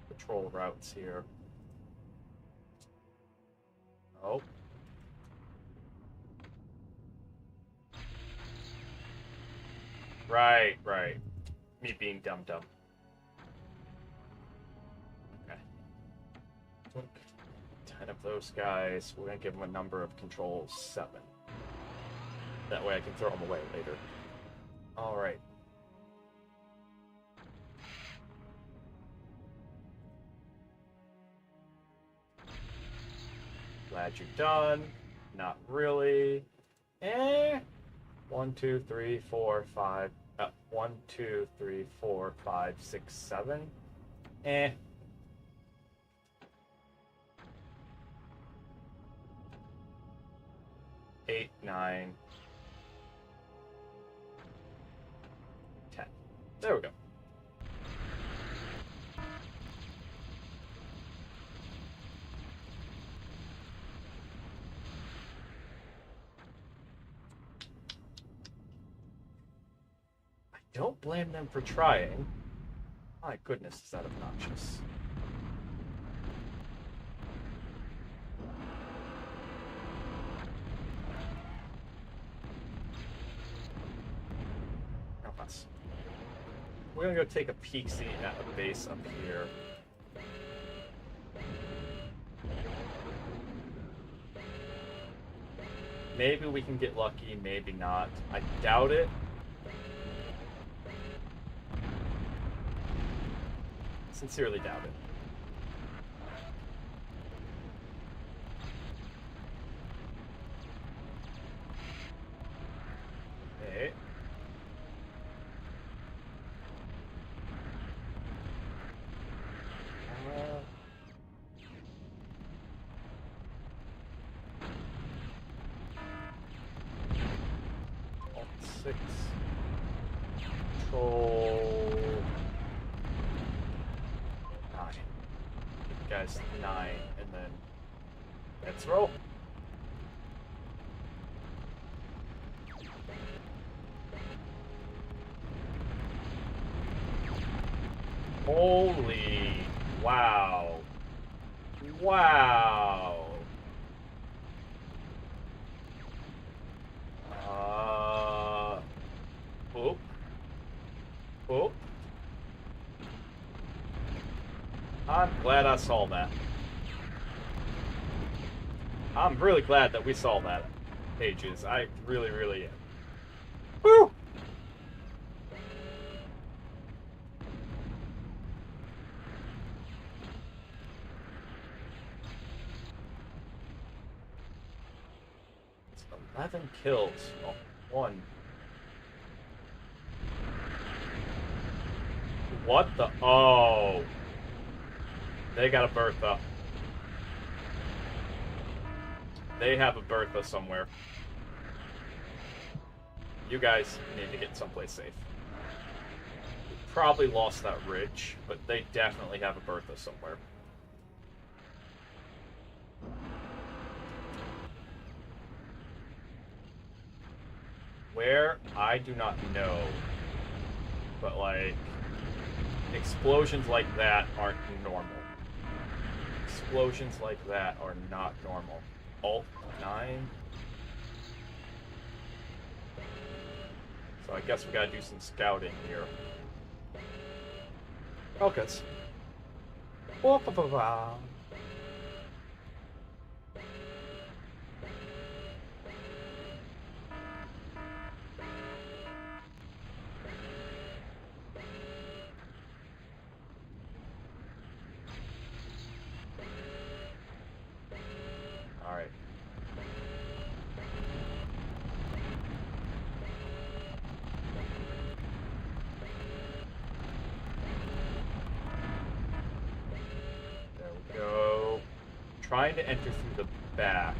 patrol routes here. Oh. Right. Me being dumb. Okay. 10 of those guys. We're gonna give them a number of controls, 7. That way I can throw them away later. Alright. Glad you're done. Not really. 1, 2, 3, 4, 5. 1, 2, 3, 4, 5, 6, 7. 8, 9, 10. There we go. don't blame them for trying. My goodness, is that obnoxious. Help us. We're gonna go take a peek-see at the base up here. Maybe we can get lucky, maybe not. I doubt it. Sincerely doubt it. Okay. Alt-6. Control... 9. You guys 9, and then... Let's roll. Holy... Wow. Wow. Oop. Oop. I'm glad I saw that. I'm really glad that we saw that, Pages. I really, really am. Woo! It's 11 kills. Oh, 1. What the? Oh. They got a Bertha. They have a Bertha somewhere. You guys need to get someplace safe. We probably lost that ridge, but they definitely have a Bertha somewhere. Where? I do not know. But, like, explosions like that aren't normal. Explosions like that are not normal. Alt-9. So I guess we gotta do some scouting here. Focus. Alright. There we go. Trying to enter through the back.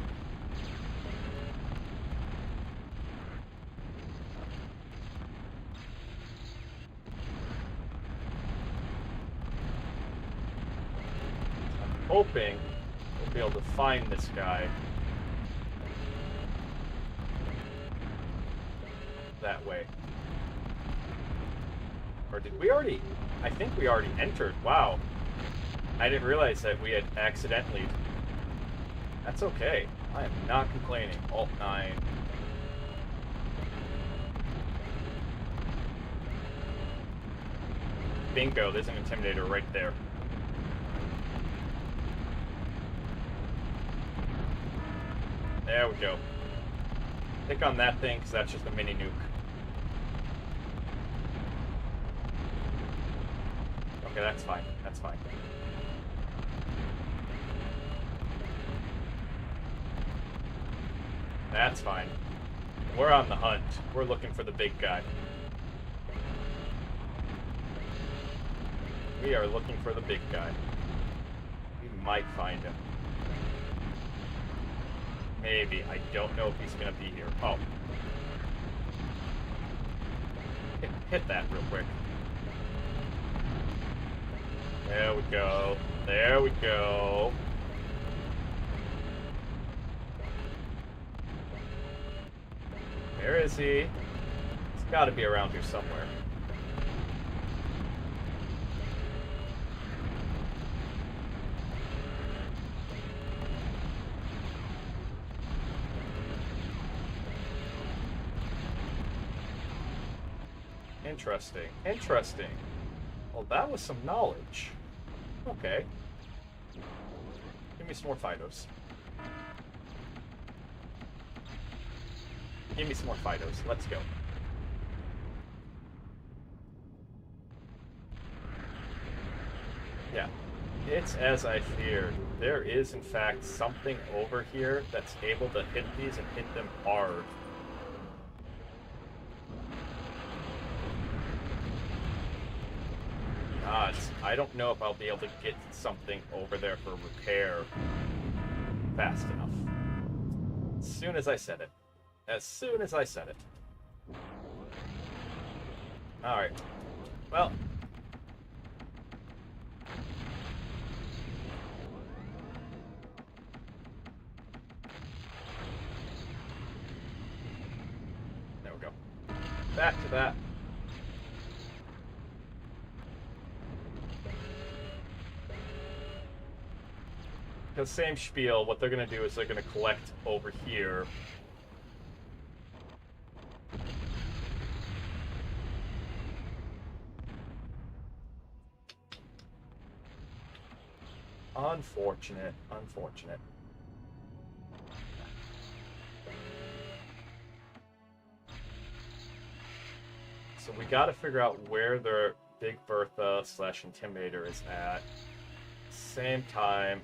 I'm hoping we'll be able to find this guy that way. Or did we already? I think we already entered. Wow. I didn't realize that we had accidentally. That's okay. I am not complaining. Alt-9. Bingo, there's an Intimidator right there. There we go. Pick on that thing, because that's just a mini nuke. Okay, that's fine. That's fine. That's fine. We're on the hunt. We're looking for the big guy. We are looking for the big guy. We might find him. Maybe. I don't know if he's gonna be here. Oh. Hit that real quick. There we go. There we go. Where is he? He's gotta be around here somewhere. Interesting. Interesting. Well, that was some knowledge. Okay. Give me some more Fidos. Give me some more Fidos. Let's go. Yeah. It's as I feared. There is, in fact, something over here that's able to hit these and hit them hard. Gods, I don't know if I'll be able to get something over there for repair fast enough. As soon as I said it. As soon as I said it. Alright. Well. There we go. Back to that. Because same spiel, what they're going to do is they're going to collect over here. Unfortunate, unfortunate. So we got to figure out where their Big Bertha / Intimidator is at. Same time,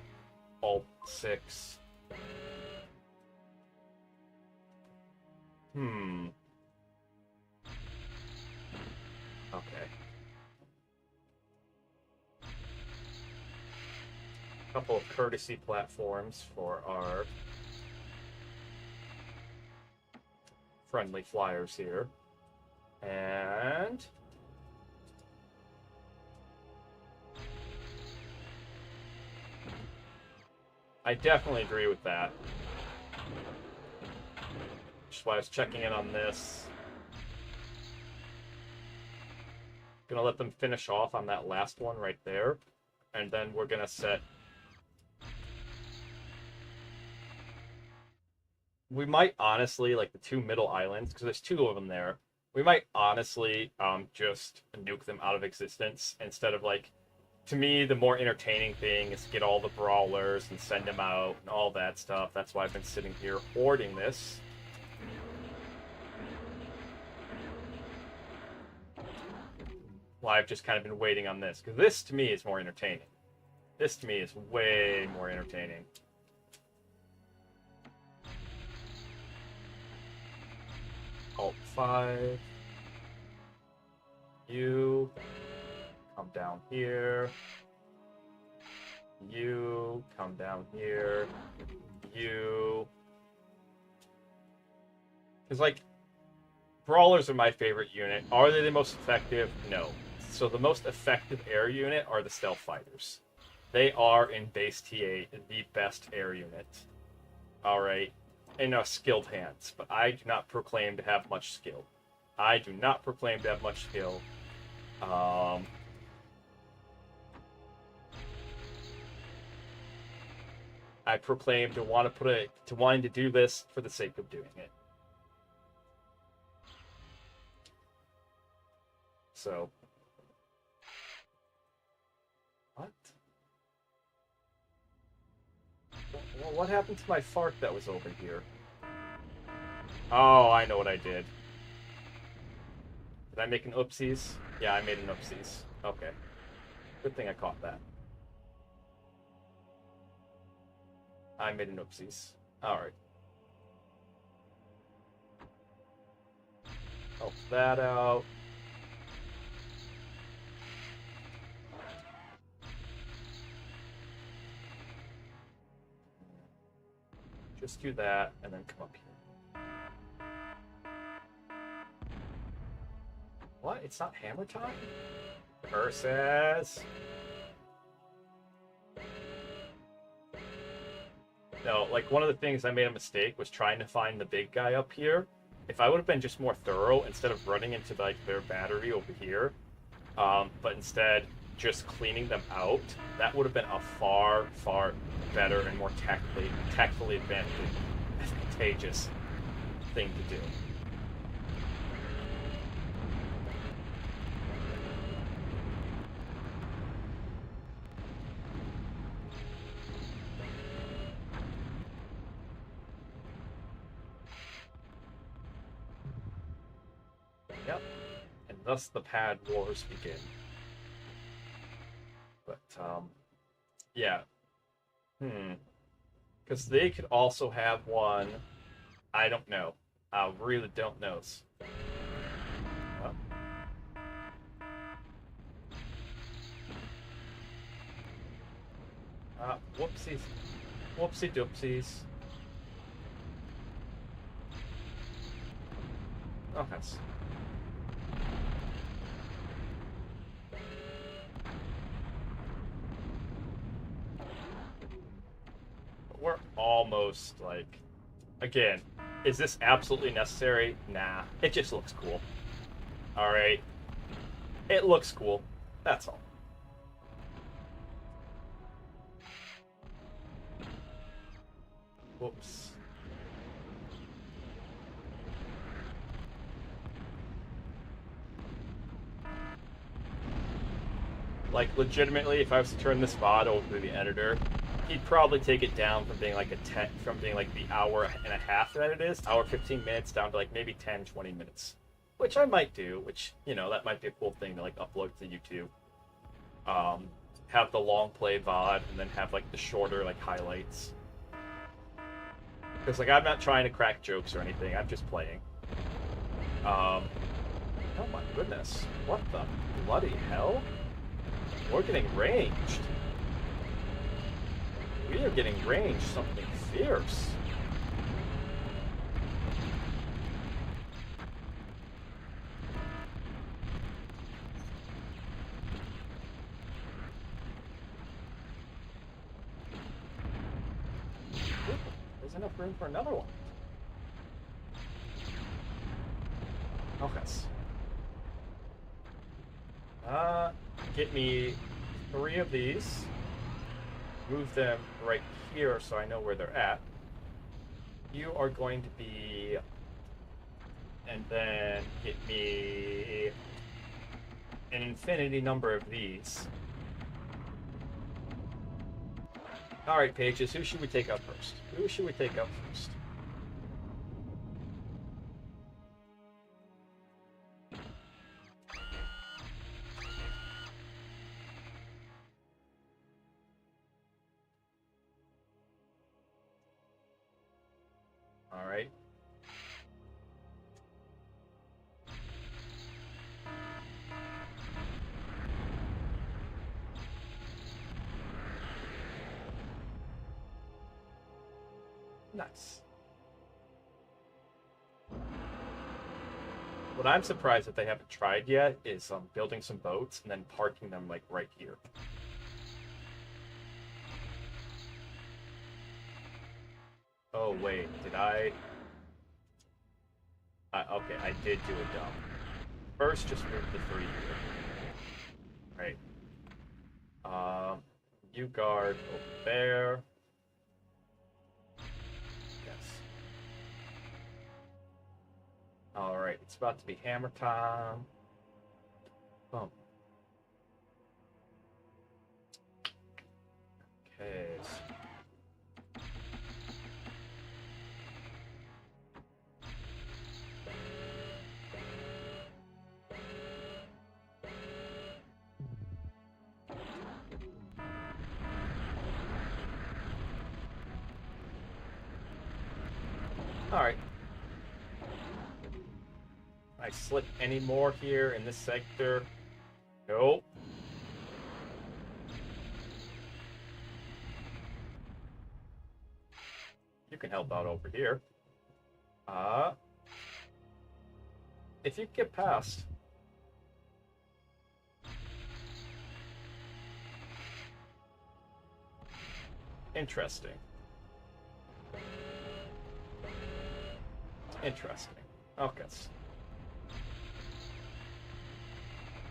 Alt 6. Okay. Couple of courtesy platforms for our friendly flyers here. And I definitely agree with that. Which is why I was checking in on this. Gonna let them finish off on that last one right there. And then we're gonna set... We might honestly, like the two middle islands, because there's two of them there, we might honestly just nuke them out of existence instead of, like, to me, the more entertaining thing is to get all the brawlers and send them out and all that stuff. That's why I've been sitting here hoarding this. Why I've just kind of been waiting on this, because this to me is more entertaining. This to me is way more entertaining. Alt 5. You come down here. You come down here. You. Because, like, brawlers are my favorite unit. Are they the most effective? No. So the most effective air unit are the stealth fighters. They are, in base TA, the best air unit. Alright. In skilled hands. But I do not proclaim to have much skill. I do not proclaim to have much skill. I proclaim to wanting to do this for the sake of doing it. So, what? Well, what happened to my fart that was over here? Oh, I know what I did. Did I make an oopsies? Yeah, I made an oopsies. Okay. Good thing I caught that. I made an oopsies. Alright. Help that out. Just do that, and then come up here. What? It's not hammer time? Curses. No, like, one of the things I made a mistake was trying to find the big guy up here. If I would have been just more thorough, instead of running into, like, their battery over here, but instead just cleaning them out, that would have been a far, far better and more tactfully advantageous thing to do. Yep. And thus the pad wars begin. But, yeah. Because they could also have one. I don't know. I really don't know. Whoopsies. Whoopsie doopsies. Oh, that's... We're almost, like... Again, is this absolutely necessary? Nah. It just looks cool. Alright. It looks cool. That's all. Whoops. Like, legitimately, if I was to turn this VOD over to the editor, he'd probably take it down from being like from being like the hour and a half that it is, hour 15 minutes, down to like maybe 10, 20 minutes. Which I might do, which, you know, that might be a cool thing to like upload to YouTube. Have the long play VOD and then have like the shorter like highlights. Because like I'm not trying to crack jokes or anything, I'm just playing. Oh my goodness. What the bloody hell? We're getting ranged. We are getting ranged something fierce. Ooh, there's enough room for another one. Okay. Get me 3 of these. Move them right here so I know where they're at. You are going to be... And then get me an infinity number of these. Alright, Pages, who should we take out first? Who should we take out first? Alright. Nice. What I'm surprised that they haven't tried yet is building some boats and then parking them like right here. Oh wait, did I? Okay, I did do a dump. First, just move the 3 here. Right. You guard over there. Alright, it's about to be hammer time. Boom. Okay. Alright. I slip any more here in this sector? Nope. You can help out over here. If you get past. Interesting. Interesting. Okay.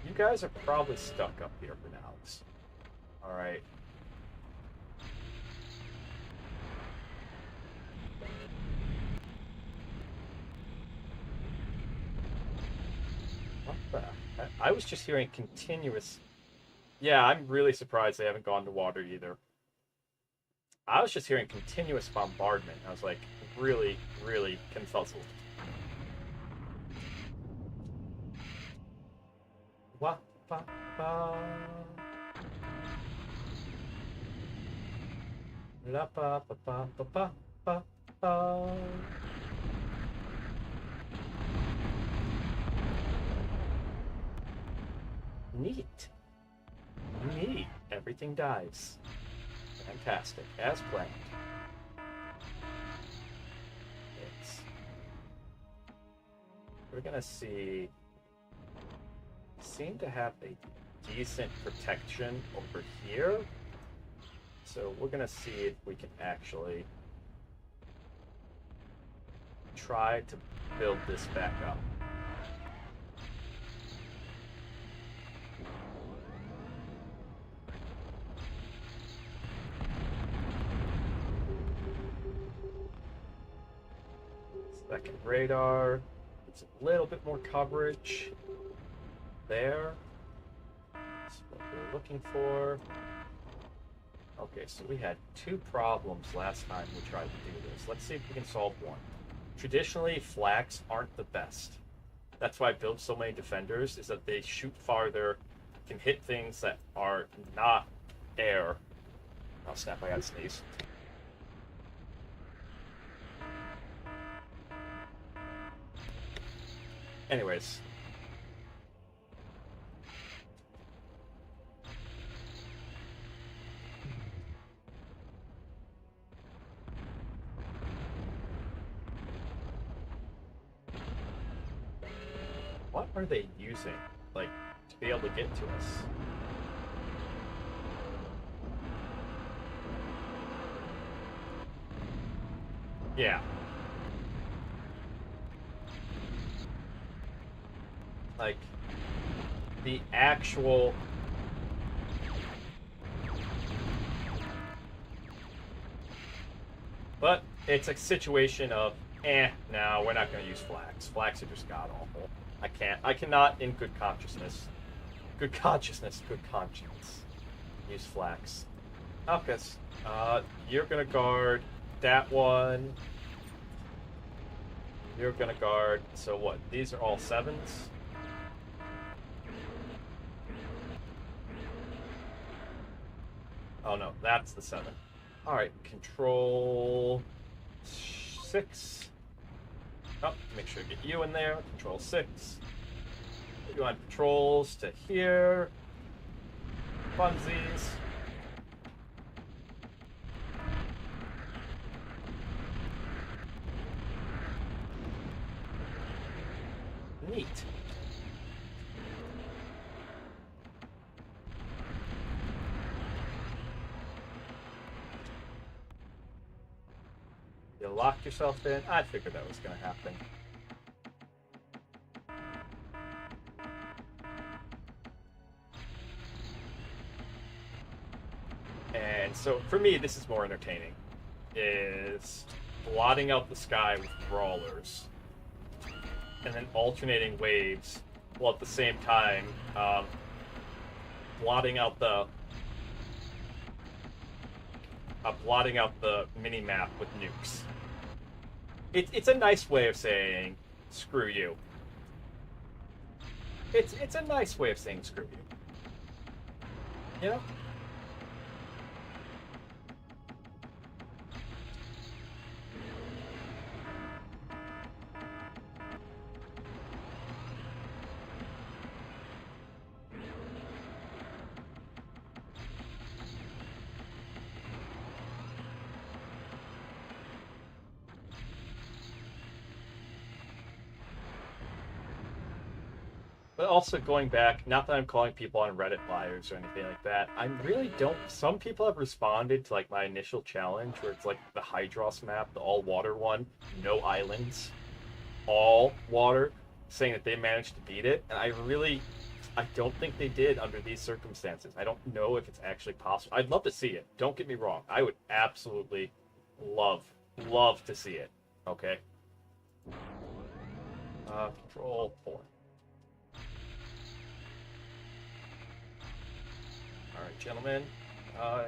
You guys are probably stuck up here for now. Alright. What the heck? I was just hearing continuous... Yeah, I'm really surprised they haven't gone to water either. I was just hearing continuous bombardment. I was like, really, really confuzzled. Wah, ba, ba. La, ba, ba, ba, ba, ba, ba, ba. Neat. Neat. Everything dies. Fantastic. As planned. It's... We're gonna see... Seem to have a decent protection over here. So we're gonna see if we can actually try to build this back up. Second radar. It's a little bit more coverage. There. That's what we're looking for. Okay, so we had two problems last time we tried to do this. Let's see if we can solve one. Traditionally, flags aren't the best. That's why I build so many defenders, is that they shoot farther, can hit things that are not air. Oh snap, I gotta sneeze. Anyways. What are they using, like, to be able to get to us? Yeah. Like, the actual... But it's a situation of, no, we're not going to use flags. Flags are just god-awful. I cannot, in good consciousness, good conscience, use flags. Alcus, you're going to guard that one. You're going to guard, so what, these are all 7s? Oh no, that's the 7. Alright, control 6. Oh, make sure to get you in there. Control 6. You want patrols to here. Funsies. Neat. You locked yourself in? I figured that was going to happen. And so, for me, this is more entertaining. Is blotting out the sky with brawlers. And then alternating waves, while at the same time, blotting out the mini-map with nukes. It's a nice way of saying, screw you. It's a nice way of saying screw you. You know? But also going back, not that I'm calling people on Reddit liars or anything like that, I really don't... Some people have responded to like my initial challenge where it's like the Hydros map, the all-water one, no islands, all water, saying that they managed to beat it. And I don't think they did under these circumstances. I don't know if it's actually possible. I'd love to see it. Don't get me wrong. I would absolutely love to see it. Okay? Control 4. Alright, gentlemen.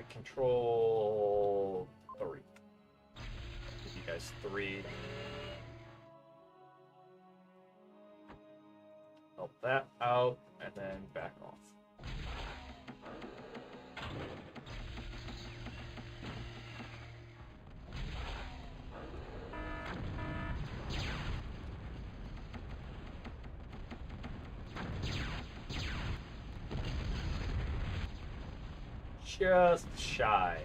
Control 3. Give you guys 3. Help that out. And then back off. Just shy.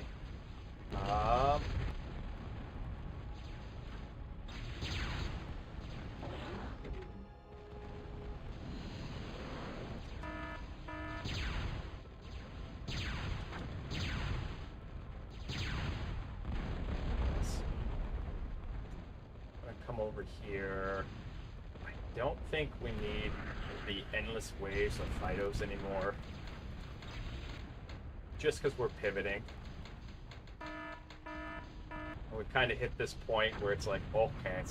Come over here. I don't think we need the endless waves of Fidos anymore. Just because we're pivoting. And we kind of hit this point where it's like, okay.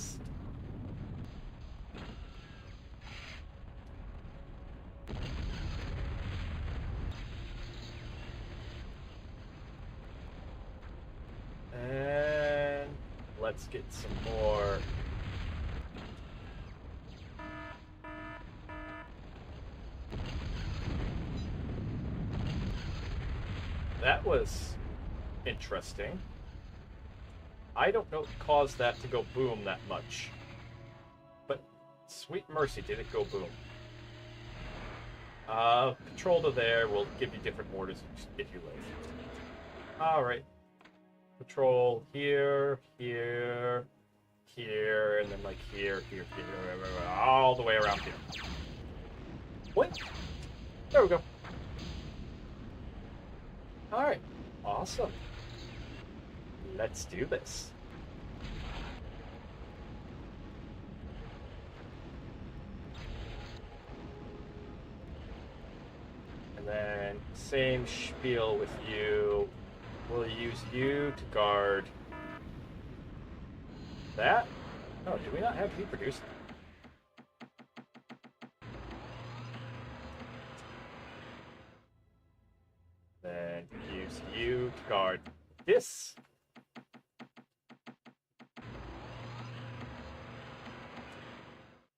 And let's get some more. That was interesting. I don't know what caused that to go boom that much. But sweet mercy, did it go boom. Control to there will give you different orders if you like. Alright. Control here, here, here, and then like here, here, here, all the way around here. What? There we go. Alright, awesome. Let's do this. And then same spiel with you. We'll use you to guard that. Oh, do we not have heat produced? Then use you to guard this.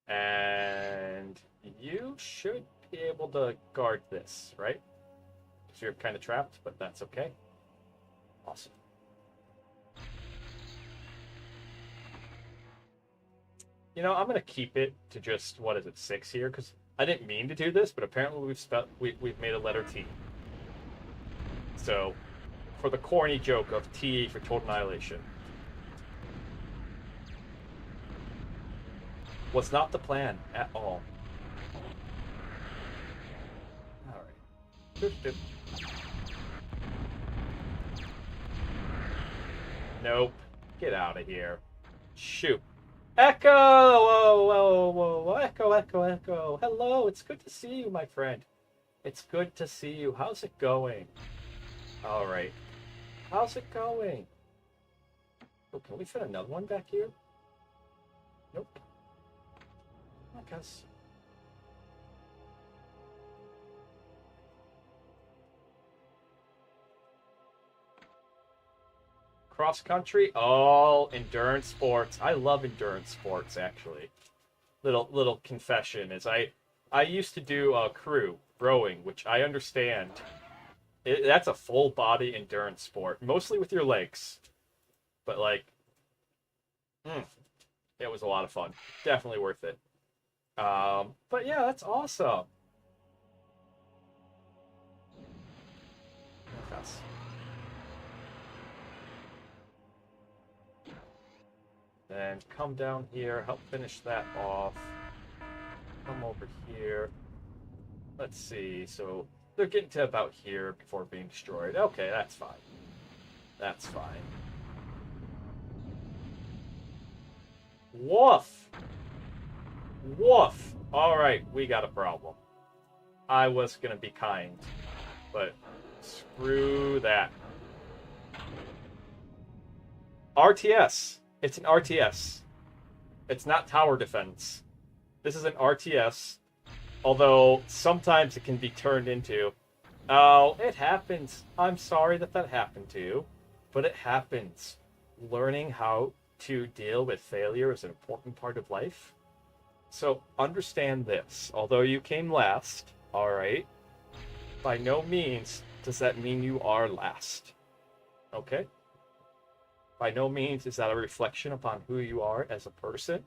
And you should be able to guard this, right? Because you're kind of trapped, but that's okay. Awesome. You know, I'm going to keep it to just, what is it, 6 here? Because I didn't mean to do this, but apparently we've made a letter T. So, for the corny joke of T for Total Annihilation. Was not the plan at all. Alright. Nope. Get out of here. Shoot. Echo! Whoa, whoa, whoa, whoa. Echo, echo, echo. Hello, it's good to see you, my friend. It's good to see you. How's it going? Alright. How's it going? Oh, can we fit another one back here? Nope. I guess. Cross country? Oh, endurance sports. I love endurance sports, actually. Little confession is I used to do crew rowing, which I understand. That's a full body endurance sport, mostly with your legs. But like, it was a lot of fun. Definitely worth it. But yeah, that's awesome. Yes. Then come down here, help finish that off. Come over here. Let's see, so they're getting to about here before being destroyed. Okay, that's fine. That's fine. Woof! Woof! Alright, we got a problem. I was gonna be kind, but screw that. RTS. It's an RTS. It's not tower defense. This is an RTS, although sometimes it can be turned into, oh, it happens. I'm sorry that happened to you, but it happens. Learning how to deal with failure is an important part of life. So understand this. Although you came last, All right. By no means does that mean you are last. Okay? By no means is that a reflection upon who you are as a person.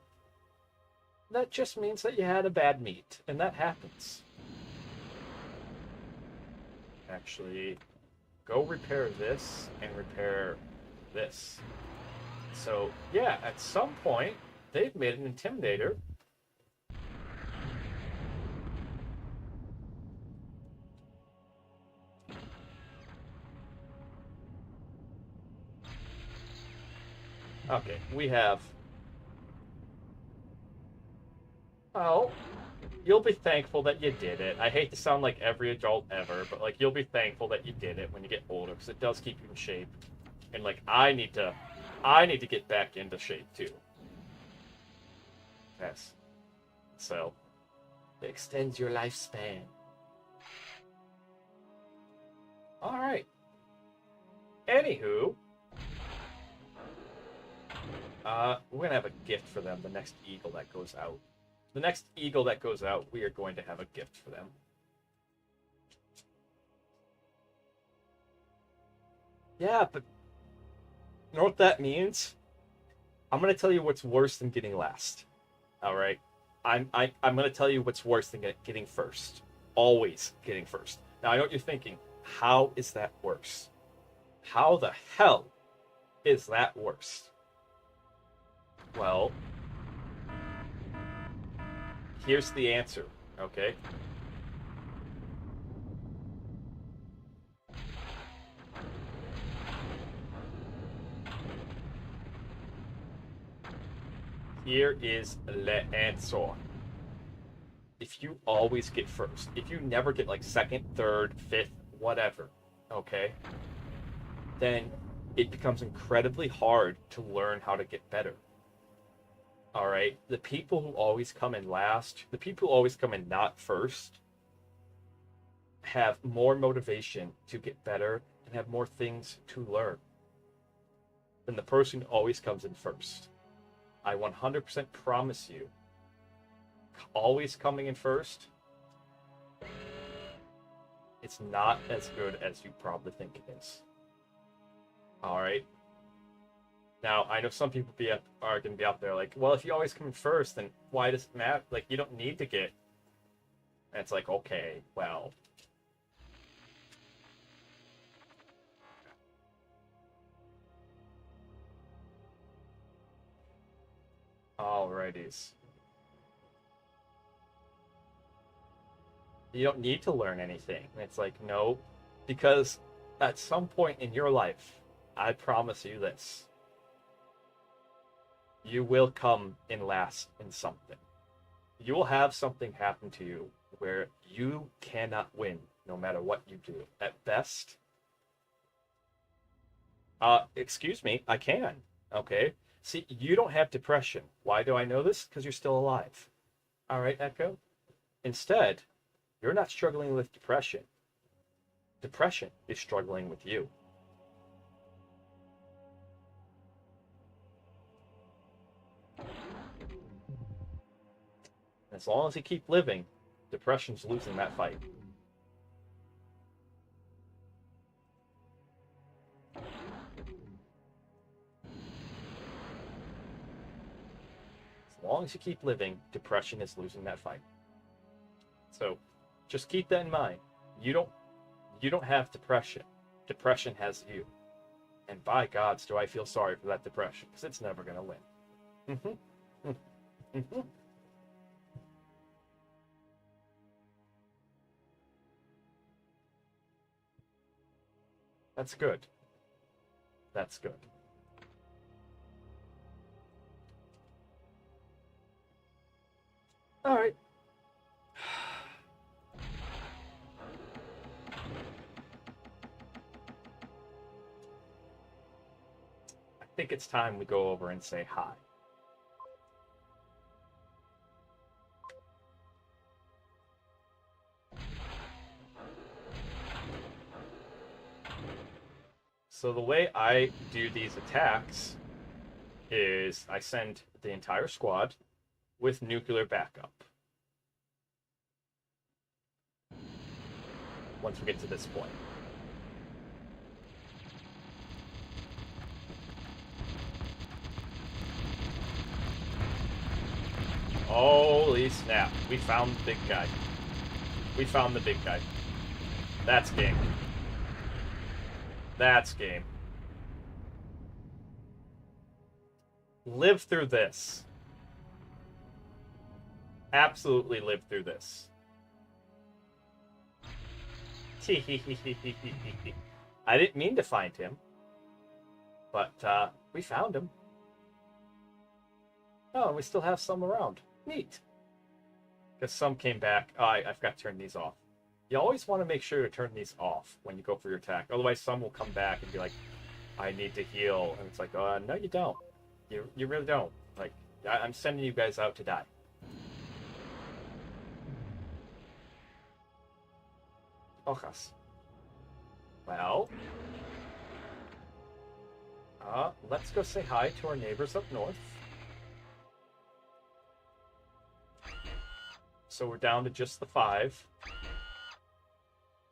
That just means that you had a bad meet, and that happens. Actually, go repair this and repair this. So, yeah, at some point, they've made an Intimidator. Okay, we have... Oh, you'll be thankful that you did it. I hate to sound like every adult ever, but, like, you'll be thankful that you did it when you get older, because it does keep you in shape. And, like, I need to get back into shape, too. Yes. So, it extends your lifespan. Alright. Anywho, we're gonna have a gift for them, the next eagle that goes out. The next eagle that goes out, we are going to have a gift for them. Yeah, but you know what that means? I'm gonna tell you what's worse than getting last. Alright? I'm gonna tell you what's worse than getting first. Always getting first. Now I know what you're thinking. How is that worse? How the hell is that worse? Well, here's the answer, okay? Here is the answer. If you always get first, if you never get like second, third, fifth, whatever, okay, then it becomes incredibly hard to learn how to get better. All right, the people who always come in last, the people who always come in not first, have more motivation to get better and have more things to learn than the person who always comes in first. I 100% promise you, always coming in first, it's not as good as you probably think it is. All right. Now, I know some people are going to be out there like, well, if you always come in first, then why does it matter? Like, you don't need to get... And it's like, okay, well... Alrighties. You don't need to learn anything. And it's like, no, because at some point in your life, I promise you this, you will come in last in something. You will have something happen to you where you cannot win no matter what you do. At best, excuse me, I can. Okay? See, you don't have depression. Why do I know this? Because you're still alive. All right, Echo? Instead, you're not struggling with depression. Depression is struggling with you. As long as you keep living, depression's losing that fight. As long as you keep living, depression is losing that fight. So, just keep that in mind. You don't have depression. Depression has you. And by gods, do I feel sorry for that depression, because it's never going to win. Mm-hmm. Mm-hmm. That's good. That's good. All right. I think it's time we go over and say hi. So the way I do these attacks is I send the entire squad with nuclear backup. once we get to this point. Holy snap. We found the big guy. We found the big guy. That's game. That's game. Live through this. Absolutely live through this. I didn't mean to find him, but we found him. Oh, and we still have some around. Neat. Because some came back. Oh, I forgot to turn these off. You always want to make sure to turn these off when you go for your attack. Otherwise, some will come back and be like, I need to heal. And it's like, no, you don't. You really don't. Like, I'm sending you guys out to die. Ojas. Well, let's go say hi to our neighbors up north. So we're down to just the 5.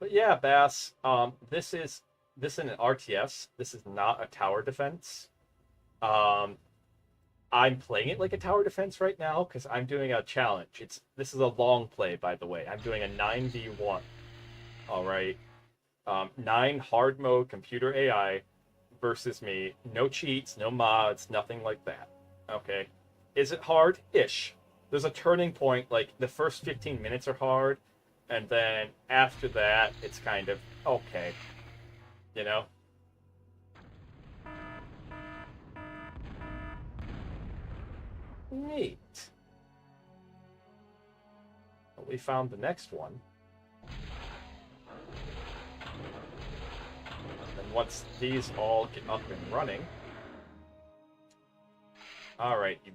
But yeah, Bass, this is an RTS. This is not a tower defense. I'm playing it like a tower defense right now because I'm doing a challenge. This is a long play, by the way. I'm doing a 9v1. All right. 9 hard mode computer AI versus me. No cheats, no mods, nothing like that. Okay. Is it hard? Ish. There's a turning point, like the first 15 minutes are hard, and then after that, it's kind of okay. You know? Neat. Well, we found the next one. And once these all get up and running... Alright, you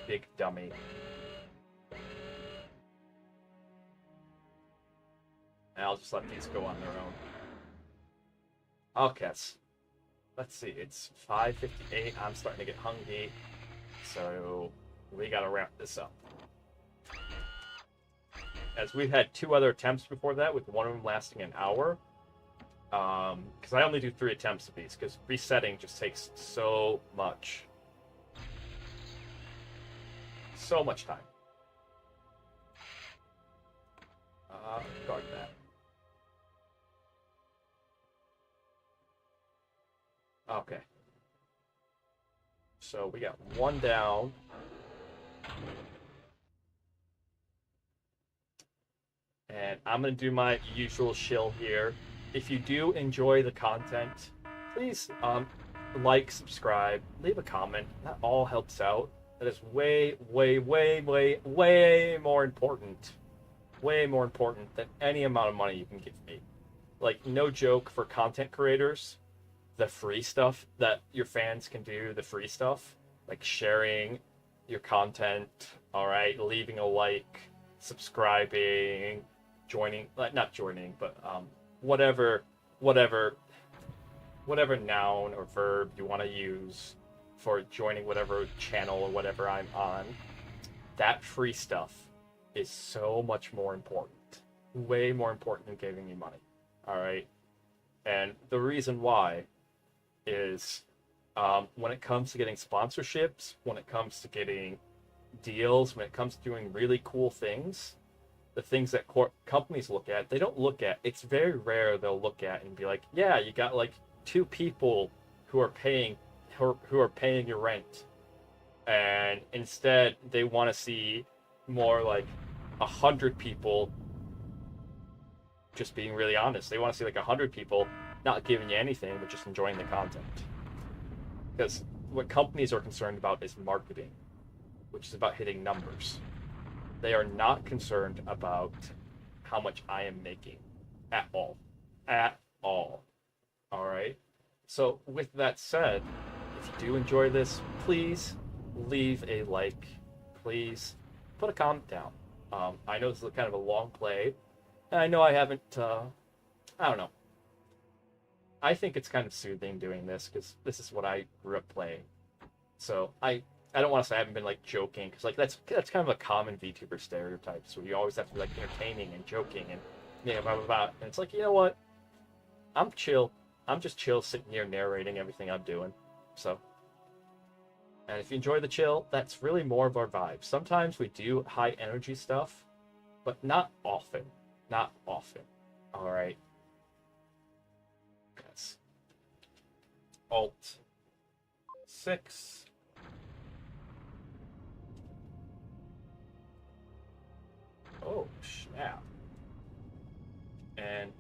big dummy. And I'll just let these go on their own. Okay. Let's see, it's 5:58. I'm starting to get hungry. So we gotta wrap this up. As we've had 2 other attempts before that, with one of them lasting an hour. Because I only do 3 attempts of these, because resetting just takes so much. So much time. Guard that. Okay. So we got 1 down. And I'm going to do my usual shill here. If you do enjoy the content, please like, subscribe, leave a comment. That all helps out. That is way, way, way, way, way more important. Way more important than any amount of money you can give me. Like, no joke, for content creators, the free stuff that your fans can do, the free stuff, like sharing your content, all right, leaving a like, subscribing, joining, not joining, but whatever noun or verb you want to use for joining whatever channel or whatever I'm on, that free stuff is so much more important. Way more important than giving me money. All right? And the reason why is when it comes to getting sponsorships, when it comes to getting deals, when it comes to doing really cool things, the things that companies look at, they don't look at, it's very rare they'll look at and be like, yeah, you got like 2 people who are paying your rent. And instead they want to see more like 100 people, just being really honest. They want to see like 100 people not giving you anything, but just enjoying the content. Because what companies are concerned about is marketing, which is about hitting numbers. They are not concerned about how much I am making at all. At all. All right? So with that said, if you do enjoy this, please leave a like. Please put a comment down. I know this is kind of a long play. And I know I haven't, I don't know. I think it's kind of soothing doing this because this is what I grew up playing. So I don't want to say I haven't been like joking, because like that's kind of a common VTuber stereotype. So you always have to be like entertaining and joking, and yeah, blah, blah, blah. And it's like, you know what? I'm chill. I'm just chill sitting here narrating everything I'm doing. So, and if you enjoy the chill, that's really more of our vibe. Sometimes we do high energy stuff, but not often. Not often. All right. Yes. Alt 6. Oh, snap. And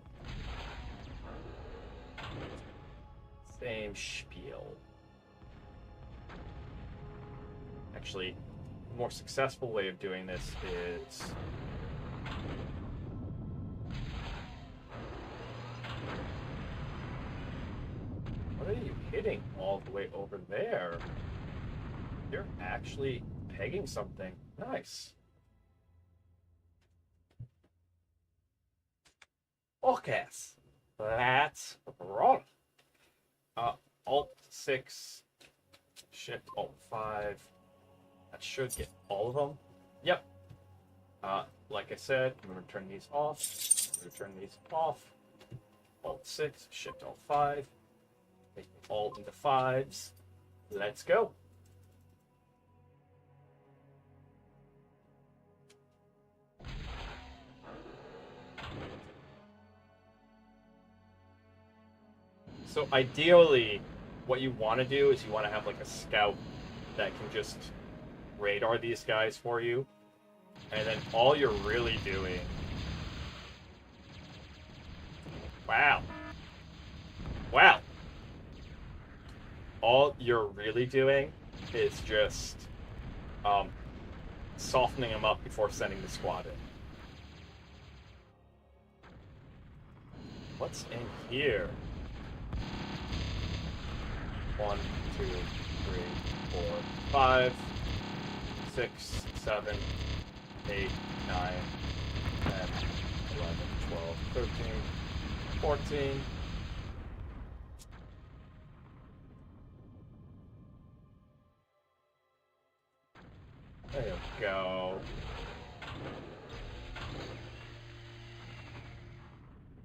same spiel. Actually, a more successful way of doing this is what are you hitting all the way over there? You're actually pegging something. Nice. Okay, let's roll. Alt 6, Shift Alt 5. That should get all of them. Yep. Like I said, I'm going to turn these off. I'm going to turn these off. Alt 6, Shift Alt 5. Make them all into 5s. Let's go. So ideally, what you want to do is you want to have like a scout that can just radar these guys for you. And then all you're really doing... Wow. Wow. All you're really doing is just softening them up before sending the squad in. What's in here? 1, 2, 3, 4, 5, 6, 7, 8, 9, 10, 11, 12, 13, 14. There you go.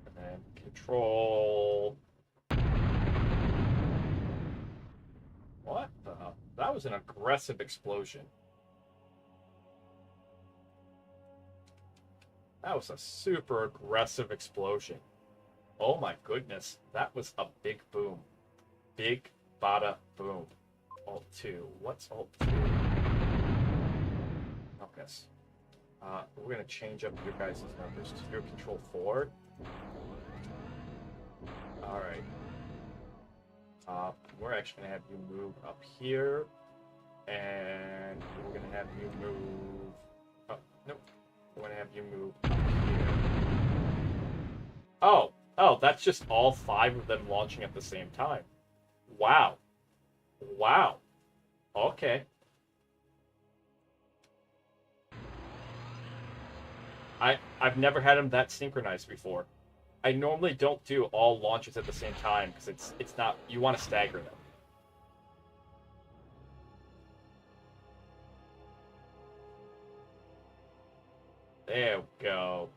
And then control. What the? That was an aggressive explosion. That was a super aggressive explosion. Oh my goodness. That was a big boom. Big bada boom. Alt 2. What's Alt 2? Okay. We're going to change up your guys' numbers to your control 4. Alright. We're actually going to have you move up here. And we're going to have you move... Oh, nope. We're going to have you move up here. Oh! Oh, that's just all 5 of them launching at the same time. Wow. Wow. Okay. I've never had them that synchronized before. I normally don't do all launches at the same time because it's not, you want to stagger them. There we go.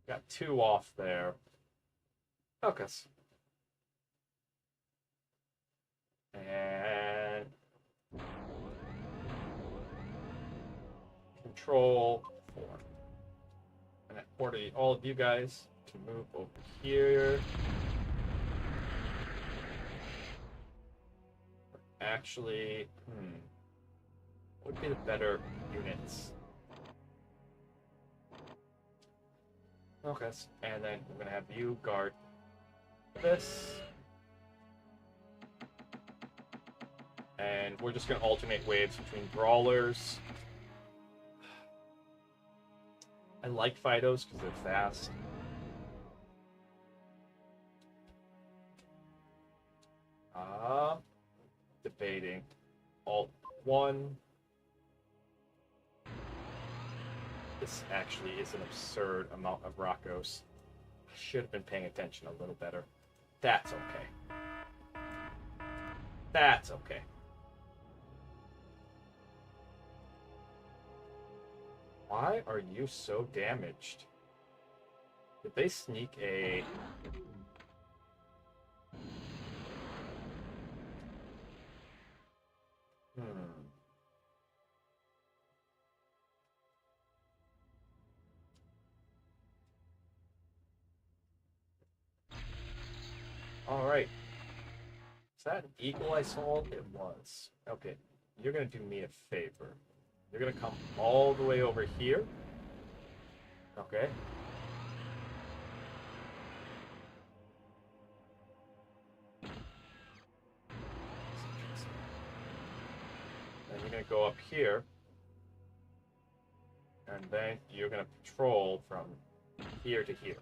Got 2 off there. Focus. And control 4. And I order all of you guys to move over here. Actually, what would be the better units? Okay, and then we're gonna have you guard this. And we're just gonna alternate waves between brawlers. I like Fidos because they're fast. Debating. Alt 1. This actually is an absurd amount of Rocco's. I should have been paying attention a little better. That's okay. That's okay. Why are you so damaged? Did they sneak a... Alright. Is that an eagle I saw? It was. Okay. You're gonna do me a favor. You're gonna come all the way over here. Okay. And you're gonna go up here. And then you're gonna patrol from here to here.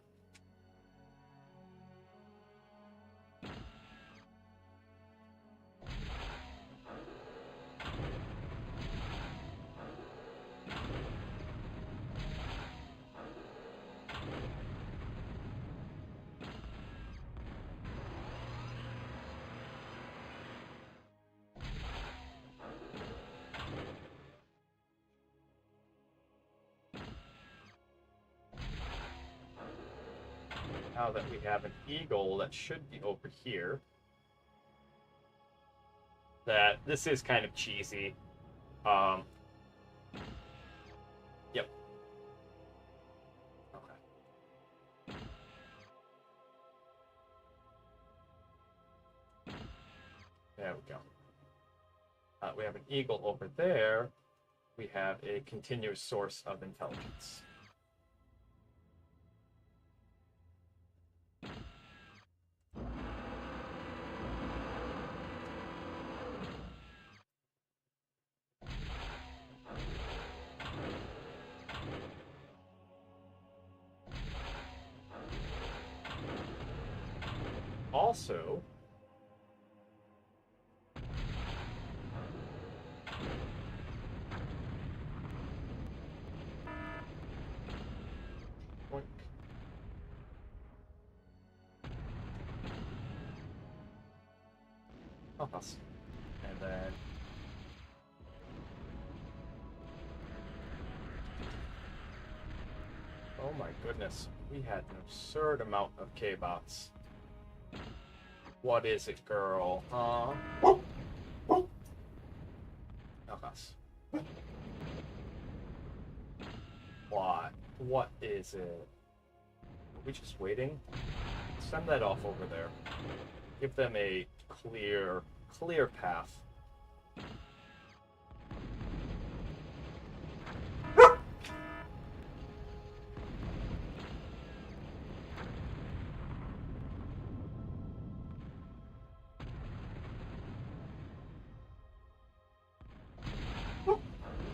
Now that we have an eagle that should be over here, that this is kind of cheesy. Yep. Okay. There we go. We have an eagle over there. We have a continuous source of intelligence. Also, us. And then oh my goodness, we had an absurd amount of K-bots. What is it, girl? Huh? Us. What? What is it? Are we just waiting? Send that off over there. Give them a clear path.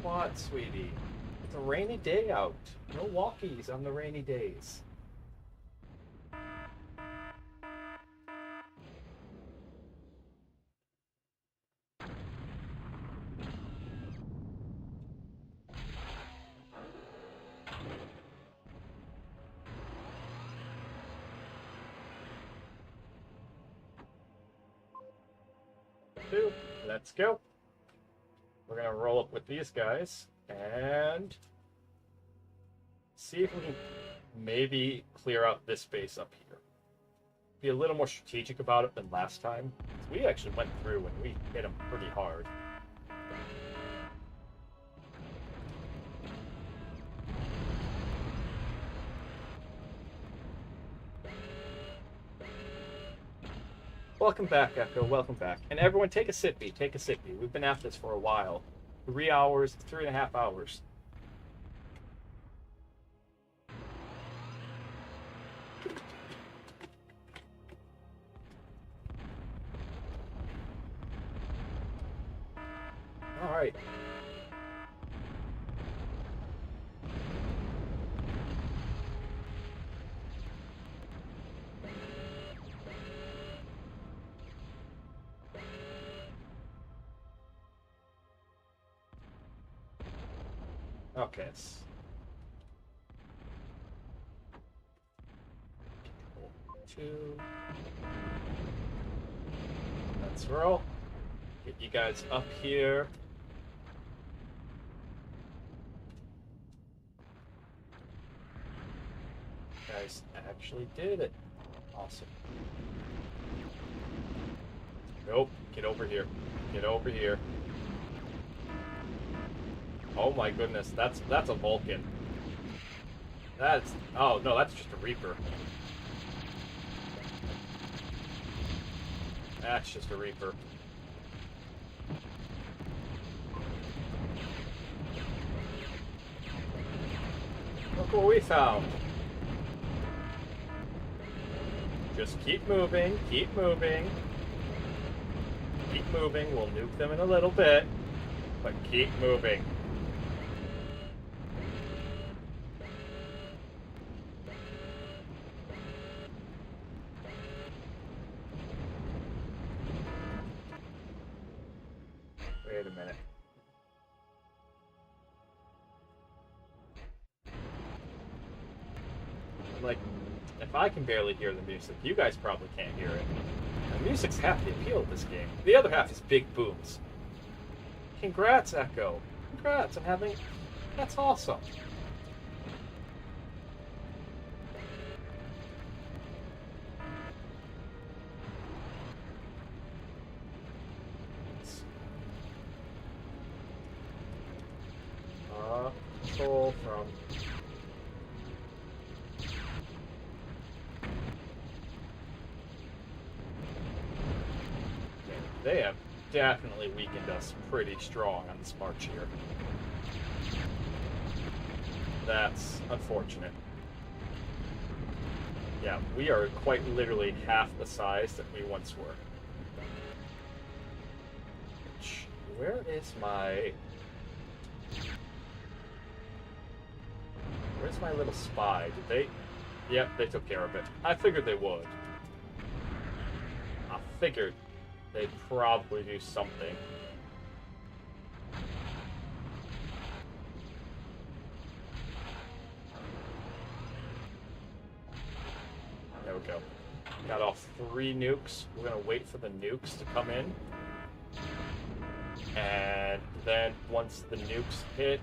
What, sweetie? It's a rainy day out. No walkies on the rainy days. Let's go. We're gonna roll up with these guys and see if we can maybe clear out this space up here. Be a little more strategic about it than last time. We actually went through and we hit them pretty hard. Welcome back, Echo. Welcome back. And everyone, take a sippy. Take a sippy. We've been at this for a while. 3 hours, 3.5 hours. All right. Okay. 2. Let's roll. Get you guys up here. You guys actually did it. Awesome. Nope. Get over here. Get over here. Oh my goodness, that's a Vulcan. That's, oh no, that's just a Reaper. That's just a Reaper. Look what we found. Just keep moving, keep moving. Keep moving, we'll nuke them in a little bit, but keep moving. Wait a minute. Like, if I can barely hear the music, you guys probably can't hear it. The music's half the appeal of this game. The other half is big booms. Congrats, Echo. Congrats on having... That's awesome. Control from... They have definitely weakened us pretty strong on this march here. That's unfortunate. Yeah, we are quite literally half the size that we once were. Where is my... Where's my little spy? Did they... Yep, they took care of it. I figured they would. I figured they'd probably do something. There we go. Got off 3 nukes. We're gonna wait for the nukes to come in. And then once the nukes hit...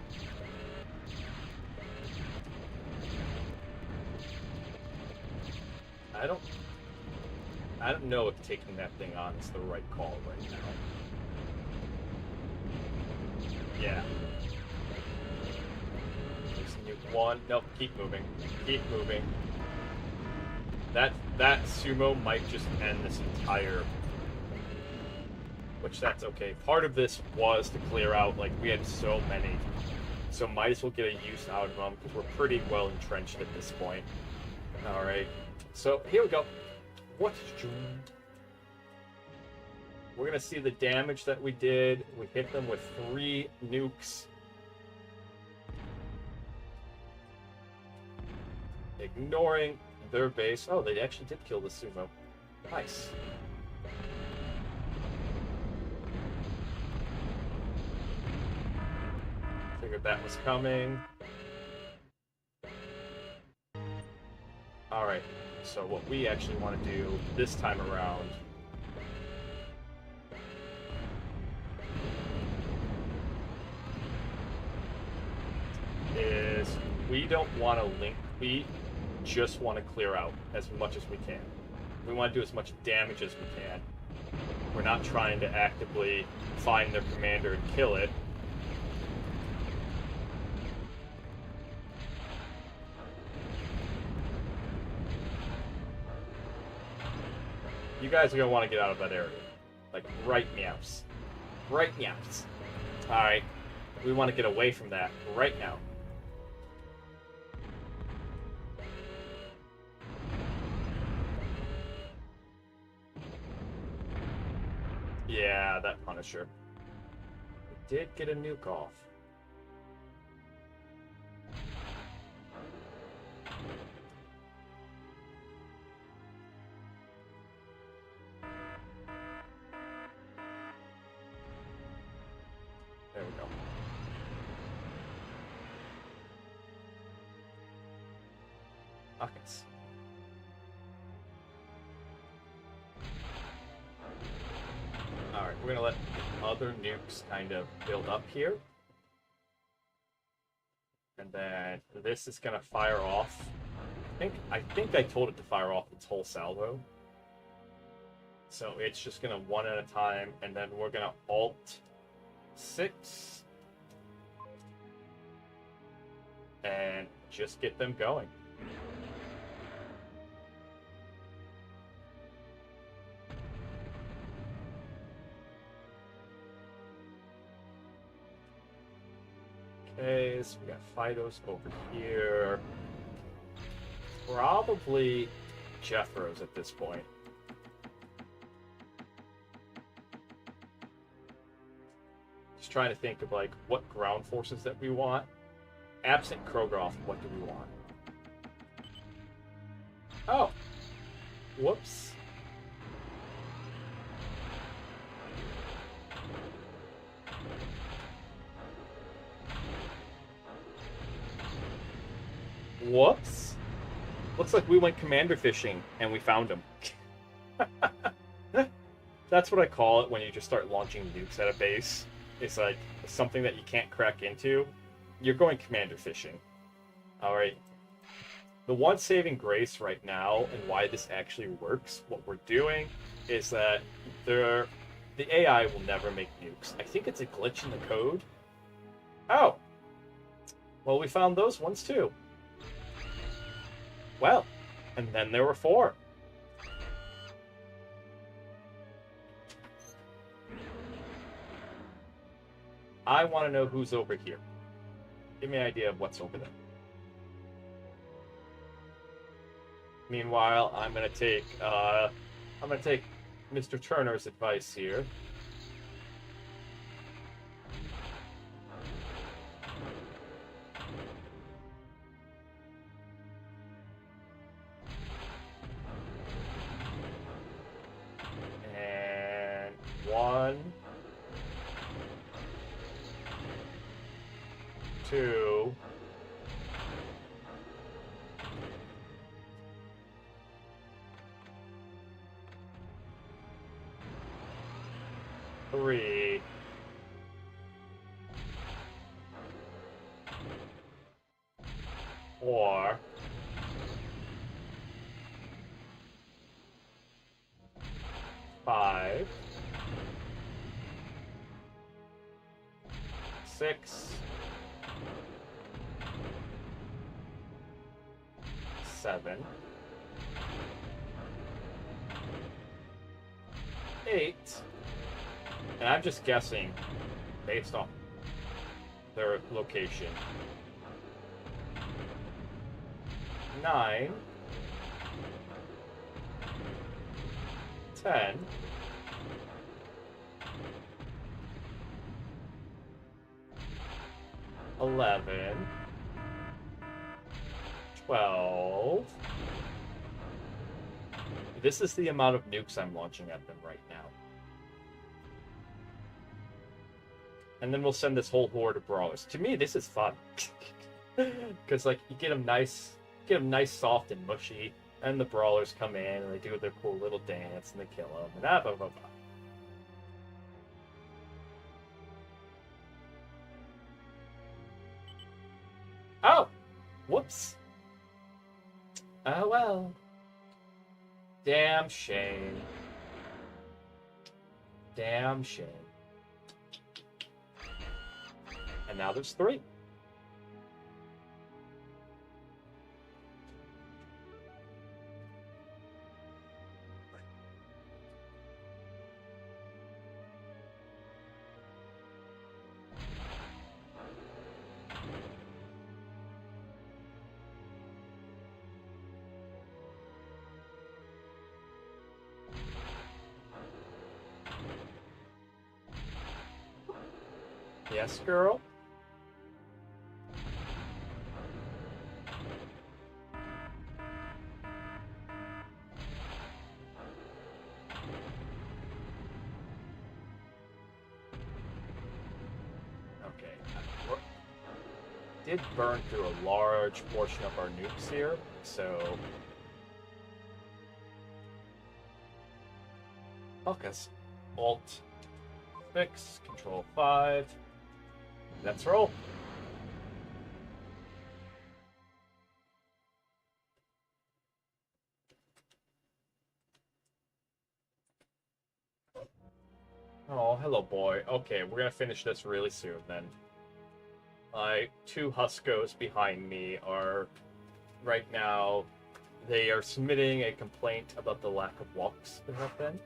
I don't know if taking that thing on is the right call right now. Yeah. Just nuke 1. Nope, keep moving. Keep moving. That sumo might just end this entire... Which, that's okay. Part of this was to clear out, like, we had so many. So might as well get a use out of them, because we're pretty well entrenched at this point. Alright. So, here we go. What's June? We're gonna see the damage that we did. We hit them with 3 nukes. Ignoring their base. Oh, they actually did kill the sumo. Nice. Figured that was coming. Alright. So what we actually want to do this time around is we don't want to link, we just want to clear out as much as we can. We want to do as much damage as we can. We're not trying to actively find their commander and kill it. You guys are going to want to get out of that area. Like, right meows. Right meows. Alright. We want to get away from that right now. Yeah, that Punisher. We did get a nuke off. There we go. Pockets. we're gonna let the other nukes kind of build up here. And then this is gonna fire off. I think I told it to fire off its whole salvo. So it's just gonna one at a time, and then we're gonna Alt 6 and just get them going. Okay, so we got Fidos over here. Probably Jeffros at this point. Just trying to think of like what ground forces that we want. Absent Krogoth, what do we want? Oh. Whoops. Whoops. Looks like we went commander fishing and we found him. That's what I call it when you just start launching nukes at a base. It's like something that you can't crack into. You're going commander fishing. Alright. The one saving grace right now and why this actually works, what we're doing, is that the AI will never make nukes. I think it's a glitch in the code. Oh. Well, we found those ones too. Well, and then there were 4. I want to know who's over here. Give me an idea of what's over there. Meanwhile, I'm gonna take Mr. Turner's advice here. And 1, 2, 3, 4, 5, 6, 7, 8, and I'm just guessing based on their location. 9, 10, 11, 12. This is the amount of nukes I'm launching at them right now. And then we'll send this whole horde of brawlers. To me, this is fun. Because like you get them nice, soft and mushy, and the brawlers come in and they do their cool little dance and they kill them and blah blah blah. Oh, whoops. Oh well. Damn shame. Damn shame. And now there's 3. Yes, girl? Okay. Did burn through a large portion of our nukes here, so focus. Alt fix, control 5. Let's roll. Oh, hello, boy. Okay, we're gonna finish this really soon, then. My 2 Huskos behind me are, right now, they are submitting a complaint about the lack of walks there have been.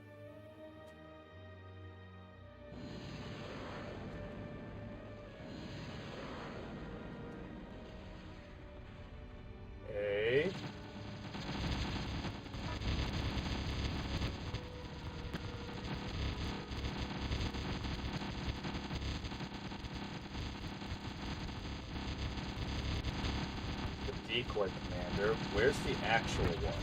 Okay. Decoy commander. Where's the actual one?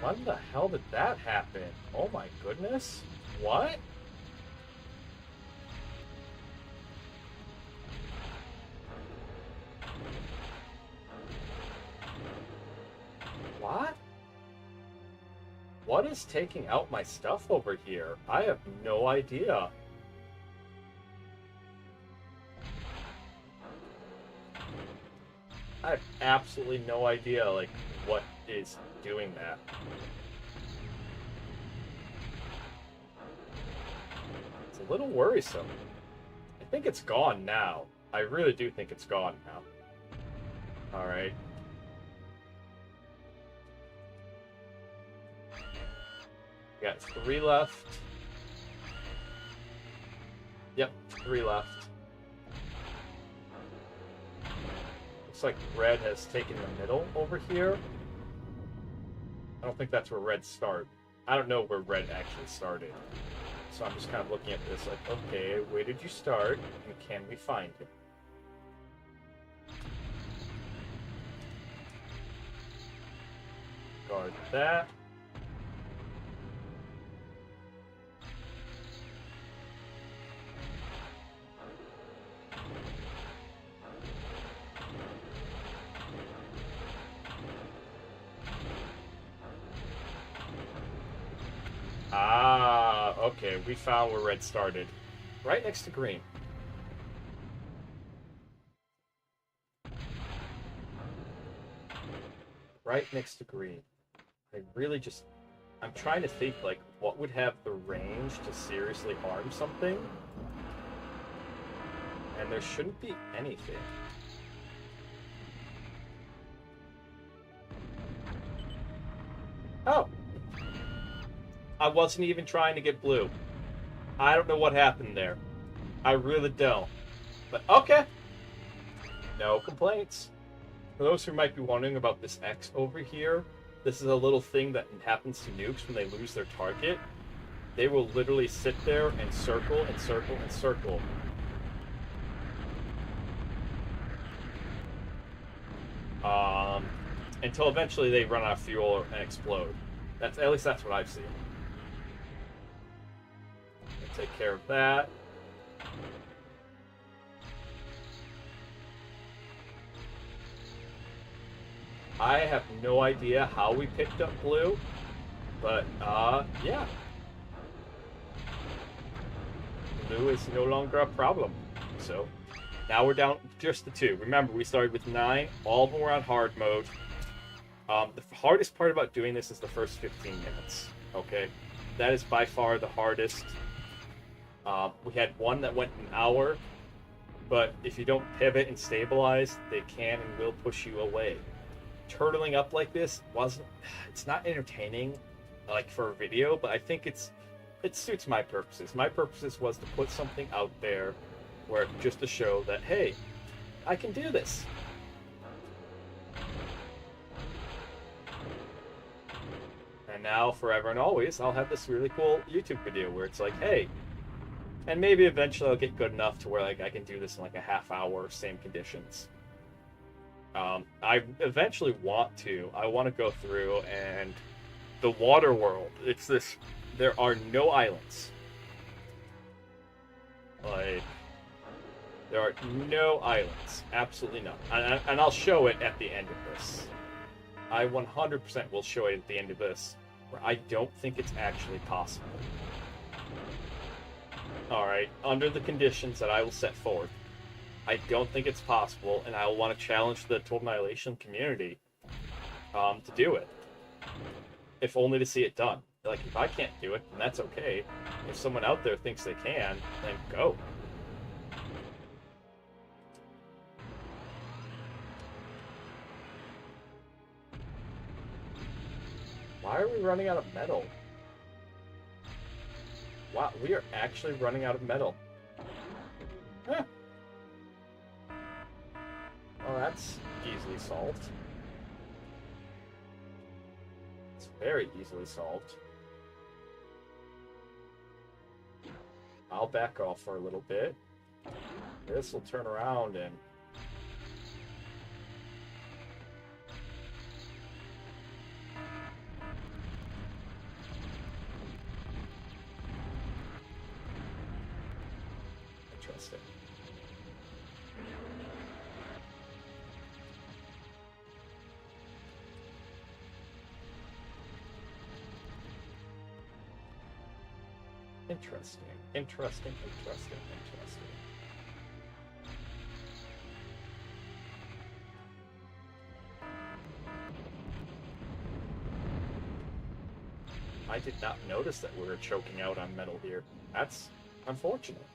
When the hell did that happen? Oh my goodness. What? What? What is taking out my stuff over here? I have no idea. I have absolutely no idea, like, what is doing that. It's a little worrisome. I think it's gone now. I really do think it's gone now. Alright. We got 3 left. Yep, 3 left. Looks like red has taken the middle over here. I don't think that's where red started. I don't know where red actually started. So I'm just kind of looking at this like, okay, where did you start? And can we find him? Guard that. Ah, okay, we found where red started. Right next to green. Right next to green. I really just... I'm trying to think, like, what would have the range to seriously harm something? And there shouldn't be anything. Oh! I wasn't even trying to get blue. I don't know what happened there. I really don't. But okay. No complaints. For those who might be wondering about this X over here, this is a little thing that happens to nukes when they lose their target. They will literally sit there and circle and circle and circle. Until eventually they run out of fuel and explode. At least that's what I've seen. Take care of that. I have no idea how we picked up blue, but yeah. Blue is no longer a problem. So now we're down just the 2. Remember, we started with 9. All of them were on hard mode. The hardest part about doing this is the first 15 minutes. Okay, that is by far the hardest. We had one that went an hour, but if you don't pivot and stabilize, they can and will push you away. Turtling up like this it's not entertaining, like for a video, but I think it suits my purposes. My purposes was to put something out there where just to show that, hey, I can do this. And now, forever and always, I'll have this really cool YouTube video where it's like, hey, and maybe eventually I'll get good enough to where like I can do this in like a half hour, same conditions. I eventually want to go through and the water world. It's this. There are no islands. Like there are no islands. Absolutely none. And I'll show it at the end of this. I 100% will show it at the end of this, where I don't think it's actually possible. Alright, under the conditions that I will set forth, I don't think it's possible, and I will want to challenge the Total Annihilation community to do it. If only to see it done. Like, if I can't do it, then that's okay. If someone out there thinks they can, then go. Why are we running out of metal? Wow, we are actually running out of metal. Huh. Well, that's easily solved. It's very easily solved. I'll back off for a little bit. This will turn around and... Interesting. Interesting. Interesting, interesting, interesting. I did not notice that we were choking out on metal here. That's unfortunate.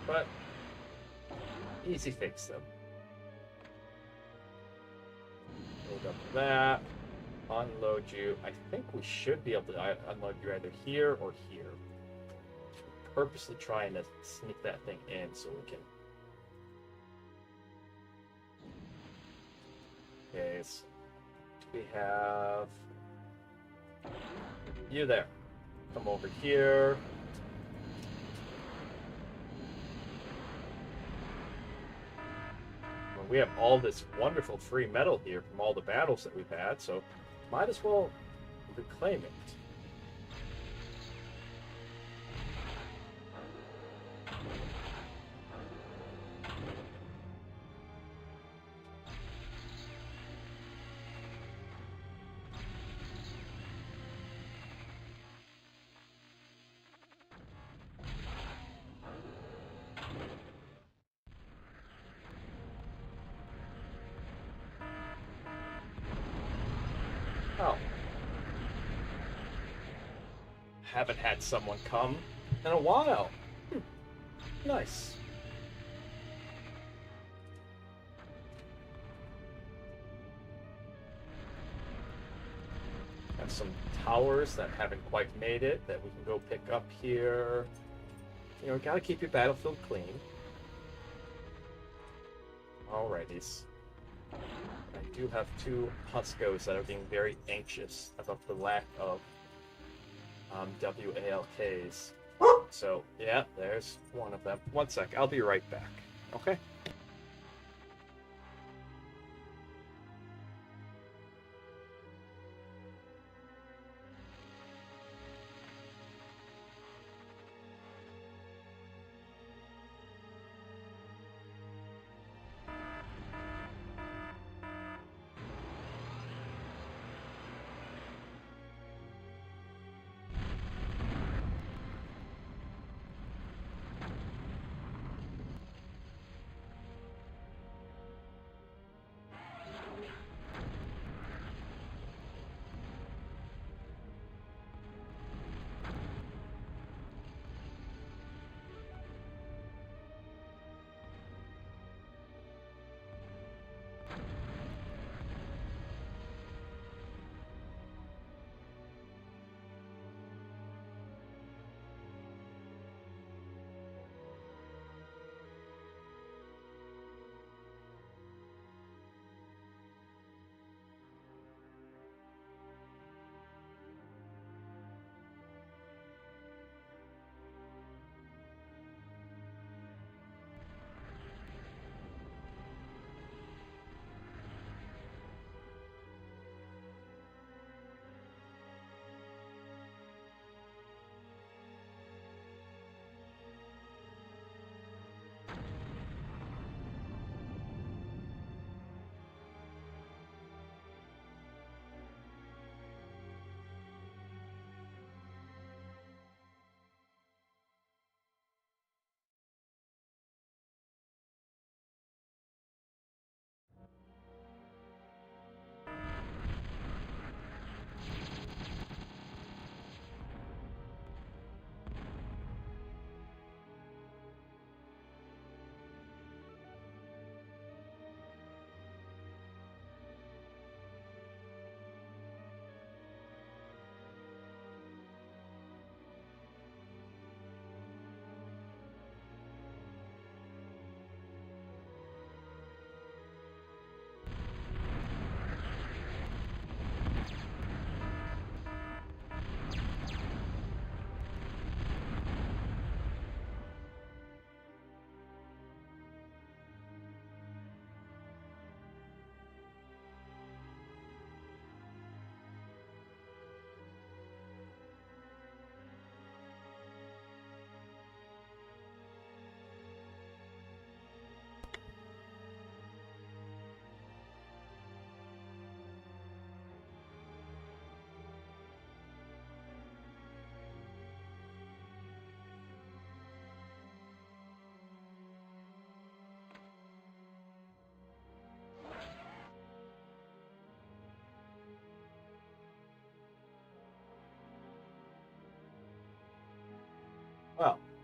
But easy fix them. Load up that. Unload you. I think we should be able to unload you either here or here. Purposely trying to sneak that thing in so we can... Okay, so we have you there. Come over here. Well, we have all this wonderful free metal here from all the battles that we've had, so might as well reclaim it. Oh. Haven't had someone come in a while. Nice. Have some towers that haven't quite made it that we can go pick up here. You know, gotta keep your battlefield clean. Alrighties. I do have two Huskos that are being very anxious about the lack of WALKs. So, yeah, there's one of them. One sec, I'll be right back. Okay?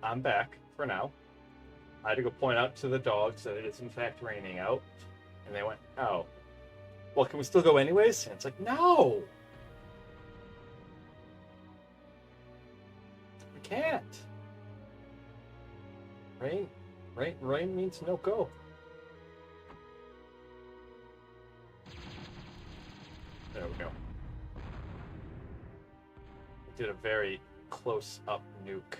I'm back for now. I had to go point out to the dogs that it is in fact raining out. And they went, oh. Well, can we still go anyways? And it's like, no! We can't. Rain means no go. There we go. We did a very close-up nuke.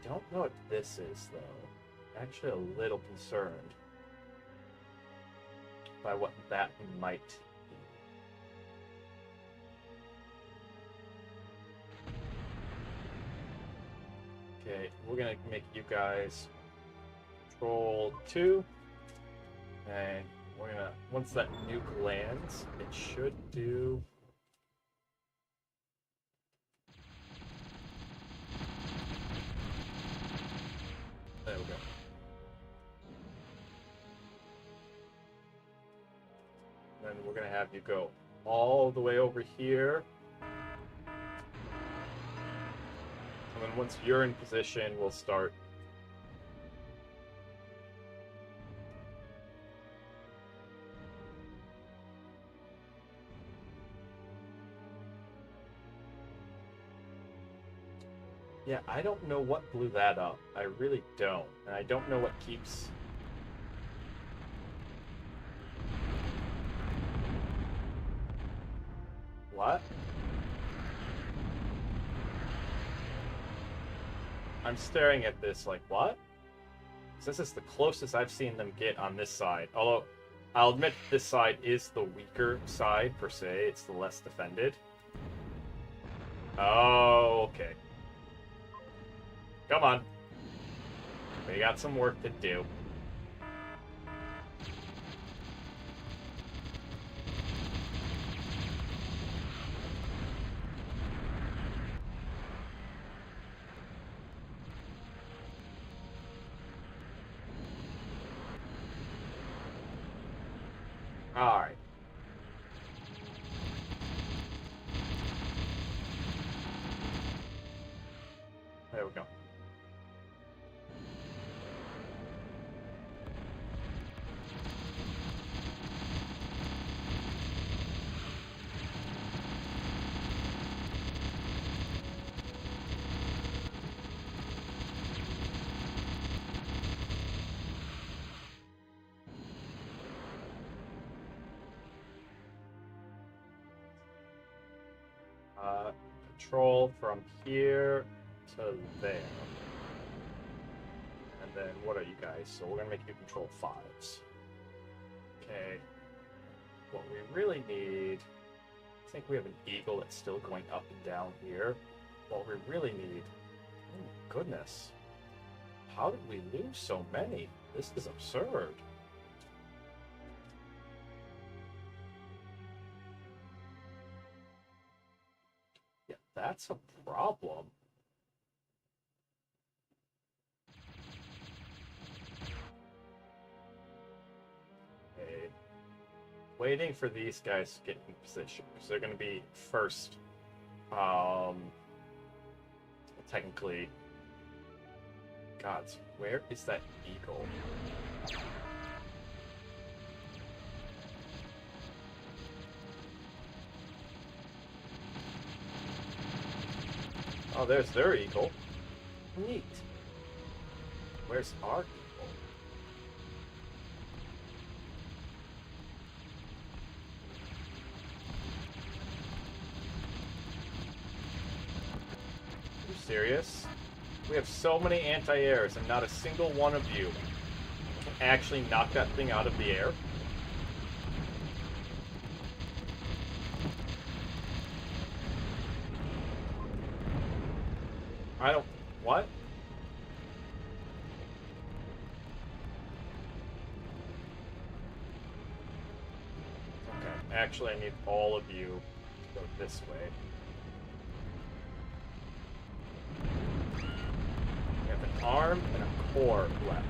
Don't know what this is, though. Actually, a little concerned by what that might be. Okay, we're gonna make you guys control 2, and we're gonna, once that nuke lands, it should do. There we go. Then we're gonna have you go all the way over here. And then once you're in position, we'll start. Yeah, I don't know what blew that up. I really don't. And I don't know what keeps... What? I'm staring at this like, what? This is the closest I've seen them get on this side. Although, I'll admit this side is the weaker side, per se. It's the less defended. Oh, okay. Come on. We got some work to do. All right. There we go. Control from here to there. And then what are you guys? So we're gonna make you control 5s. Okay. What we really need, I think we have an eagle that's still going up and down here. What we really need, oh goodness. How did we lose so many? This is absurd. That's a problem. Okay. Waiting for these guys to get in position, because they're going to be first. Technically. Gods, where is that eagle? Oh, there's their eagle. Neat. Where's our eagle? Are you serious? We have so many anti-airs and not a single one of you can actually knock that thing out of the air. I don't... What? Okay, actually I need all of you to go this way. We have an arm and a core left.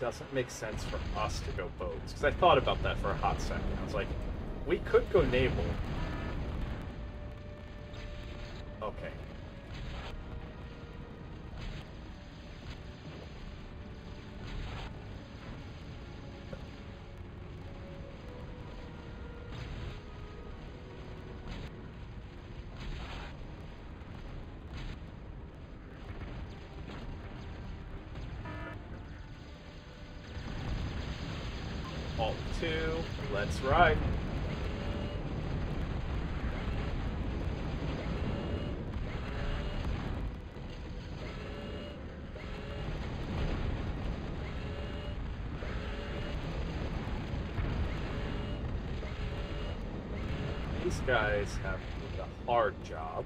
doesn't make sense for us to go boats. Because I thought about that for a hot second. I was like, we could go naval. Okay. Alt 2, let's ride. These guys have the hard job.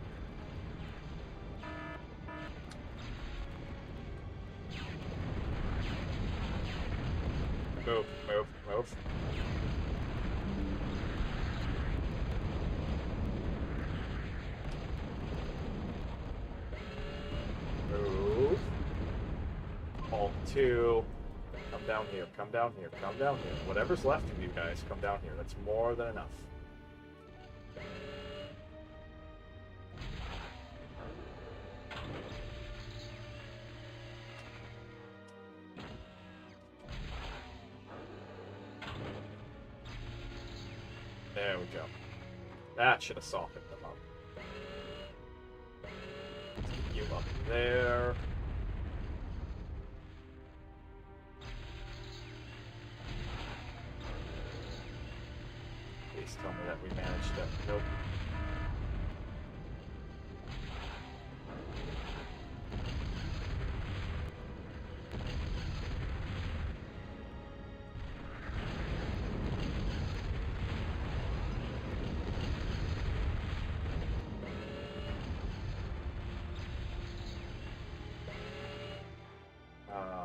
Move, move, move. Move. Alt 2. Come down here, come down here, come down here. Whatever's left of you guys, come down here. That's more than enough. There we go. That should have softened them up. Let's get you up there. Please tell me that we managed to... Nope.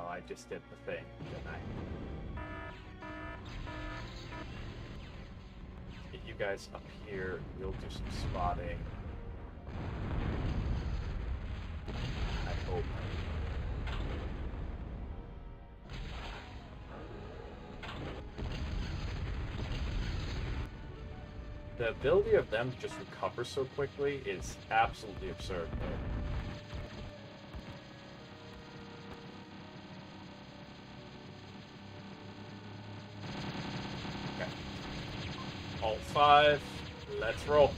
I just did the thing, didn't I? Get you guys up here. We'll do some spotting. I hope. The ability of them to just recover so quickly is absolutely absurd. Alt 5, let's roll.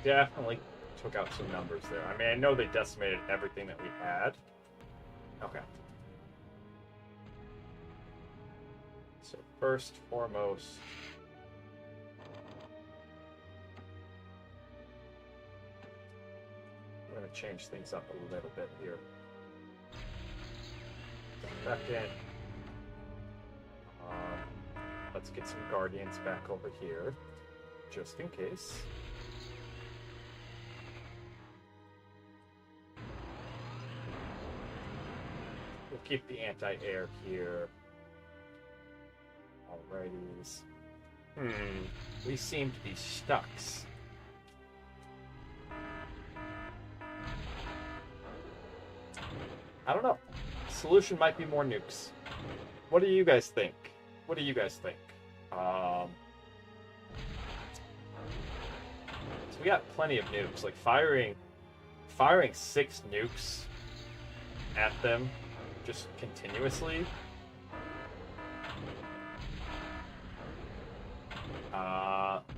Definitely took out some numbers there. I mean, I know they decimated everything that we had. Okay. So first, foremost, I'm going to change things up a little bit here. Second, let's get some Guardians back over here, just in case. We'll keep the anti-air here. Alrighties. We seem to be stucks. I don't know. Solution might be more nukes. What do you guys think? What do you guys think? So we got plenty of nukes. Like firing 6 nukes at them just continuously.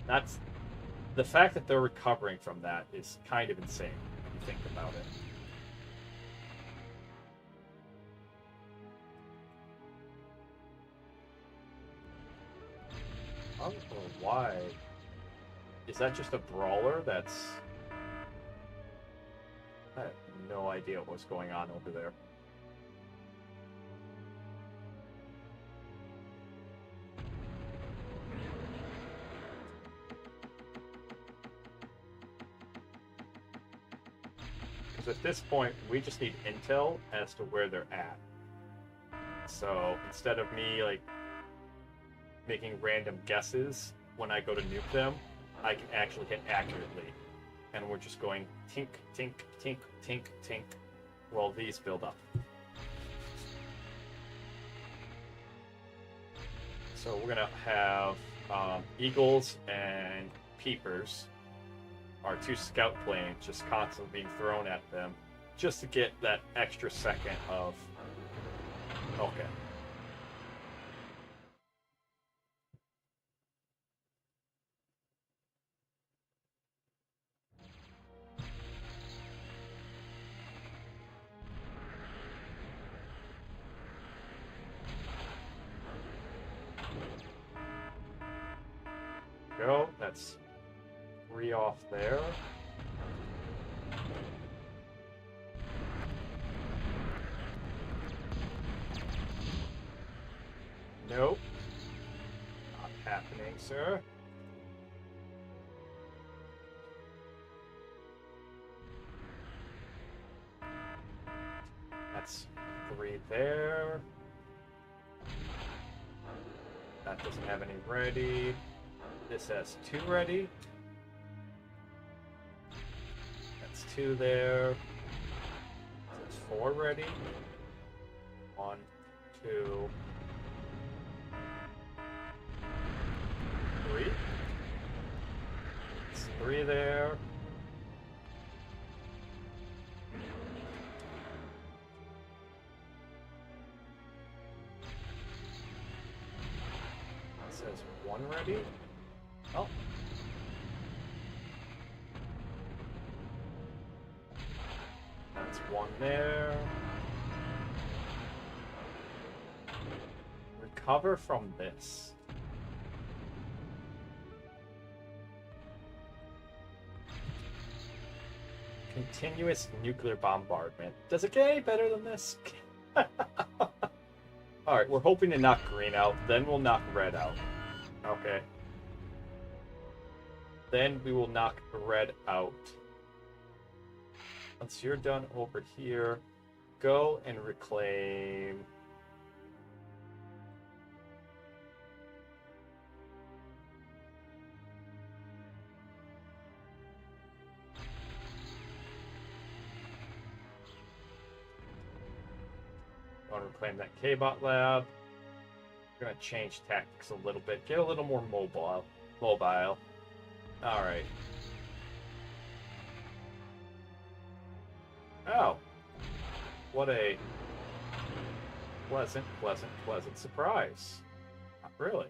That's the fact that they're recovering from that is kind of insane when you think about it. Why? Is that just a brawler that's... I have no idea what's going on over there. Because at this point, we just need intel as to where they're at. So instead of me like making random guesses when I go to nuke them, I can actually hit accurately. And we're just going tink, tink, tink, tink, tink, while these build up. So we're gonna have eagles and peepers, our two scout planes, just constantly being thrown at them, just to get that extra second of, okay. Go, that's 3 off there. Nope. Not happening, sir. That's 3 there. That doesn't have any ready. This has 2 ready. That's 2 there. That's 4 ready. 1, 2, 3. It's 3 there. It says 1 ready. Oh. That's 1 there. Recover from this. Continuous nuclear bombardment. Does it get any better than this? Alright, we're hoping to knock green out, then we'll knock red out. Okay. Then we will knock red out. Once you're done over here, go and reclaim. Want to reclaim that K-Bot lab. We're going to change tactics a little bit. Get a little more mobile. Alright. Oh. What a pleasant surprise. Not really.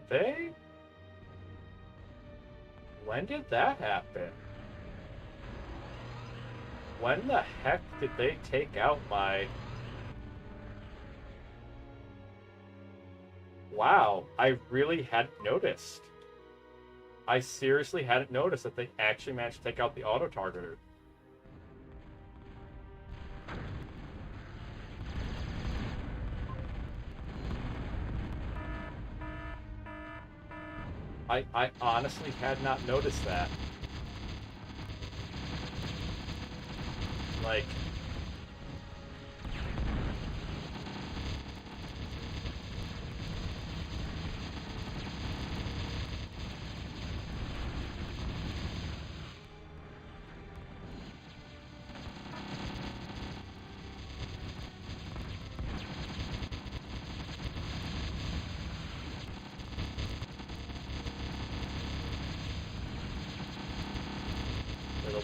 They? When did that happen? When the heck did they take out my... Wow, I really hadn't noticed. I seriously hadn't noticed that they actually managed to take out the auto-targeter. I honestly had not noticed that. Like...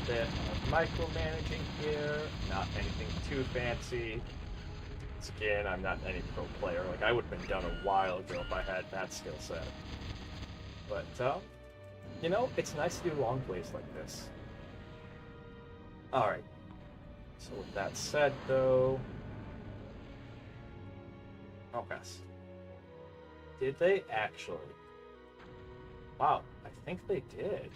bit of micromanaging here, not anything too fancy. once again, I'm not any pro player. Like, I would have been done a while ago if I had that skill set. But, you know, it's nice to do long plays like this. Alright. So with that said, though... Oh, yes. Did they actually? Wow, I think they did.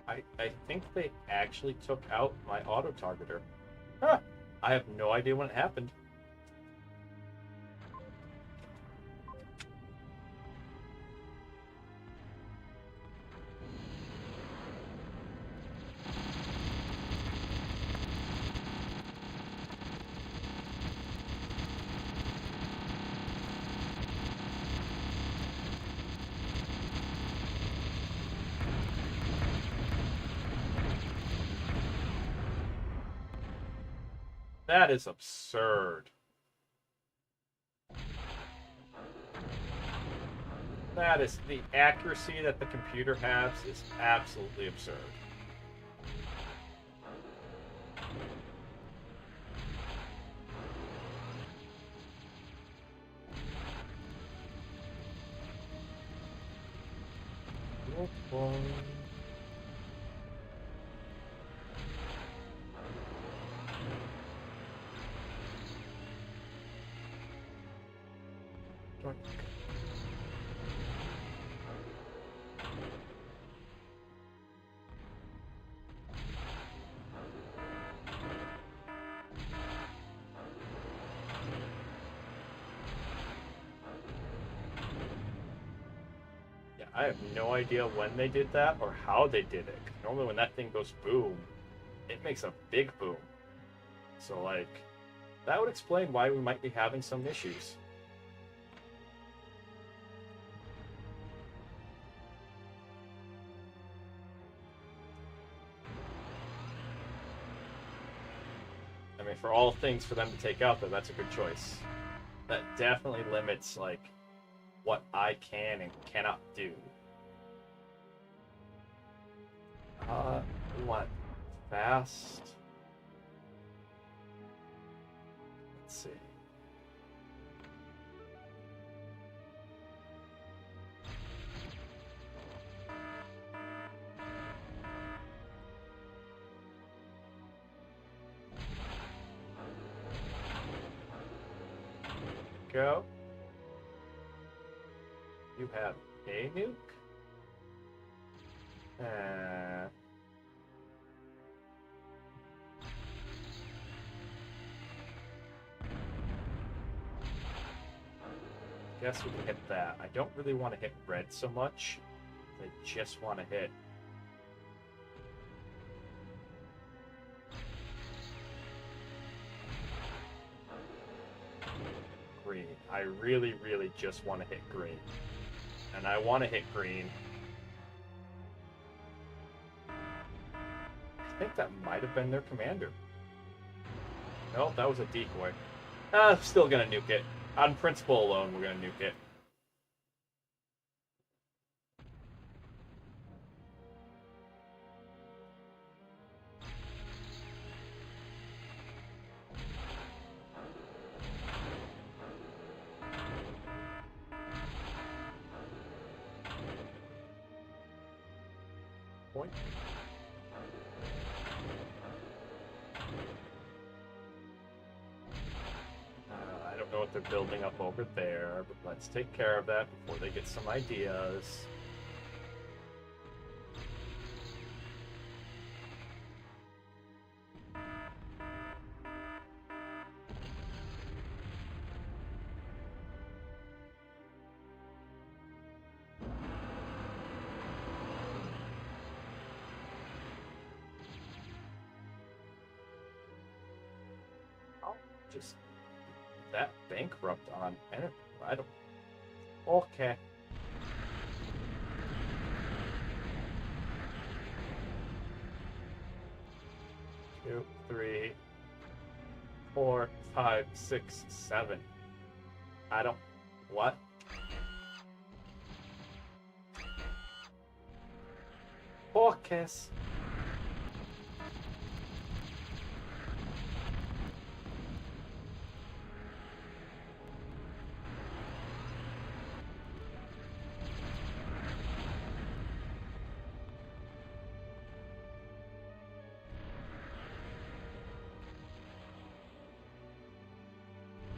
I think they actually took out my auto-targeter. Huh. I have no idea when it happened. That is absurd. That is, the accuracy that the computer has is absolutely absurd. I have no idea when they did that or how they did it. Normally when that thing goes boom, it makes a big boom. So, like, that would explain why we might be having some issues. I mean, for all things for them to take out, though, that's a good choice. That definitely limits, like, what I can and cannot do. We want fast. Let's see. Go. You have a nuke? Guess we can hit that. I don't really want to hit red so much. I just want to hit green. I really, really just want to hit green. And I want to hit green. I think that might have been their commander. Nope, that was a decoy. Still gonna nuke it. On principle alone, we're gonna nuke it. Point. I don't know what they're building up over there, but let's take care of that before they get some ideas. Just that bankrupt on energy. I don't. Okay. Two, 3, 4, 5, 6, 7. I don't. What? Focus.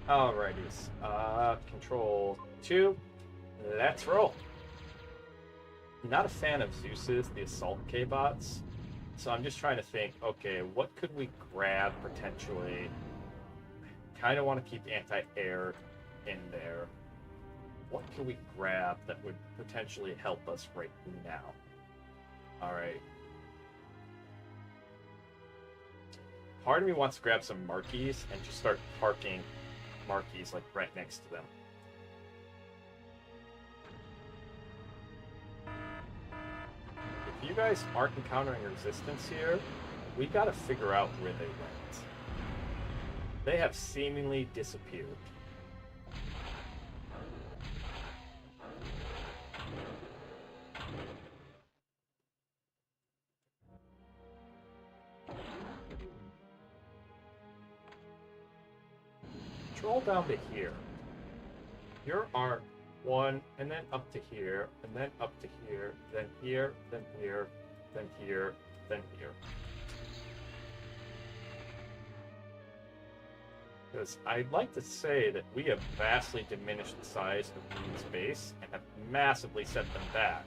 Alrighties. Control 2. Let's roll. Not a fan of Zeus's, the Assault K-Bots. So I'm just trying to think, okay, what could we grab potentially? Kind of want to keep anti-air in there. What can we grab that would potentially help us right now? Alright. Part of me wants to grab some marquees and just start parking marquees like right next to them. If you guys aren't encountering resistance here, we gotta figure out where they went. They have seemingly disappeared. Roll down to here. Your arc 1, and then up to here, and then up to here, then here, then here, then here, then here. Because I'd like to say that we have vastly diminished the size of Green's base and have massively set them back.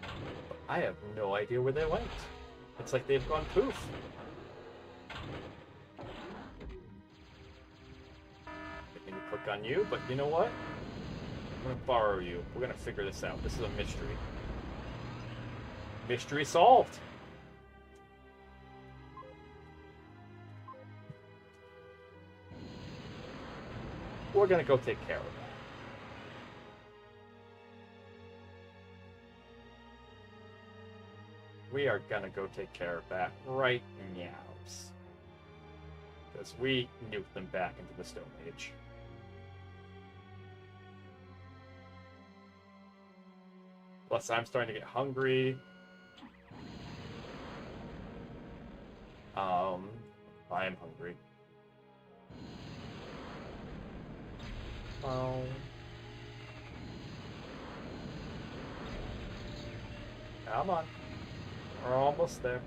But I have no idea where they went. It's like they've gone poof. Click on you, but you know what? I'm gonna borrow you. We're gonna figure this out. This is a mystery. Mystery solved. We're gonna go take care of that. We are gonna go take care of that right now. Because we nuked them back into the Stone Age. Plus, I'm starting to get hungry. I am hungry. Oh. Come on. We're almost there.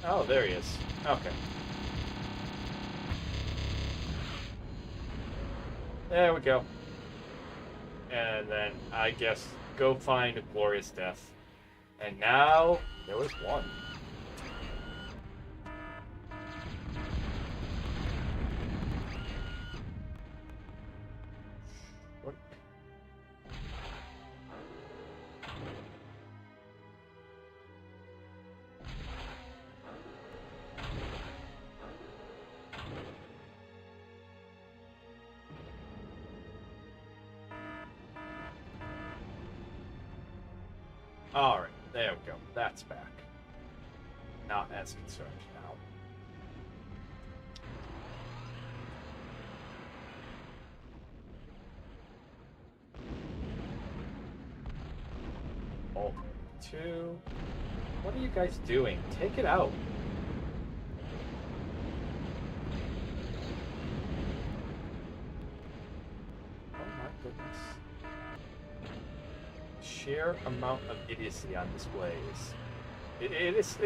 Oh, there he is. Okay. There we go. And then, I guess, go find a glorious death. And now, there was one. What? Alright, there we go. That's back. Not as concerned now. Alt 2. What are you guys doing? Take it out. Oh my goodness. Sheer amount of idiocy on display it is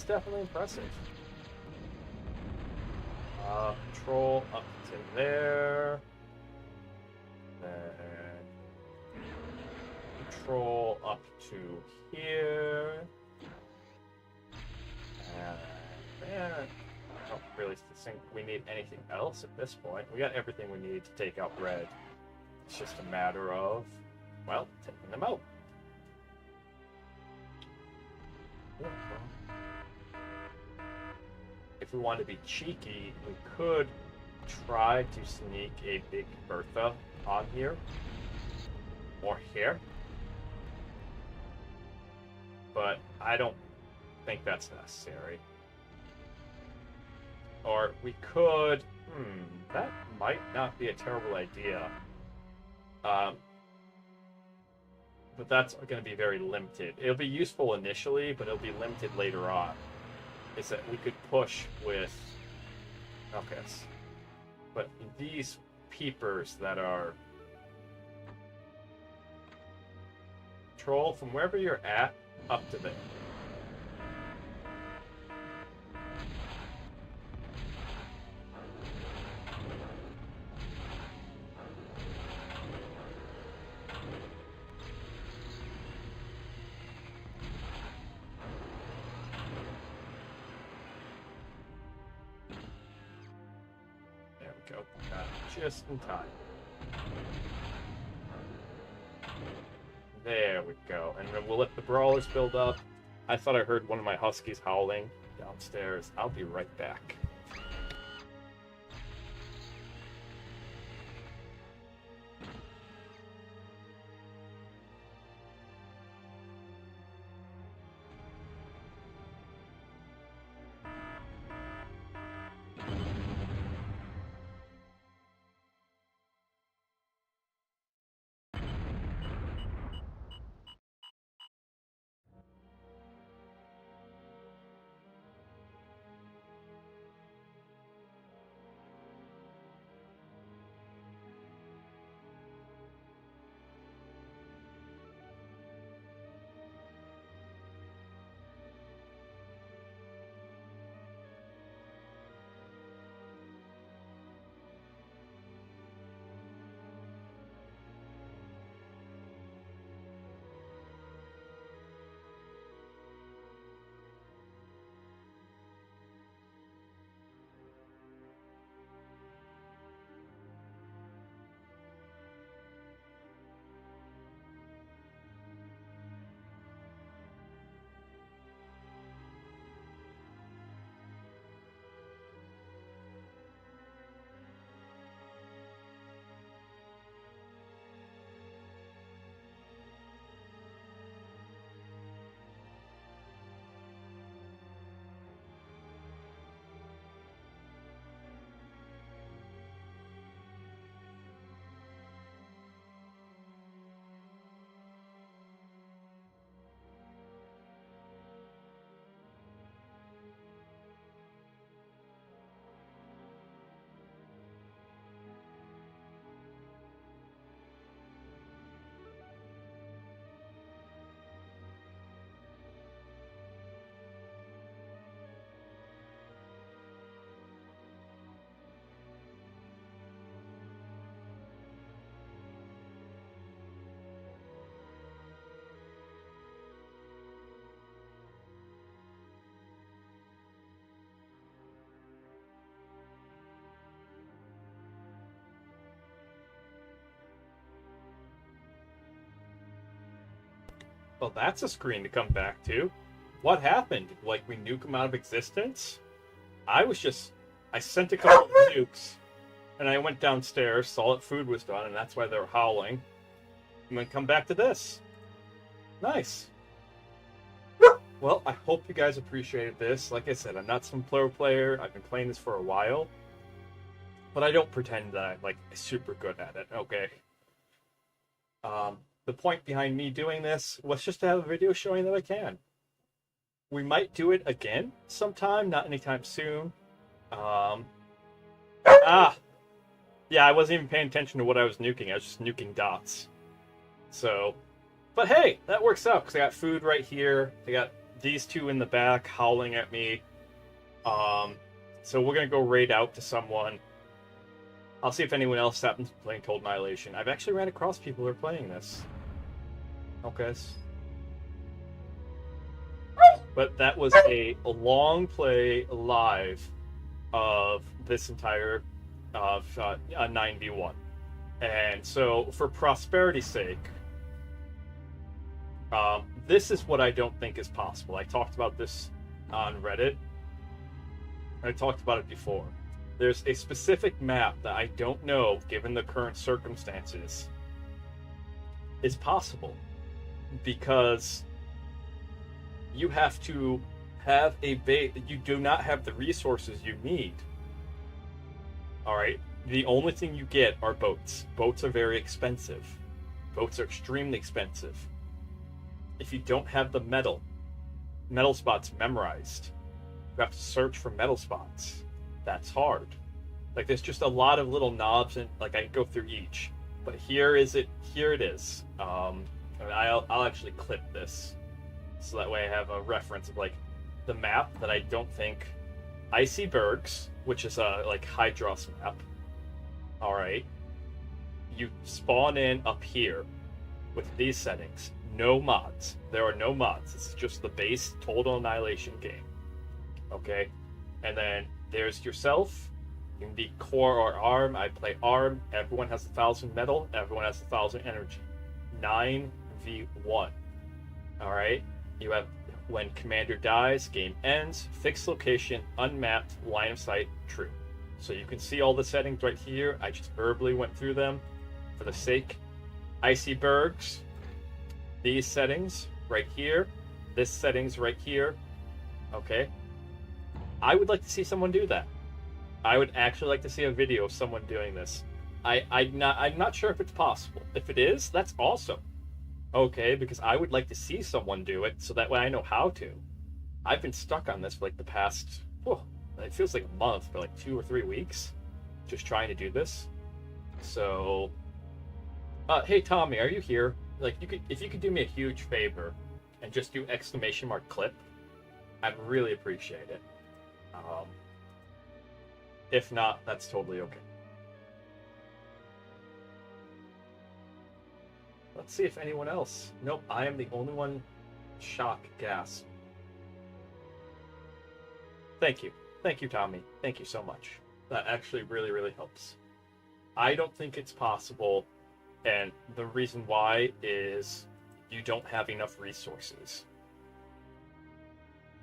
definitely impressive. Control up to there, then control up to here, and I don't really think we need anything else at this point. We got everything we need to take out red. It's just a matter of, well, taking them out. If we want to be cheeky, we could try to sneak a big Bertha on here. Or here. But I don't think that's necessary. Or we could... that might not be a terrible idea. But that's going to be very limited. It'll be useful initially, but it'll be limited later on. Is that we could push with... Okay. But these peepers that are... Troll from wherever you're at, up to there. we go. Just in time. There we go. And then we'll let the brawlers build up. I thought I heard one of my huskies howling downstairs. I'll be right back. Well, that's a screen to come back to. What happened? Like, we nuke them out of existence? I sent a couple of nukes, and I went downstairs, saw that food was done, and that's why they were howling. And then come back to this. Nice. Well, I hope you guys appreciated this. Like I said, I'm not some pro player. I've been playing this for a while. But I don't pretend that I'm, like, super good at it, okay? The point behind me doing this was just to have a video showing that I can. We might do it again sometime, not anytime soon. Yeah, I wasn't even paying attention to what I was nuking. I was just nuking dots. So, but hey, that works out because I got food right here. I got these two in the back howling at me. So we're gonna go raid out to someone. I'll see if anyone else happens to be playing Cold Annihilation. I've actually ran across people who are playing this. Okay. But that was a long play live of this entire a 9v1. And so, for prosperity's sake, this is what I don't think is possible. I talked about this on Reddit. I talked about it before. There's a specific map that I don't know, given the current circumstances, is possible. Because you have to have a base. You do not have the resources you need. Alright? The only thing you get are boats. Boats are very expensive. Boats are extremely expensive. If you don't have the metal spots memorized, you have to search for metal spots. That's hard. Like, there's just a lot of little knobs, and like I can go through each. But here it is. And I'll actually clip this, so that way I have a reference of like the map that I don't think. Icy Bergs, which is a like Hydros map. All right, you spawn in up here with these settings. No mods. There are no mods. This is just the base Total Annihilation game. Okay, and then there's yourself, In the core or arm, I play arm. Everyone has 1,000 metal. Everyone has 1,000 energy. 9v1. All right. You have when commander dies, game ends. Fixed location, unmapped, line of sight, true. So you can see all the settings right here. I just verbally went through them for the sake. Icy Bergs. These settings right here. This settings right here. Okay. I would like to see someone do that. I would actually like to see a video of someone doing this. I'm not sure if it's possible. If it is, that's awesome. Okay, because I would like to see someone do it so that way I know how to. I've been stuck on this for like the past, it feels like a month, for like 2 or 3 weeks, just trying to do this. So, hey Tommy, are you here? Like, if you could do me a huge favor and just do ! clip, I'd really appreciate it. If not, that's totally okay. Let's see if anyone else. Nope, I am the only one. Shock, gasp. Thank you, Tommy. Thank you so much. That actually really, really helps. I don't think it's possible, and the reason why is you don't have enough resources.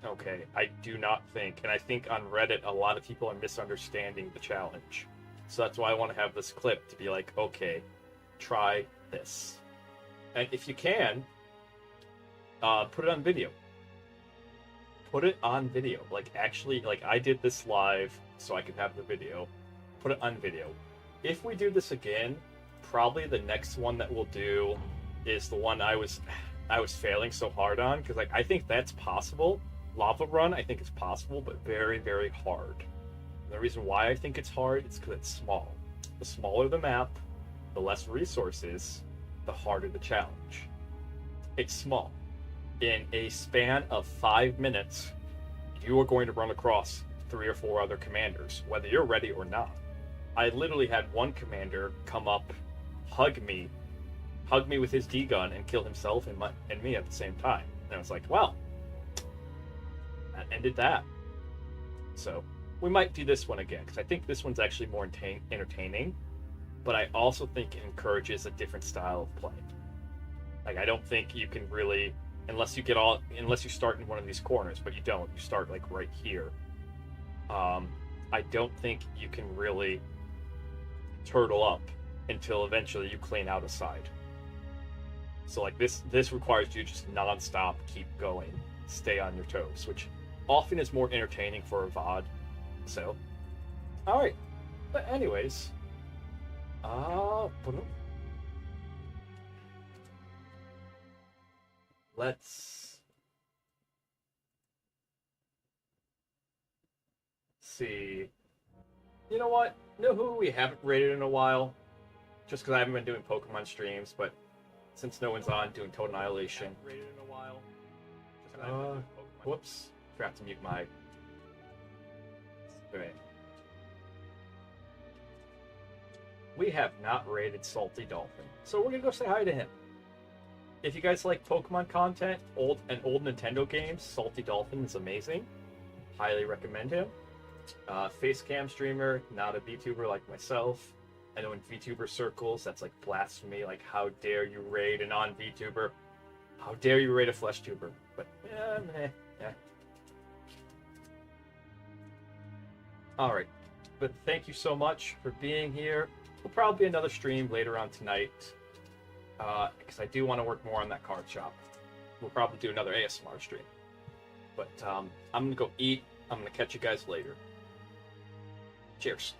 Okay, I do not think, and I think on Reddit a lot of people are misunderstanding the challenge. So that's why I want to have this clip to be like, okay, try this. And if you can, put it on video. Put it on video. Like, actually, like, I did this live so I could have the video. Put it on video. If we do this again, probably the next one that we'll do is the one I was failing so hard on, because like I think that's possible. Lava Run, I think it's possible, but very, very hard. And the reason why I think it's hard is because it's small. The smaller the map, the less resources, the harder the challenge. It's small. In a span of 5 minutes, you are going to run across 3 or 4 other commanders, whether you're ready or not. I literally had one commander come up, hug me with his D-gun and kill himself and me at the same time. And I was like, well, that ended that. So we might do this one again, because I think this one's actually more entertaining, but I also think it encourages a different style of play. Like, I don't think you can really, unless you start in one of these corners, but you don't. You start like right here. I don't think you can really turtle up until eventually you clean out a side. So like this requires you just non-stop keep going, stay on your toes, which often is more entertaining for a VOD. So, all right. But anyways, let's see. You know what? Know who we haven't rated in a while? Just because I haven't been doing Pokemon streams, but since no one's on doing Total Annihilation. Rated in a while. Whoops. Forgot to mute my. Alright. We have not rated Salty Dolphin, so we're gonna go say hi to him. If you guys like Pokemon content, old Nintendo games, Salty Dolphin is amazing. Highly recommend him. Facecam streamer, not a VTuber like myself. I know in VTuber circles, that's like blasphemy. Like, how dare you raid a non-VTuber? How dare you raid a flesh tuber? But, yeah. Alright. But thank you so much for being here. Will probably be another stream later on tonight. Because I do want to work more on that card shop. We'll probably do another ASMR stream. But I'm going to go eat. I'm going to catch you guys later. Cheers.